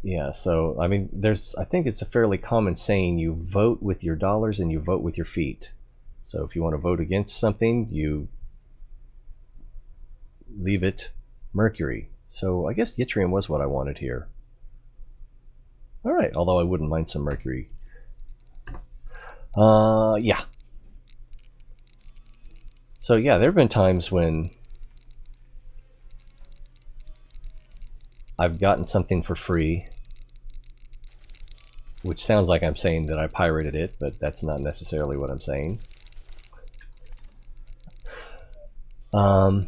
Yeah, so, I mean, I think it's a fairly common saying, you vote with your dollars and you vote with your feet. So if you want to vote against something, you leave it mercury. So I guess yttrium was what I wanted here. Alright, although I wouldn't mind some mercury. Yeah. So yeah, there have been times when I've gotten something for free, which sounds like I'm saying that I pirated it, but that's not necessarily what I'm saying. And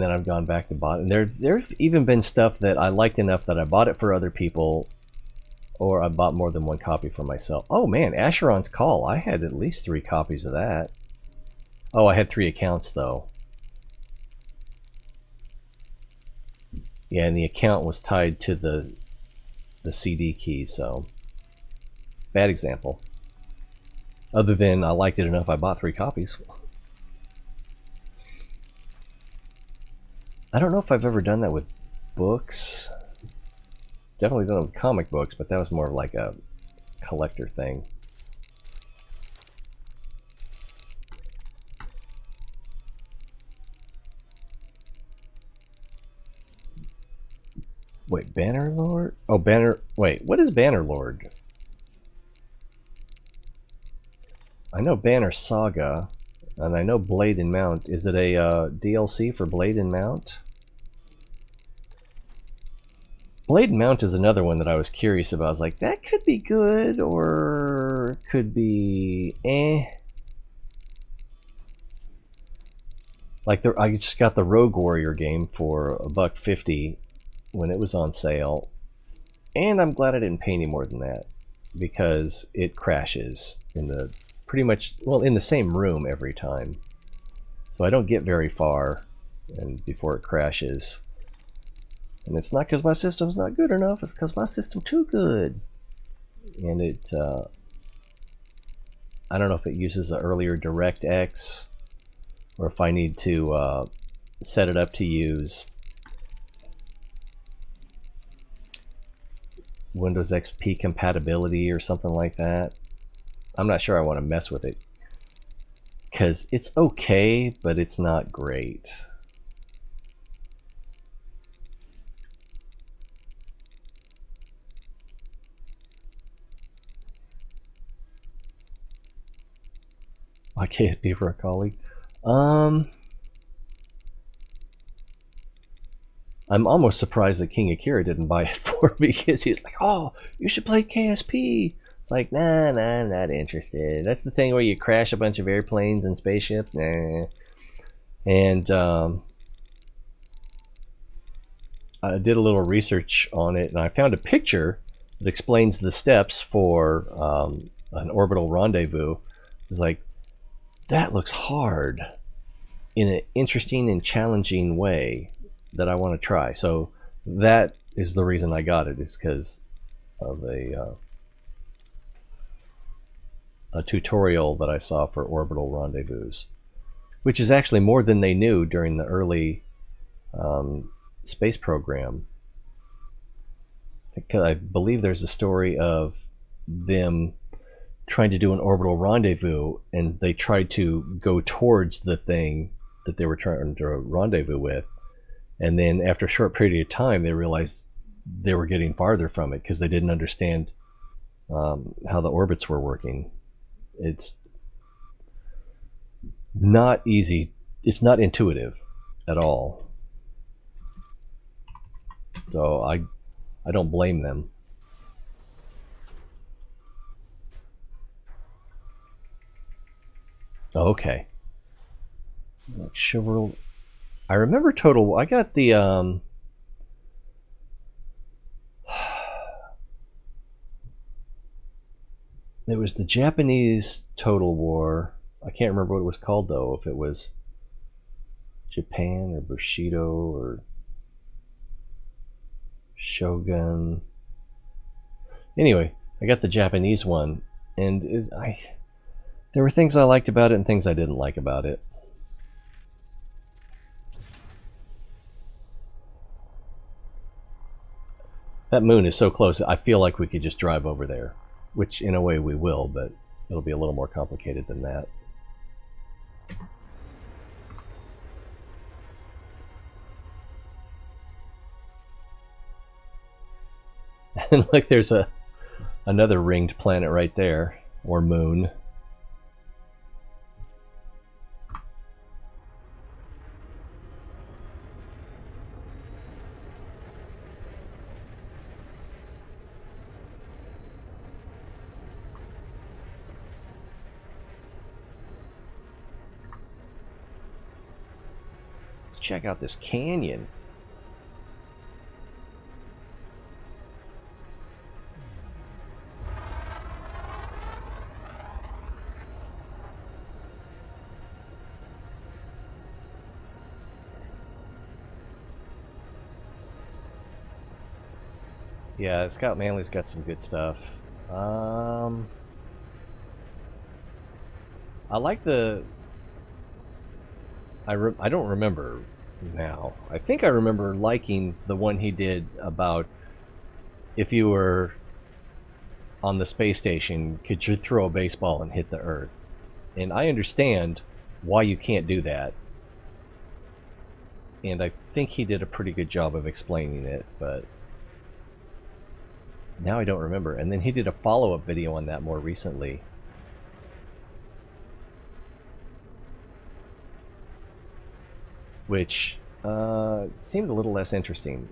then I've gone back to bought, and there've even been stuff that I liked enough that I bought it for other people, or I bought more than one copy for myself. Oh man, Acheron's Call. I had at least 3 copies of that. Oh, I had 3 accounts though. Yeah, and the account was tied to the CD key, so bad example. Other than I liked it enough, I bought 3 copies. I don't know if I've ever done that with books. Definitely done it with comic books, but that was more like a collector thing. Wait, Bannerlord? Oh, Wait, what is Bannerlord? I know Banner Saga, and I know Blade and Mount. Is it a DLC for Blade and Mount? Blade and Mount is another one that I was curious about. I was like, that could be good, or could be eh. Like, I just got the Rogue Warrior game for $1.50 when it was on sale, and I'm glad I didn't pay any more than that, because it crashes in the pretty much, well, in the same room every time. So I don't get very far and before it crashes. And it's not because my system's not good enough, it's because my system's too good. And it, I don't know if it uses an earlier DirectX, or if I need to set it up to use Windows XP compatibility or something like that. I'm not sure I want to mess with it, because it's okay, but it's not great. Why can't it be for a colleague? I'm almost surprised that King Akira didn't buy it for me, because he's like, oh, you should play KSP. It's like, nah, I'm not interested. That's the thing where you crash a bunch of airplanes and spaceships. Nah. And I did a little research on it, and I found a picture that explains the steps for an orbital rendezvous. It's like, that looks hard in an interesting and challenging way that I want to try. So that is the reason I got it, is because of a tutorial that I saw for orbital rendezvous, which is actually more than they knew during the early space program. I believe there's a story of them trying to do an orbital rendezvous, and they tried to go towards the thing that they were trying to rendezvous with, and then after a short period of time they realized they were getting farther from it because they didn't understand how the orbits were working. It's not easy, it's not intuitive at all, so I don't blame them. Oh, okay. Chivalry. I remember Total. I got the There was the Japanese Total War. I can't remember what it was called though, if it was Japan or Bushido or Shogun. Anyway, I got the Japanese one, and there were things I liked about it and things I didn't like about it. That moon is so close, I feel like we could just drive over there, which in a way we will, but it'll be a little more complicated than that. And look, there's another ringed planet right there, or moon. Let's check out this canyon. Yeah, Scout Manley's got some good stuff. I like the... I don't remember now. I think I remember liking the one he did about if you were on the space station, could you throw a baseball and hit the Earth? And I understand why you can't do that. And I think he did a pretty good job of explaining it, but now I don't remember. And then he did a follow-up video on that more recently. Which seemed a little less interesting.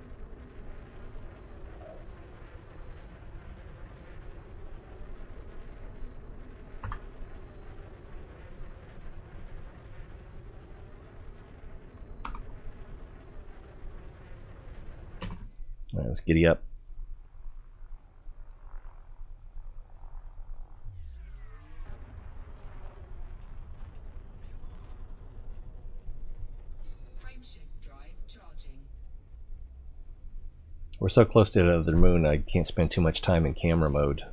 All right, let's giddy up. We're so close to the other moon, I can't spend too much time in camera mode.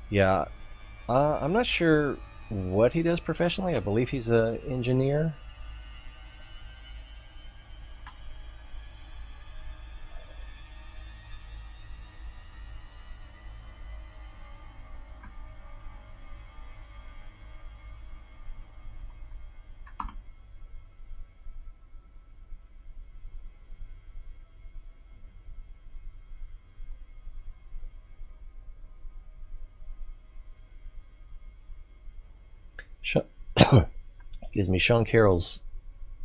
Yeah, I'm not sure what he does professionally. I believe he's an engineer. Excuse me, Sean Carroll's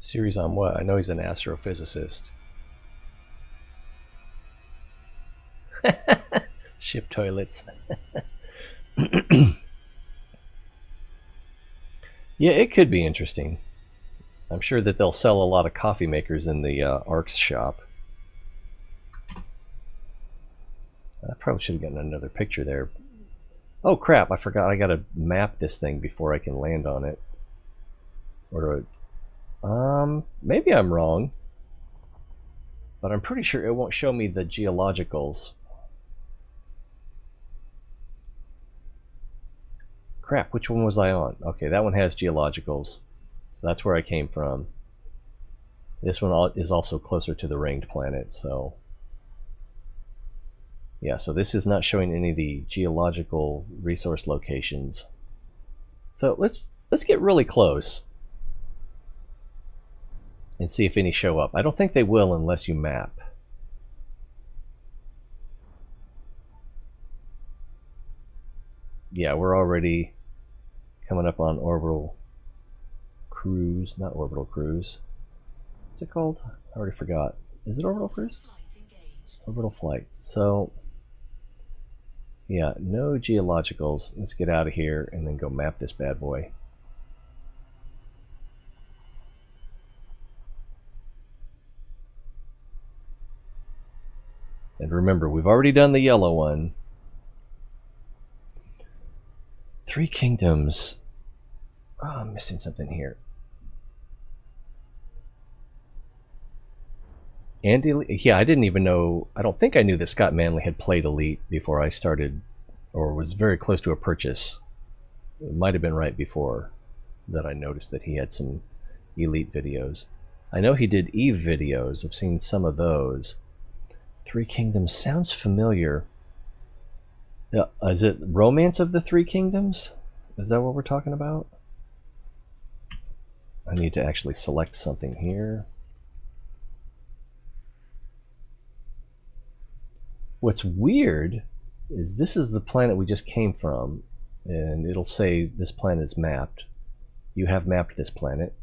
series on what? I know he's an astrophysicist. Ship toilets. Yeah, it could be interesting. I'm sure that they'll sell a lot of coffee makers in the ARC's shop. I probably should have gotten another picture there. Oh crap, I forgot I gotta map this thing before I can land on it. Or do I... maybe I'm wrong. But I'm pretty sure it won't show me the geologicals. Crap, which one was I on? Okay, that one has geologicals. So that's where I came from. This one is also closer to the ringed planet, so... Yeah, so this is not showing any of the geological resource locations. So let's get really close and see if any show up. I don't think they will unless you map. Yeah, we're already coming up on orbital cruise, not orbital cruise. What's it called? I already forgot. Is it orbital cruise? Orbital flight. So, yeah, no geologicals. Let's get out of here and then go map this bad boy. And remember, we've already done the yellow one. Three Kingdoms. Oh, I'm missing something here. Andy, yeah, I didn't even know. I don't think I knew that Scott Manley had played Elite before I started, or was very close to a purchase. It might have been right before that I noticed that he had some Elite videos. I know he did Eve videos. I've seen some of those. Three Kingdoms sounds familiar. Is it Romance of the Three Kingdoms? Is that what we're talking about? I need to actually select something here. What's weird is this is the planet we just came from, and it'll say this planet is mapped. You have mapped this planet.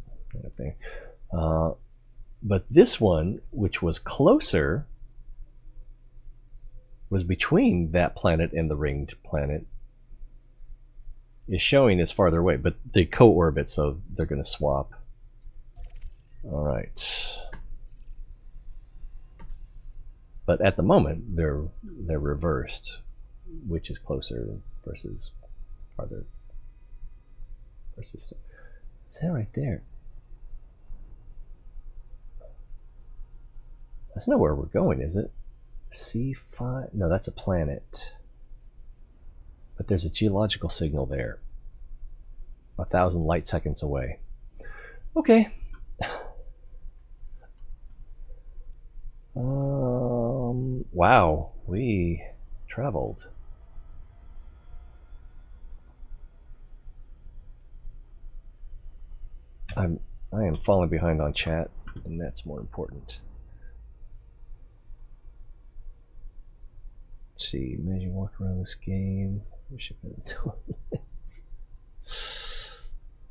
But this one, which was closer, was between that planet and the ringed planet, is showing as farther away, but they co-orbit, so they're going to swap. All right. But at the moment, they're reversed, which is closer versus farther. Versus. Is that right there? That's not where we're going, is it? C5? No, that's a planet. But there's a geological signal there. 1,000 light seconds away. Okay. Wow, we traveled. I am falling behind on chat, and that's more important. Let's see, imagine walk around this game.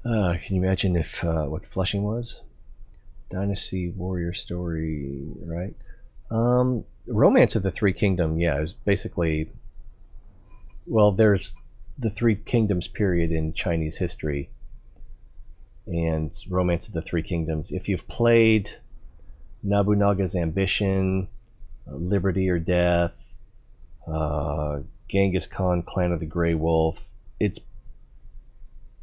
Can you imagine if what Flushing was? Dynasty Warrior Story, right? Romance of the Three Kingdoms, yeah, it was basically, well, there's the Three Kingdoms period in Chinese history, and Romance of the Three Kingdoms. If you've played Nobunaga's Ambition, Liberty or Death, Genghis Khan, Clan of the Grey Wolf, it's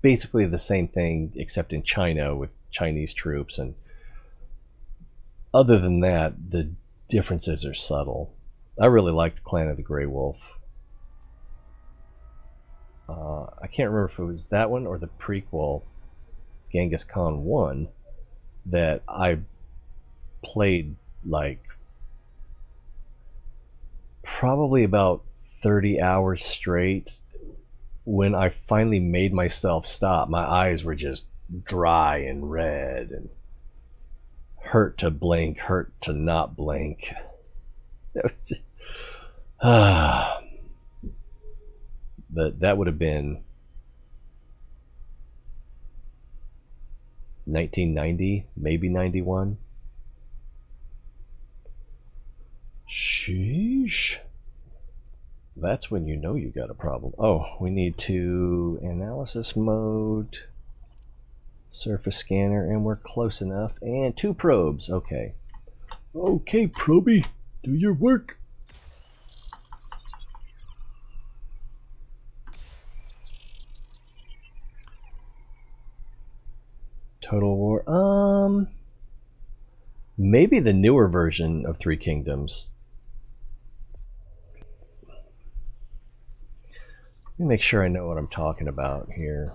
basically the same thing except in China with Chinese troops, and other than that, the differences are subtle. I really liked Clan of the Grey Wolf. I can't remember if it was that one or the prequel, Genghis Khan 1, that I played like probably about 30 hours straight. When I finally made myself stop, my eyes were just dry and red and hurt to blink, hurt to not blink. That was just, but that would have been 1990, maybe 91. Sheesh. That's when you know you got a problem. Oh, we need to analysis mode, surface scanner, and we're close enough. And 2 probes. Okay. Okay, Proby, do your work. Total War. Maybe the newer version of Three Kingdoms. Let me make sure I know what I'm talking about here.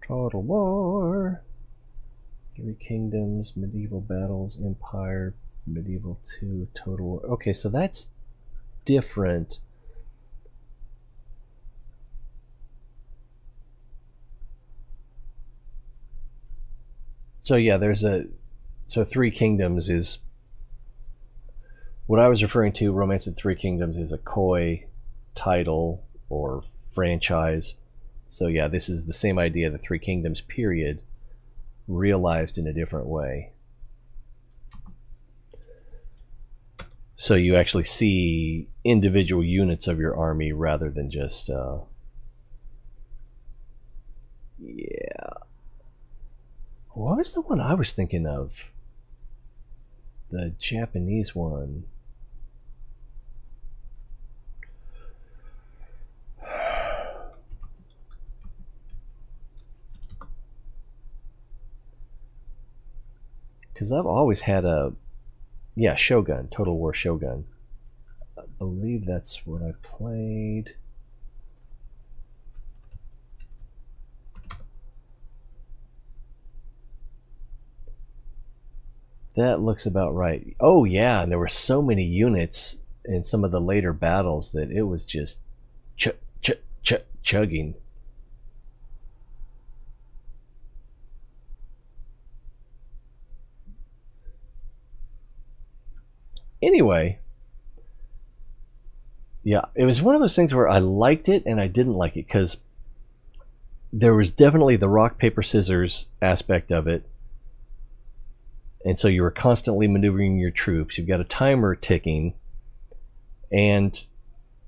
Total War. Three Kingdoms, Medieval Battles, Empire, Medieval 2, Total War. Okay, so that's different. So yeah, so Three Kingdoms is what I was referring to. Romance of Three Kingdoms is a Koei title or franchise. So yeah, this is the same idea, the Three Kingdoms period, realized in a different way. So you actually see individual units of your army rather than just yeah. What was the one I was thinking of? the Japanese one. Because I've always had a, yeah, Shogun, Total War Shogun. I believe that's what I played. That looks about right. Oh yeah, and there were so many units in some of the later battles that it was just chugging. Anyway, yeah, it was one of those things where I liked it and I didn't like it because there was definitely the rock, paper, scissors aspect of it. And so you were constantly maneuvering your troops. You've got a timer ticking. And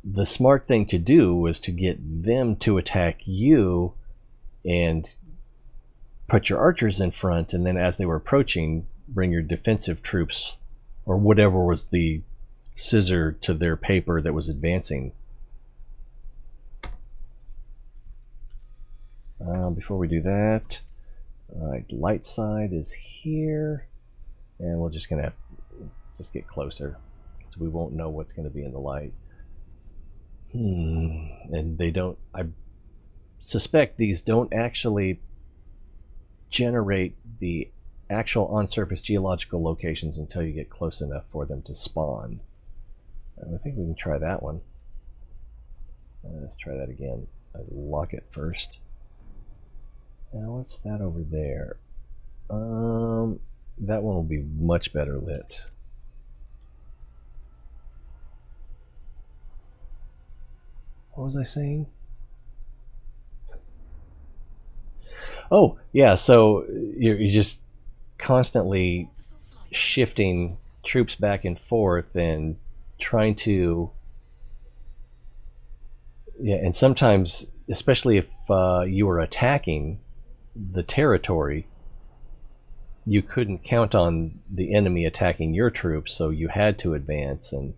the smart thing to do was to get them to attack you and put your archers in front. And then as they were approaching, bring your defensive troops or whatever was the scissor to their paper that was advancing. Before we do that, all right, light side is here. And we're just going to have just get closer because we won't know what's going to be in the light. And they don't, I suspect these don't actually generate the actual on-surface geological locations until you get close enough for them to spawn. I think we can try that one. Let's try that again. I'll lock it first. Now what's that over there? That one will be much better lit. What was I saying? Oh, yeah, so you're just constantly shifting troops back and forth and trying to... Yeah, and sometimes, especially if you were attacking the territory, you couldn't count on the enemy attacking your troops, so you had to advance. And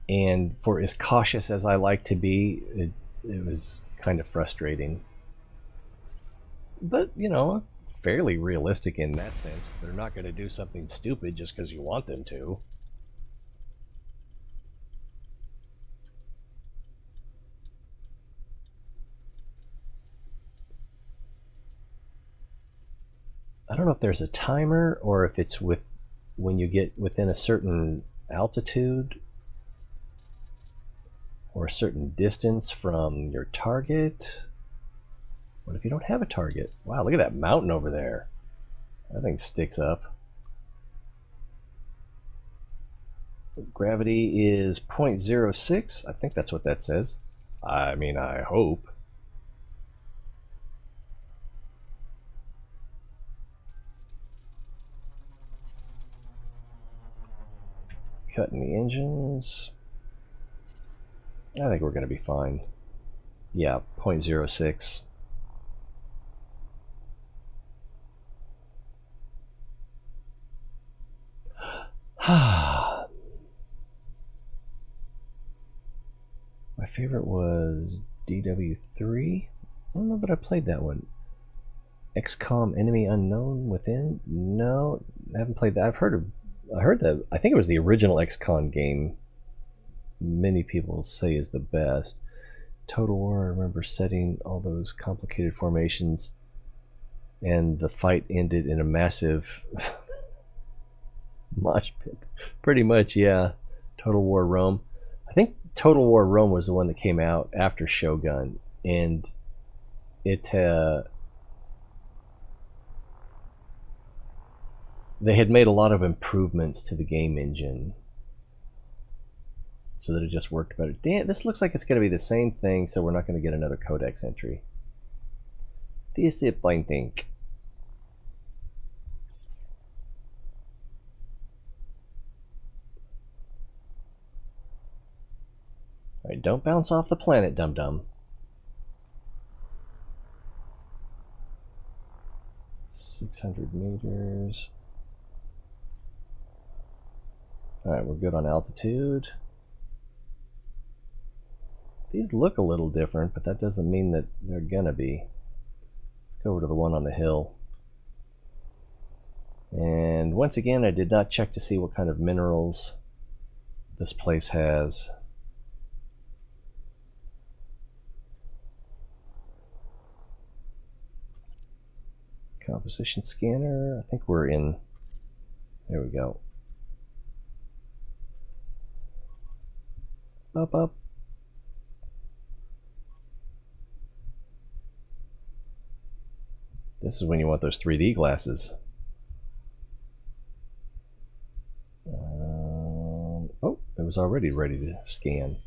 and for as cautious as I like to be, it was kind of frustrating. But, you know, fairly realistic in that sense. They're not going to do something stupid just because you want them to. I don't know if there's a timer or if it's with when you get within a certain altitude or a certain distance from your target. What if you don't have a target? Wow, look at that mountain over there. That thing sticks up. Gravity is 0.06. I think that's what that says. I mean, I hope. Cutting the engines. I think we're going to be fine. Yeah, 0.06. My favorite was DW3. I don't know that I played that one. XCOM Enemy Unknown Within? No, I haven't played that. I heard that. I think it was the original XCOM game. Many people say is the best. Total War, I remember setting all those complicated formations, and the fight ended in a massive mosh pit. Pretty much, yeah. Total War Rome. I think Total War Rome was the one that came out after Shogun, and it they had made a lot of improvements to the game engine so that it just worked better. Damn, this looks like it's going to be the same thing, so we're not going to get another codex entry. Disappointing. Alright, don't bounce off the planet, dum-dum. 600 meters. Alright, we're good on altitude. These look a little different, but that doesn't mean that they're gonna be. Let's go over to the one on the hill. And once again, I did not check to see what kind of minerals this place has. Composition scanner. I think we're in. There we go. Up, up. This is when you want those 3D glasses. Oh, it was already ready to scan.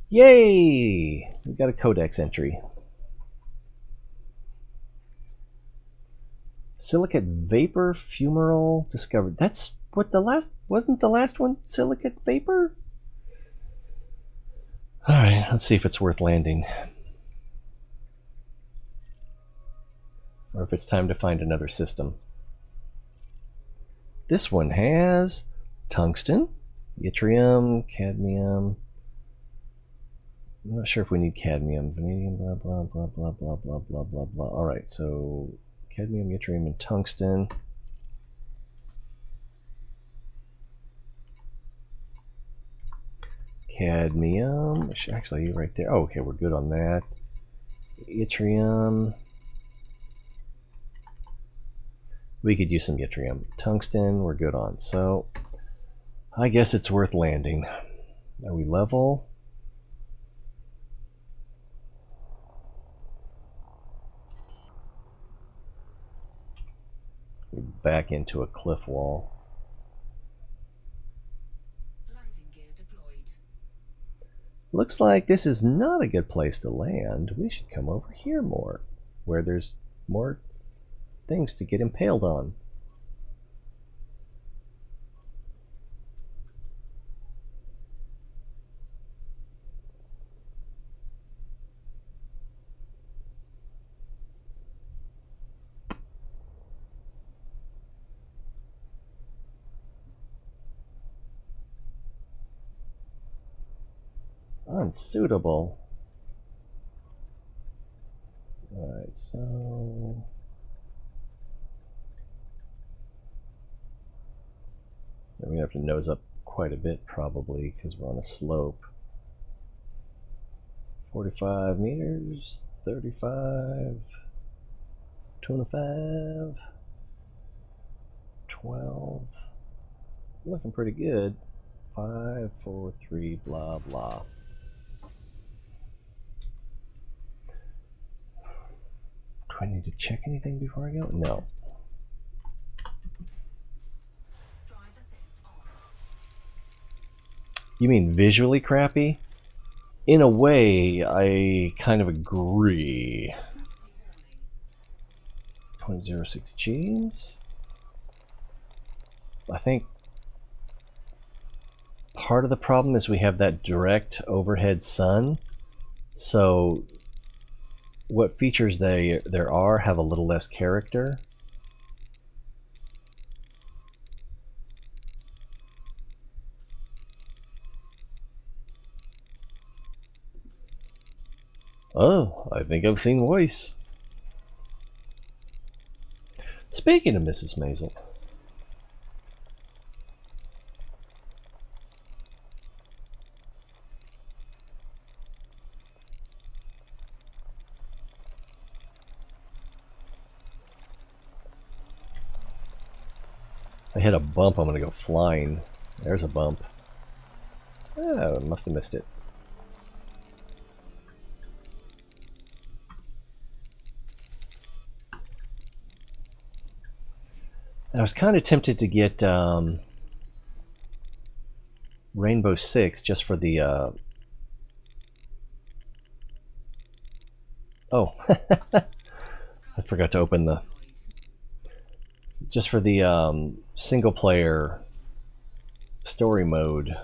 Yay! We got a codex entry. Silicate vapor fumarole discovered. That's what the last, wasn't the last one silicate vapor? Alright, let's see if it's worth landing. Or if it's time to find another system. This one has tungsten, yttrium, cadmium. I'm not sure if we need cadmium, vanadium, blah, blah, blah, blah, blah, blah, blah, blah, blah. Alright, so cadmium, yttrium, and tungsten. Cadmium, actually right there. Oh, okay, we're good on that. Yttrium. We could use some yttrium. Tungsten, we're good on. So, I guess it's worth landing. Are we level? We're back into a cliff wall. Landing gear deployed. Looks like this is not a good place to land. We should come over here more, where there's more things to get impaled on. Unsuitable. Alright, so we're gonna have to nose up quite a bit probably because we're on a slope. 45 meters, 35, 25, 12. Looking pretty good. 5, 4, 3, blah, blah. Do I need to check anything before I go? No. Drive assist on. You mean visually crappy? In a way, I kind of agree. 0.06 Gs. I think part of the problem is we have that direct overhead sun, so what features there are have a little less character. Oh, I think I've seen Voice. Speaking of Mrs. Maisel. I hit a bump, I'm gonna go flying. There's a bump. Oh, must have missed it. I was kind of tempted to get Rainbow Six just for the oh, I forgot to open the just for the single player story mode.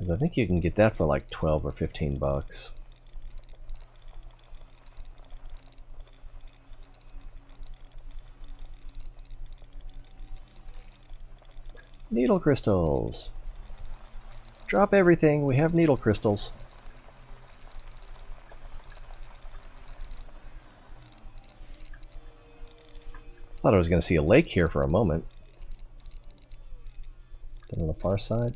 Because I think you can get that for like 12 or 15 bucks. Needle crystals. Drop everything. We have needle crystals. Thought I was going to see a lake here for a moment. Then on the far side.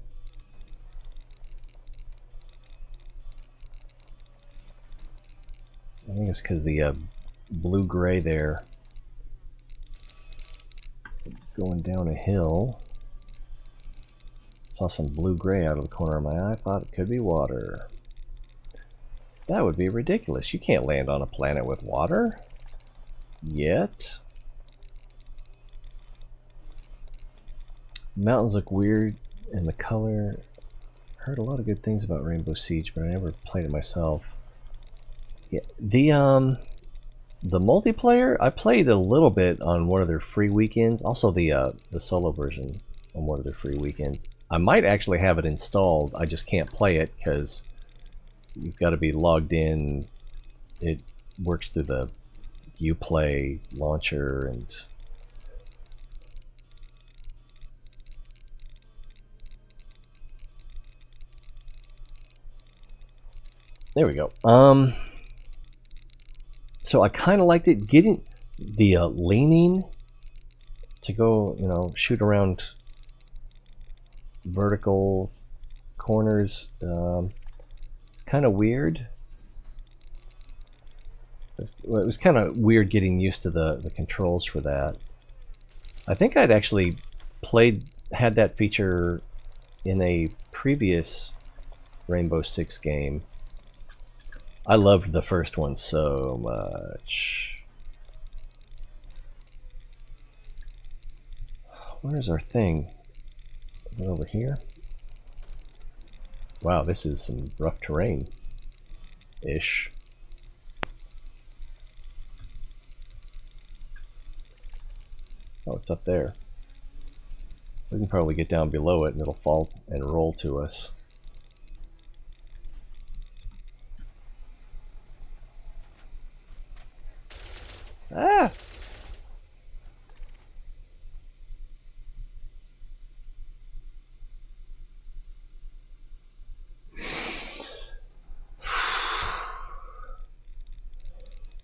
I think it's because the blue-gray there going down a hill. Saw some blue-gray out of the corner of my eye. Thought it could be water. That would be ridiculous. You can't land on a planet with water. Yet. Mountains look weird, and the color. Heard a lot of good things about Rainbow Siege, but I never played it myself. Yeah, the multiplayer I played a little bit on one of their free weekends. Also the solo version on one of their free weekends. I might actually have it installed. I just can't play it because you've got to be logged in. It works through the Uplay launcher and. There we go. So I kind of liked it. Getting the leaning to go, you know, shoot around vertical corners. It's kind of weird. It was kind of weird getting used to the controls for that. I think I'd actually had that feature in a previous Rainbow Six game. I loved the first one so much. Where's our thing? Is it over here? Wow, this is some rough terrain-ish. Oh, it's up there. We can probably get down below it and it'll fall and roll to us. Ah!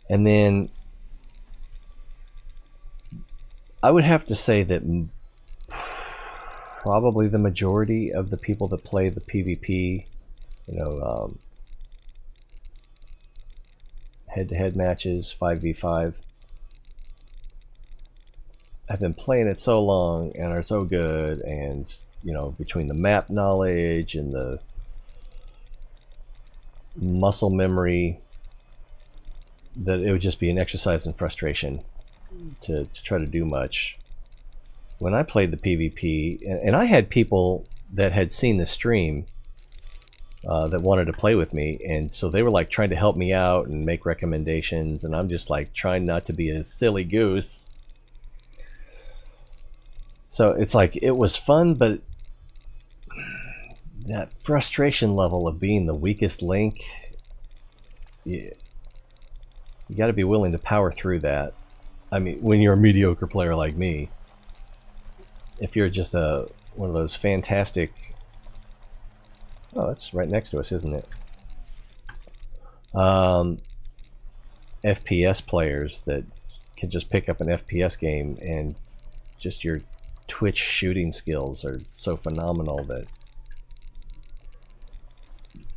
And then I would have to say that probably the majority of the people that play the PvP, you know, head-to-head matches, 5v5, have been playing it so long and are so good, and you know, between the map knowledge and the muscle memory, that it would just be an exercise in frustration to try to do much. When I played the PvP, and I had people that had seen the stream that wanted to play with me, and so they were like trying to help me out and make recommendations, and I'm just like trying not to be a silly goose. So it's like, it was fun, but that frustration level of being the weakest link, you got to be willing to power through that. I mean, when you're a mediocre player like me, if you're just one of those fantastic, oh, it's right next to us, isn't it? FPS players that can just pick up an FPS game, and just your Twitch shooting skills are so phenomenal that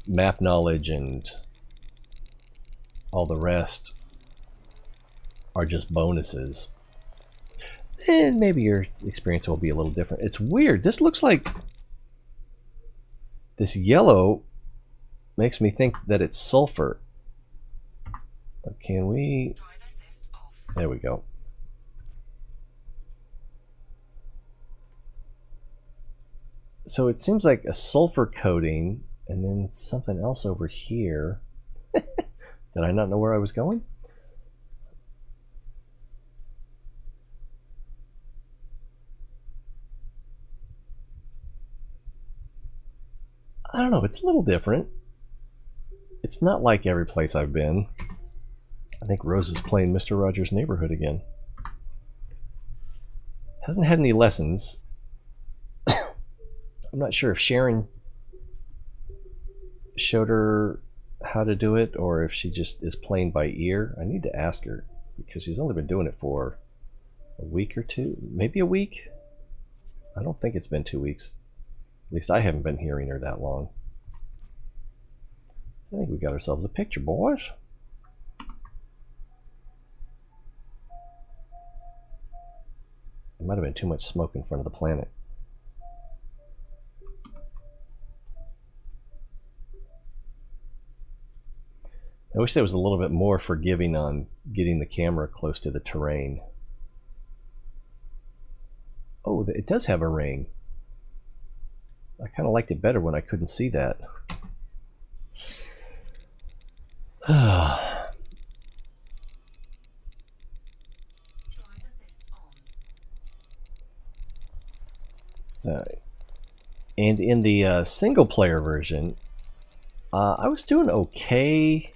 map knowledge and all the rest are just bonuses. And maybe your experience will be a little different. It's weird. This looks like, this yellow makes me think that it's sulfur. Can we? There we go. So it seems like a sulfur coating, and then something else over here. Did I not know where I was going? don't know, it's a little different. It's not like every place I've been. I think Rose is playing Mr. Rogers' Neighborhood again. Hasn't had any lessons. I'm not sure if Sharon showed her how to do it or if she just is playing by ear. I need to ask her because she's only been doing it for a week or two, maybe a week. I don't think it's been 2 weeks. At least I haven't been hearing her that long. I think we got ourselves a picture, boys. It might have been too much smoke in front of the planet. I wish there was a little bit more forgiving on getting the camera close to the terrain. Oh, it does have a ring. I kind of liked it better when I couldn't see that. Drive assist on. So, and in the single player version, I was doing okay,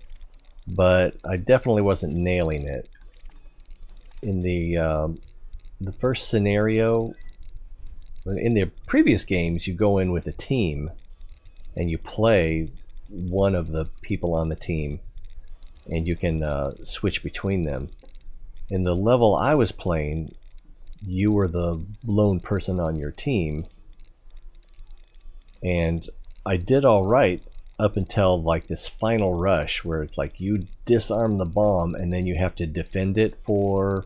but I definitely wasn't nailing it. In the first scenario, in the previous games, you go in with a team and you play one of the people on the team, and you can switch between them. In the level I was playing, you were the lone person on your team, and I did all right up until like this final rush where it's like you disarm the bomb and then you have to defend it for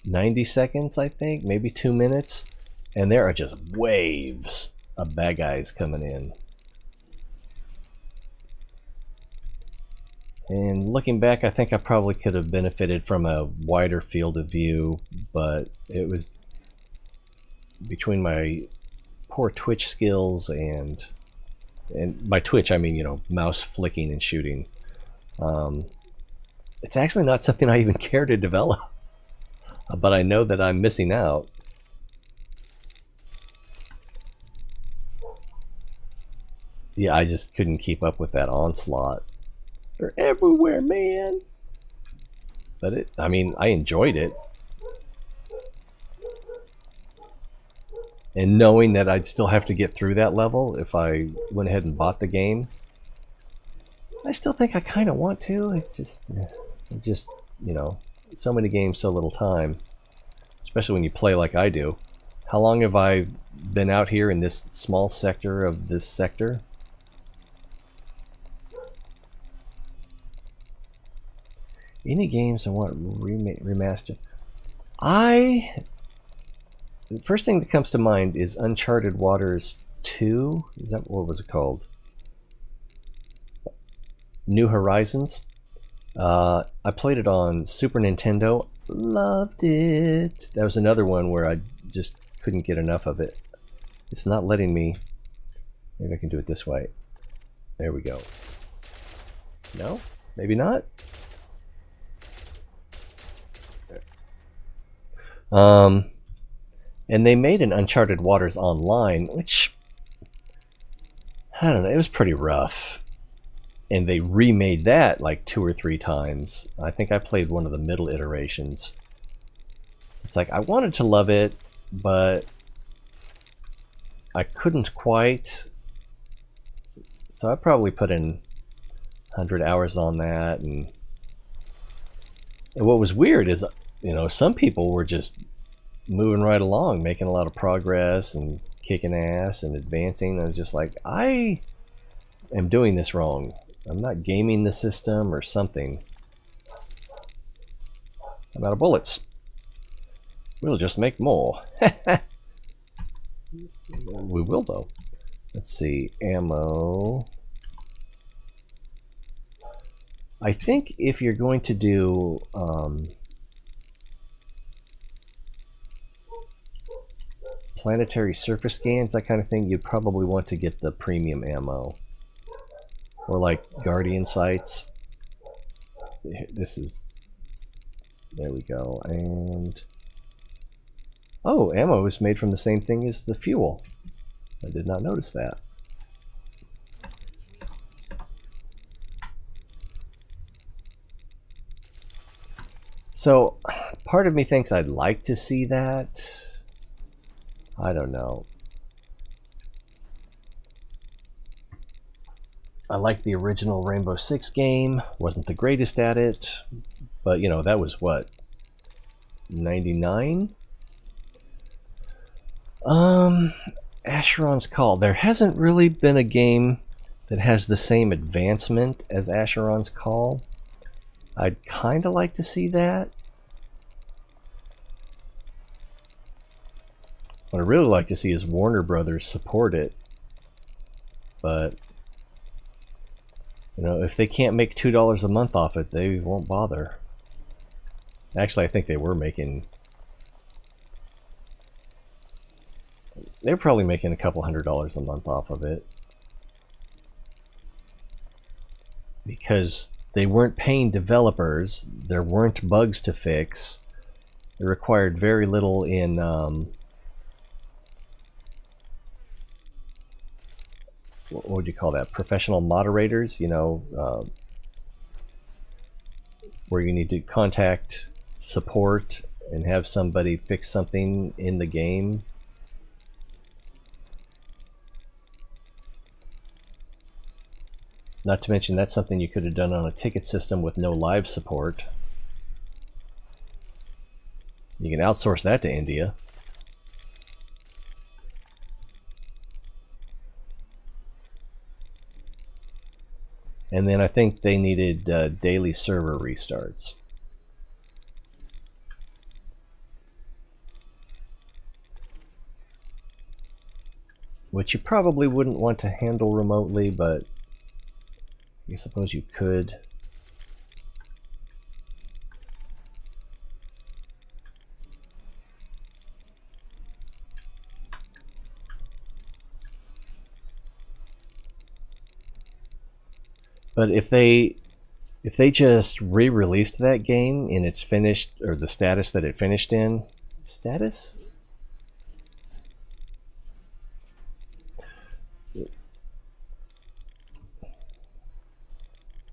90 seconds, I think, maybe 2 minutes, and there are just waves of bad guys coming in. And looking back, I think I probably could have benefited from a wider field of view, but it was between my poor twitch skills and by twitch I mean, you know, mouse flicking and shooting. It's actually not something I even care to develop, but I know that I'm missing out. Yeah, I just couldn't keep up with that onslaught. They're everywhere, man. But I mean, I enjoyed it. And knowing that I'd still have to get through that level if I went ahead and bought the game, I still think I kind of want to. It's just, you know, so many games, so little time. Especially when you play like I do. How long have I been out here in this small sector of this sector? Any games I want remastered? The first thing that comes to mind is Uncharted Waters 2. Is that, what was it called? New Horizons. I played it on Super Nintendo. Loved it. That was another one where I just couldn't get enough of it. It's not letting me. Maybe I can do it this way. There we go. No? Maybe not? And they made an Uncharted Waters Online, which, I don't know, it was pretty rough. And they remade that like 2 or 3 times. I think I played one of the middle iterations. It's like, I wanted to love it, but I couldn't quite. So I probably put in 100 hours on that. And what was weird is, you know, some people were just moving right along, making a lot of progress and kicking ass and advancing. I was just like, I am doing this wrong. I'm not gaming the system or something. I'm out of bullets. We'll just make more. We will, though. Let's see, ammo. I think if you're going to do planetary surface scans, that kind of thing, you'd probably want to get the premium ammo. Or like Guardian sights. This is... There we go. And... oh, ammo is made from the same thing as the fuel. I did not notice that. So, part of me thinks I'd like to see that. I don't know. I liked the original Rainbow Six game. Wasn't the greatest at it, but you know, that was what, 99? Asheron's Call. There hasn't really been a game that has the same advancement as Asheron's Call. I'd kind of like to see that. What I'd really like to see is Warner Brothers support it. But, you know, if they can't make $2 a month off it, they won't bother. Actually, I think they were making... They're probably making a couple $100 a month off of it. Because they weren't paying developers, there weren't bugs to fix, it required very little in what would you call that? Professional moderators, you know, where you need to contact support and have somebody fix something in the game. Not to mention that's something you could have done on a ticket system with no live support. You can outsource that to India. And then I think they needed daily server restarts. Which you probably wouldn't want to handle remotely, but I suppose you could. But if they just re-released that game in its finished, or the status that it finished in, status?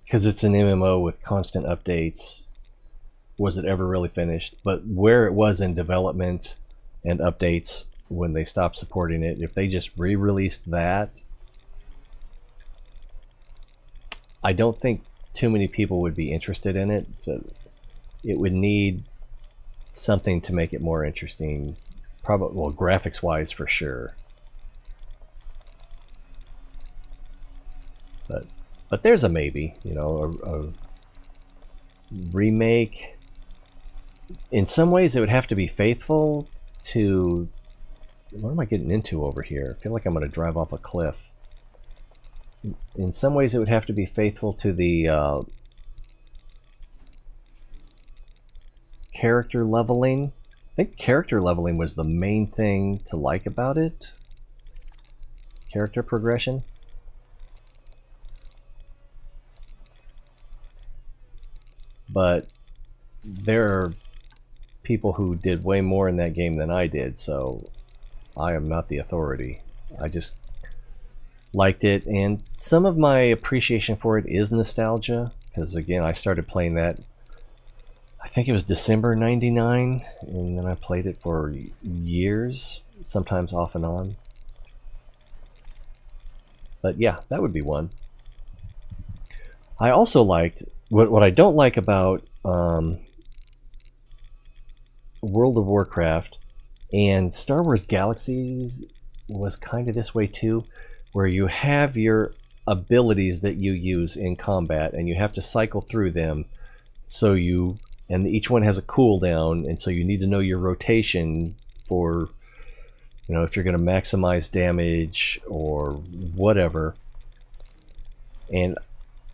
Because it's an MMO with constant updates. Was it ever really finished? But where it was in development and updates when they stopped supporting it, if they just re-released that, I don't think too many people would be interested in it. So it would need something to make it more interesting. Probably, well, graphics wise for sure. But there's a maybe, you know, a remake. In some ways it would have to be faithful to... What am I getting into over here? I feel like I'm going to drive off a cliff. In some ways it would have to be faithful to the character leveling. I think character leveling was the main thing to like about it. Character progression. But there are people who did way more in that game than I did, so I am not the authority. I just liked it, and some of my appreciation for it is nostalgia, because again, I started playing that, I think it was December 99, and then I played it for years, sometimes off and on. But yeah, that would be one. I also liked... What I don't like about World of Warcraft and Star Wars Galaxies was kind of this way too, where you have your abilities that you use in combat and you have to cycle through them, so and each one has a cooldown, and so you need to know your rotation for, you know, if you're going to maximize damage or whatever. And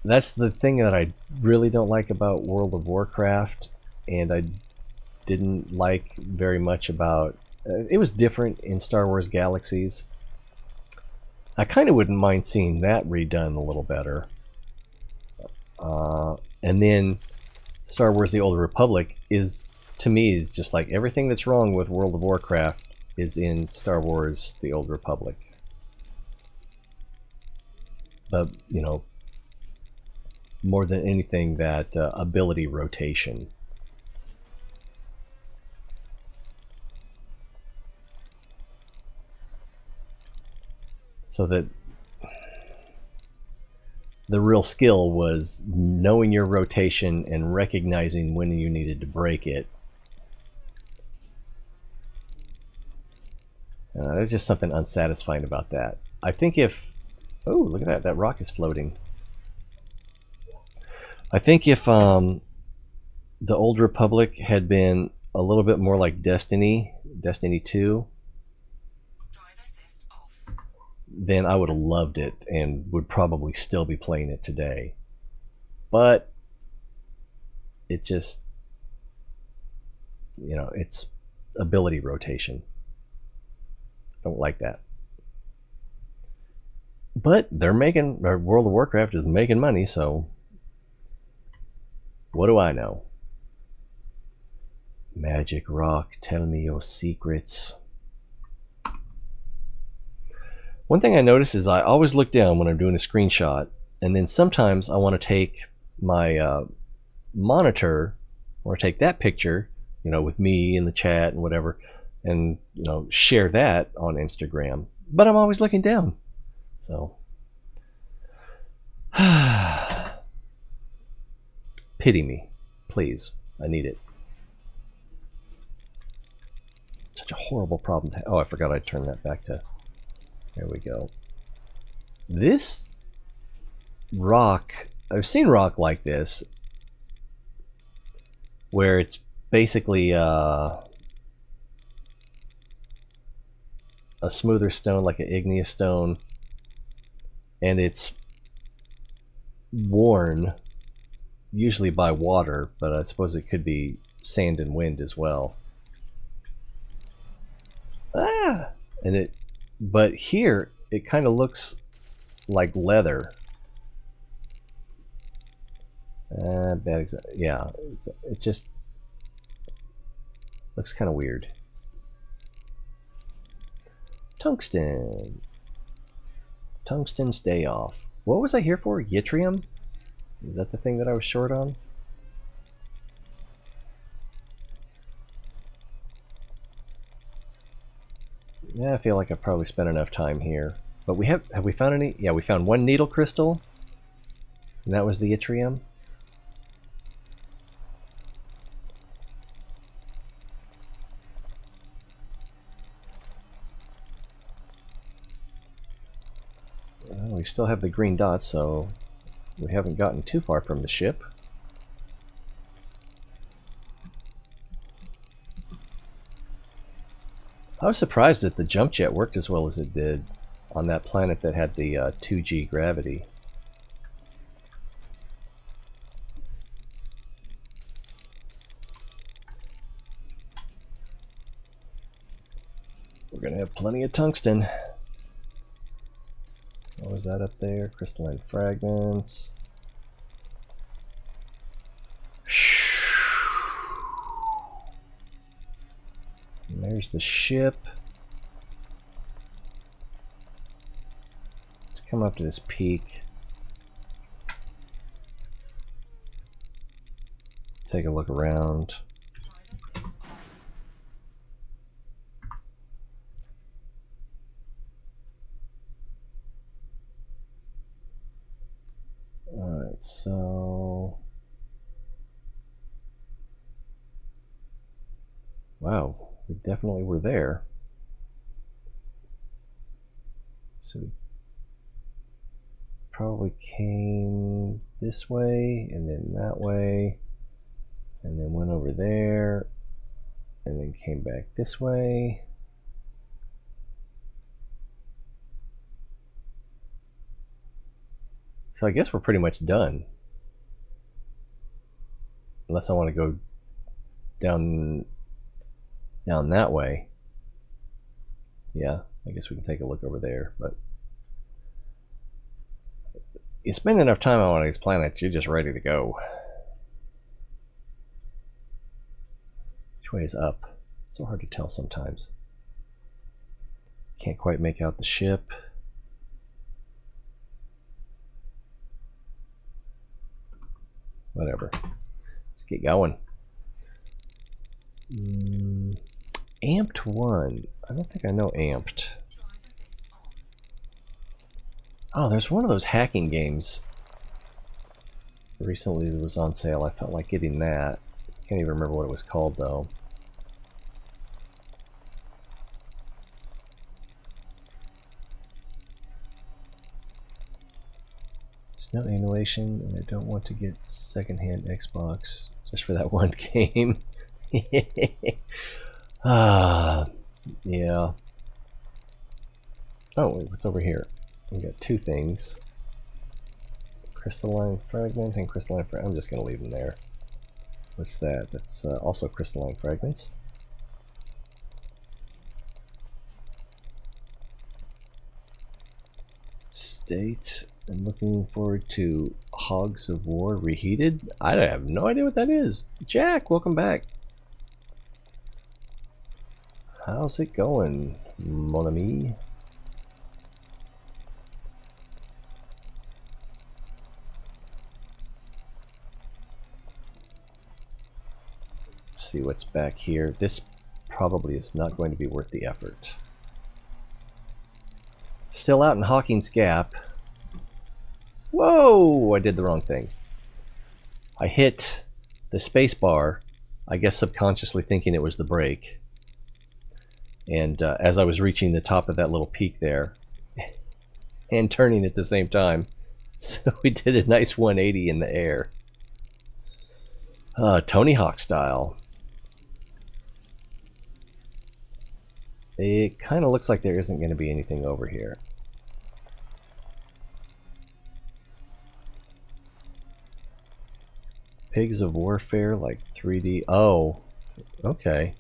that's the thing that I really don't like about World of Warcraft, and I didn't like very much about... it was different in Star Wars Galaxies. I kind of wouldn't mind seeing that redone a little better. And then Star Wars The Old Republic is, to me, is just like everything that's wrong with World of Warcraft is in Star Wars The Old Republic. But, you know, more than anything, that ability rotation. So that the real skill was knowing your rotation and recognizing when you needed to break it. There's just something unsatisfying about that. I think if... Oh, look at that. That rock is floating. I think if the Old Republic had been a little bit more like Destiny 2, then I would have loved it and would probably still be playing it today. But it just, you know, it's ability rotation. Don't like that. But they're making, World of Warcraft is making money, so what do I know? Magic rock, tell me your secrets. One thing I notice is I always look down when I'm doing a screenshot, and then sometimes I want to take my monitor, I want to take that picture, you know, with me in the chat and whatever, and, you know, share that on Instagram. But I'm always looking down. So, pity me, please. I need it. Such a horrible problem to have. Oh, I forgot I turned that back to... There we go. This rock, I've seen rock like this, where it's basically a smoother stone, like an igneous stone, and it's worn, usually by water, but I suppose it could be sand and wind as well. Ah! And it, but here it kind of looks like leather. Yeah, it just looks kind of weird. Tungsten. Tungsten's day off. What was I here for? Yttrium? Is that the thing that I was short on? Yeah, I feel like I've probably spent enough time here. But we have we found any? Yeah, we found one needle crystal. And that was the yttrium. Well, we still have the green dots, so we haven't gotten too far from the ship. I was surprised that the jump jet worked as well as it did on that planet that had the 2G gravity. We're gonna have plenty of tungsten. What was that up there? Crystalline fragments. And there's the ship. Let's come up to this peak. Take a look around. Alright, so... Wow, we definitely were there. So we probably came this way, and then that way, and then went over there, and then came back this way. So I guess we're pretty much done. Unless I want to go down that way. Yeah, I guess we can take a look over there, but you spend enough time on one of these planets, you're just ready to go. Which way is up? It's so hard to tell sometimes. Can't quite make out the ship. Whatever. Let's get going. Amped 1. I don't think I know amped. Oh, there's one of those hacking games recently that was on sale. I felt like getting that. Can't even remember what it was called though. There's no emulation, and I don't want to get secondhand Xbox just for that one game. Ah, yeah. Oh, wait, what's over here? We got two things. Crystalline fragment and crystalline fragment. I'm just going to leave them there. What's that? That's also crystalline fragments. State. I'm looking forward to Hogs of War Reheated. I have no idea what that is. Jack, welcome back. How's it going, mon ami? See what's back here. This probably is not going to be worth the effort. Still out in Hawkins Gap. Whoa! I did the wrong thing. I hit the space bar, I guess subconsciously thinking it was the brake. And as I was reaching the top of that little peak there, and turning at the same time, so we did a nice 180 in the air. Tony Hawk style. It kind of looks like there isn't going to be anything over here. Pigs of Warfare, like 3D. Oh, okay.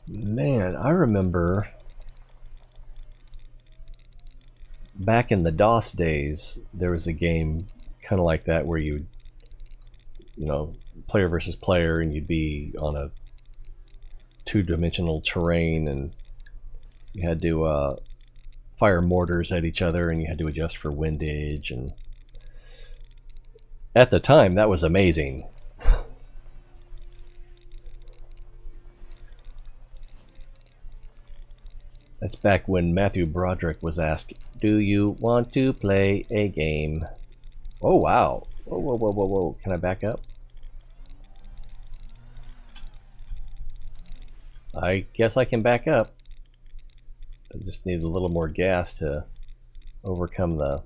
Man, I remember back in the DOS days, there was a game kind of like that where you know, player versus player, and you'd be on a two-dimensional terrain, and you had to fire mortars at each other, and you had to adjust for windage, and at the time that was amazing. That's back when Matthew Broderick was asked, "Do you want to play a game?" Oh wow. Whoa, whoa, whoa, whoa, whoa. Can I back up? I guess I can back up. I just need a little more gas to overcome the...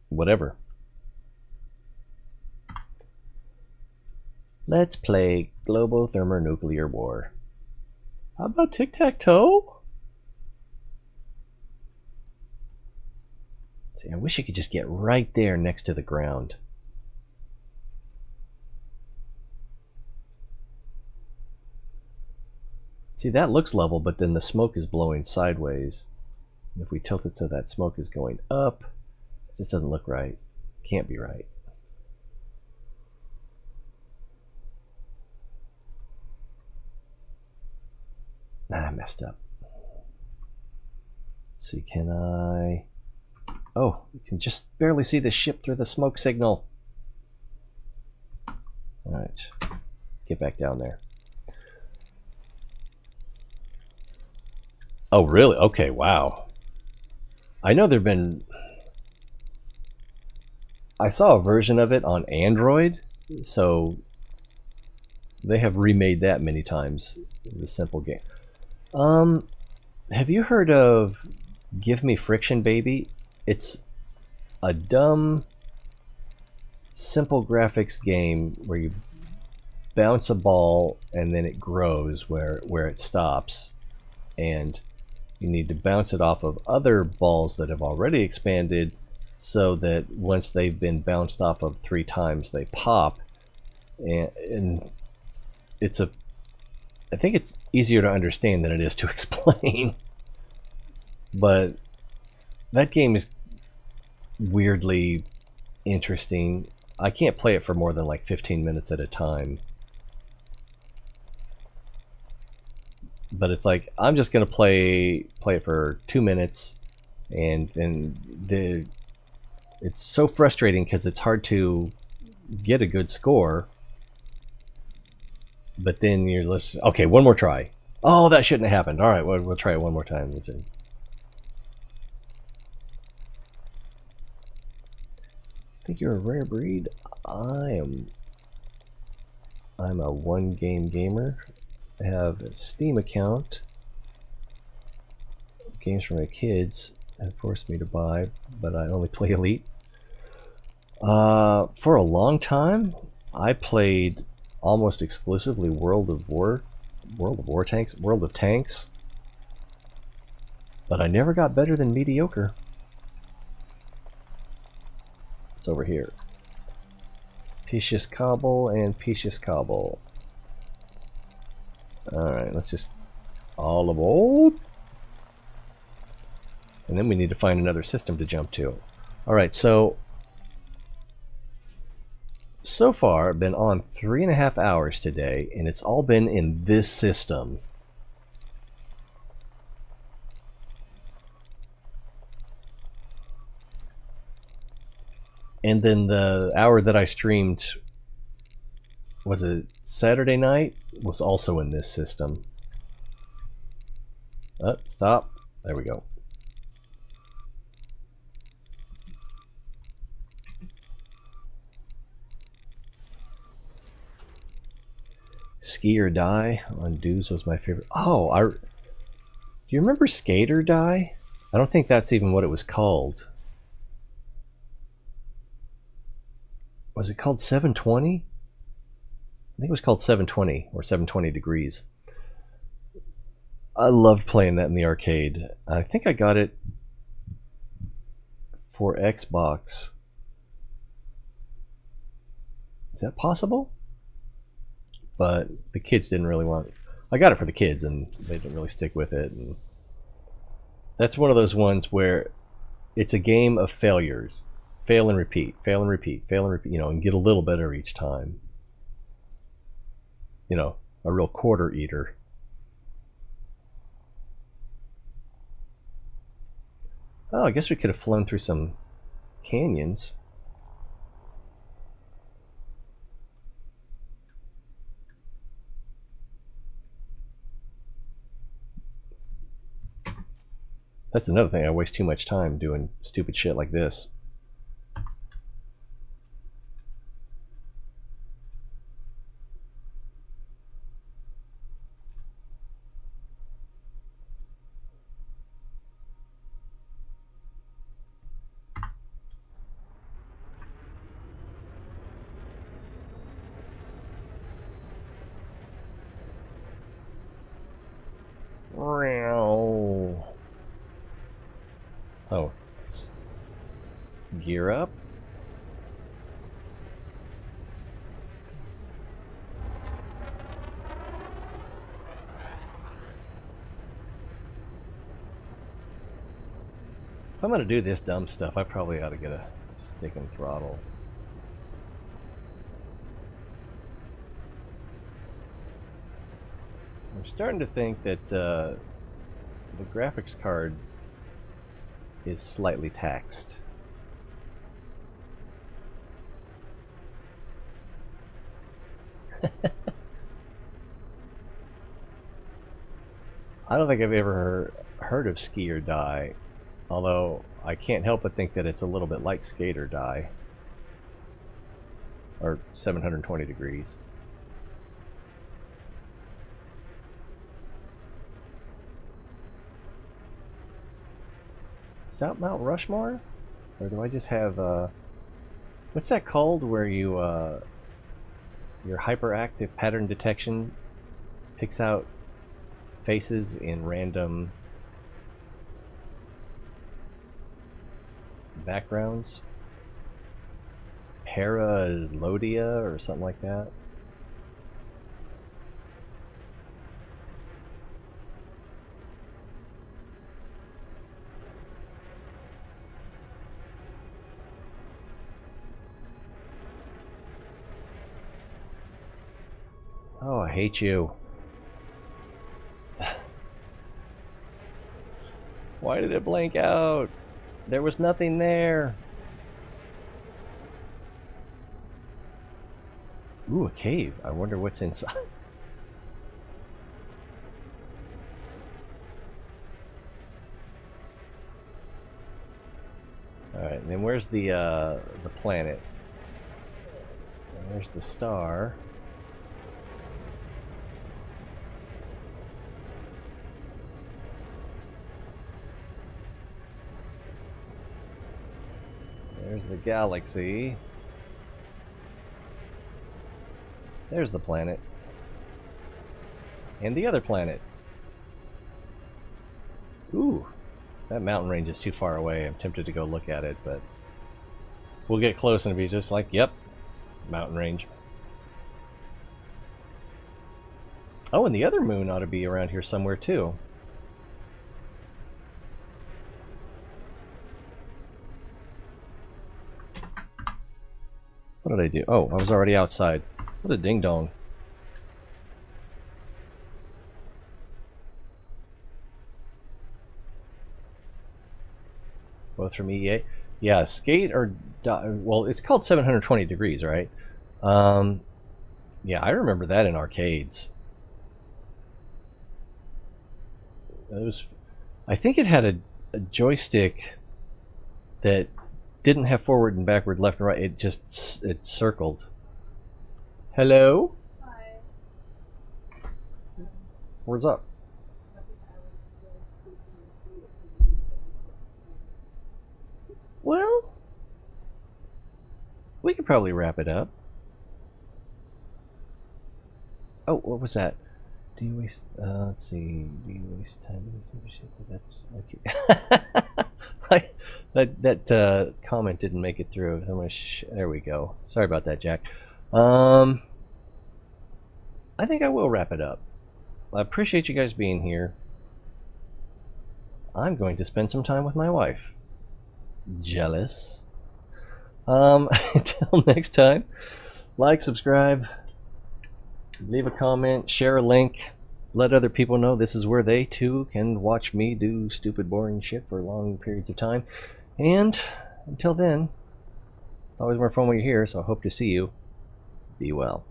whatever. Let's play global thermonuclear war. How about tic-tac-toe? See, I wish I could just get right there next to the ground. See, that looks level, but then the smoke is blowing sideways. And if we tilt it so that smoke is going up, it just doesn't look right. Can't be right. I messed up. See, can I... Oh, you can just barely see the ship through the smoke signal. Alright, get back down there. Oh, really? Okay, wow. I know there've been... I saw a version of it on Android, so they have remade that many times. The simple game. Have you heard of Give Me Friction Baby? It's a dumb, simple graphics game where you bounce a ball and then it grows where it stops, and you need to bounce it off of other balls that have already expanded, so that once they've been bounced off of 3 times, they pop. And it's a... I think it's easier to understand than it is to explain. But that game is weirdly interesting. I can't play it for more than like 15 minutes at a time. But it's like, I'm just going to play it for 2 minutes, and then it's so frustrating because it's hard to get a good score. but then you're listening. Okay, one more try. Oh, that shouldn't have happened. All right, we'll try it one more time. Let's see. I think you're a rare breed. I'm a one-game gamer. I have a Steam account. Games for my kids have forced me to buy, but I only play Elite. For a long time, I played almost exclusively World of Tanks, but I never got better than mediocre. It's over here. Picious Cobble and Picious Cobble. Alright, let's just all aboard. And then we need to find another system to jump to. Alright, so far I've been on 3.5 hours today, and it's all been in this system. And then the hour that I streamed, was it Saturday night, was also in this system. Stop. There we go. Ski or Die on Dues was my favorite. Oh, do you remember Skate or Die? I don't think that's even what it was called. Was it called 720? I think it was called 720 or 720 degrees. I loved playing that in the arcade. I think I got it for Xbox. Is that possible? But the kids didn't really want it. I got it for the kids and they didn't really stick with it. And that's one of those ones where it's a game of failures. Fail and repeat, fail and repeat, fail and repeat, and get a little better each time. A real quarter eater. Oh, I guess we could have flown through some canyons. That's another thing. I waste too much time doing stupid shit like this. Oh, gear up. If I'm gonna do this dumb stuff, I probably ought to get a stick and throttle. I'm starting to think that the graphics card is slightly taxed. I don't think I've ever heard of Ski or Die, although I can't help but think that it's a little bit like Skate or Die, or 720 degrees. Is that Mount Rushmore? Or do I just have, what's that called where you, your hyperactive pattern detection picks out faces in random backgrounds? Paralodia or something like that? Oh, I hate you. Why did it blank out? There was nothing there. Ooh, a cave. I wonder what's inside. Alright, and then where's the planet? There's the star. There's the galaxy. There's the planet. And the other planet. Ooh, that mountain range is too far away. I'm tempted to go look at it, but we'll get close and be just like, yep, mountain range. Oh, and the other moon ought to be around here somewhere too. What did I do? Oh, I was already outside. What a ding-dong. Both from EA? Yeah, skate or... well, it's called 720 degrees, right? Yeah, I remember that in arcades. It was... I think it had a joystick that didn't have forward and backward, left and right. It just... it circled. Hello? Hi. What's up? Well, we could probably wrap it up. Oh, what was that? Do you waste, let's see, do you waste time with shit? That's okay. that comment didn't make it through. So much, there we go. Sorry about that, Jack. I think I will wrap it up. I appreciate you guys being here. I'm going to spend some time with my wife. Jealous. Until next time, like, subscribe, leave a comment, share a link, let other people know this is where they too can watch me do stupid, boring shit for long periods of time. And until then, always more fun when you're here, so I hope to see you. Be well.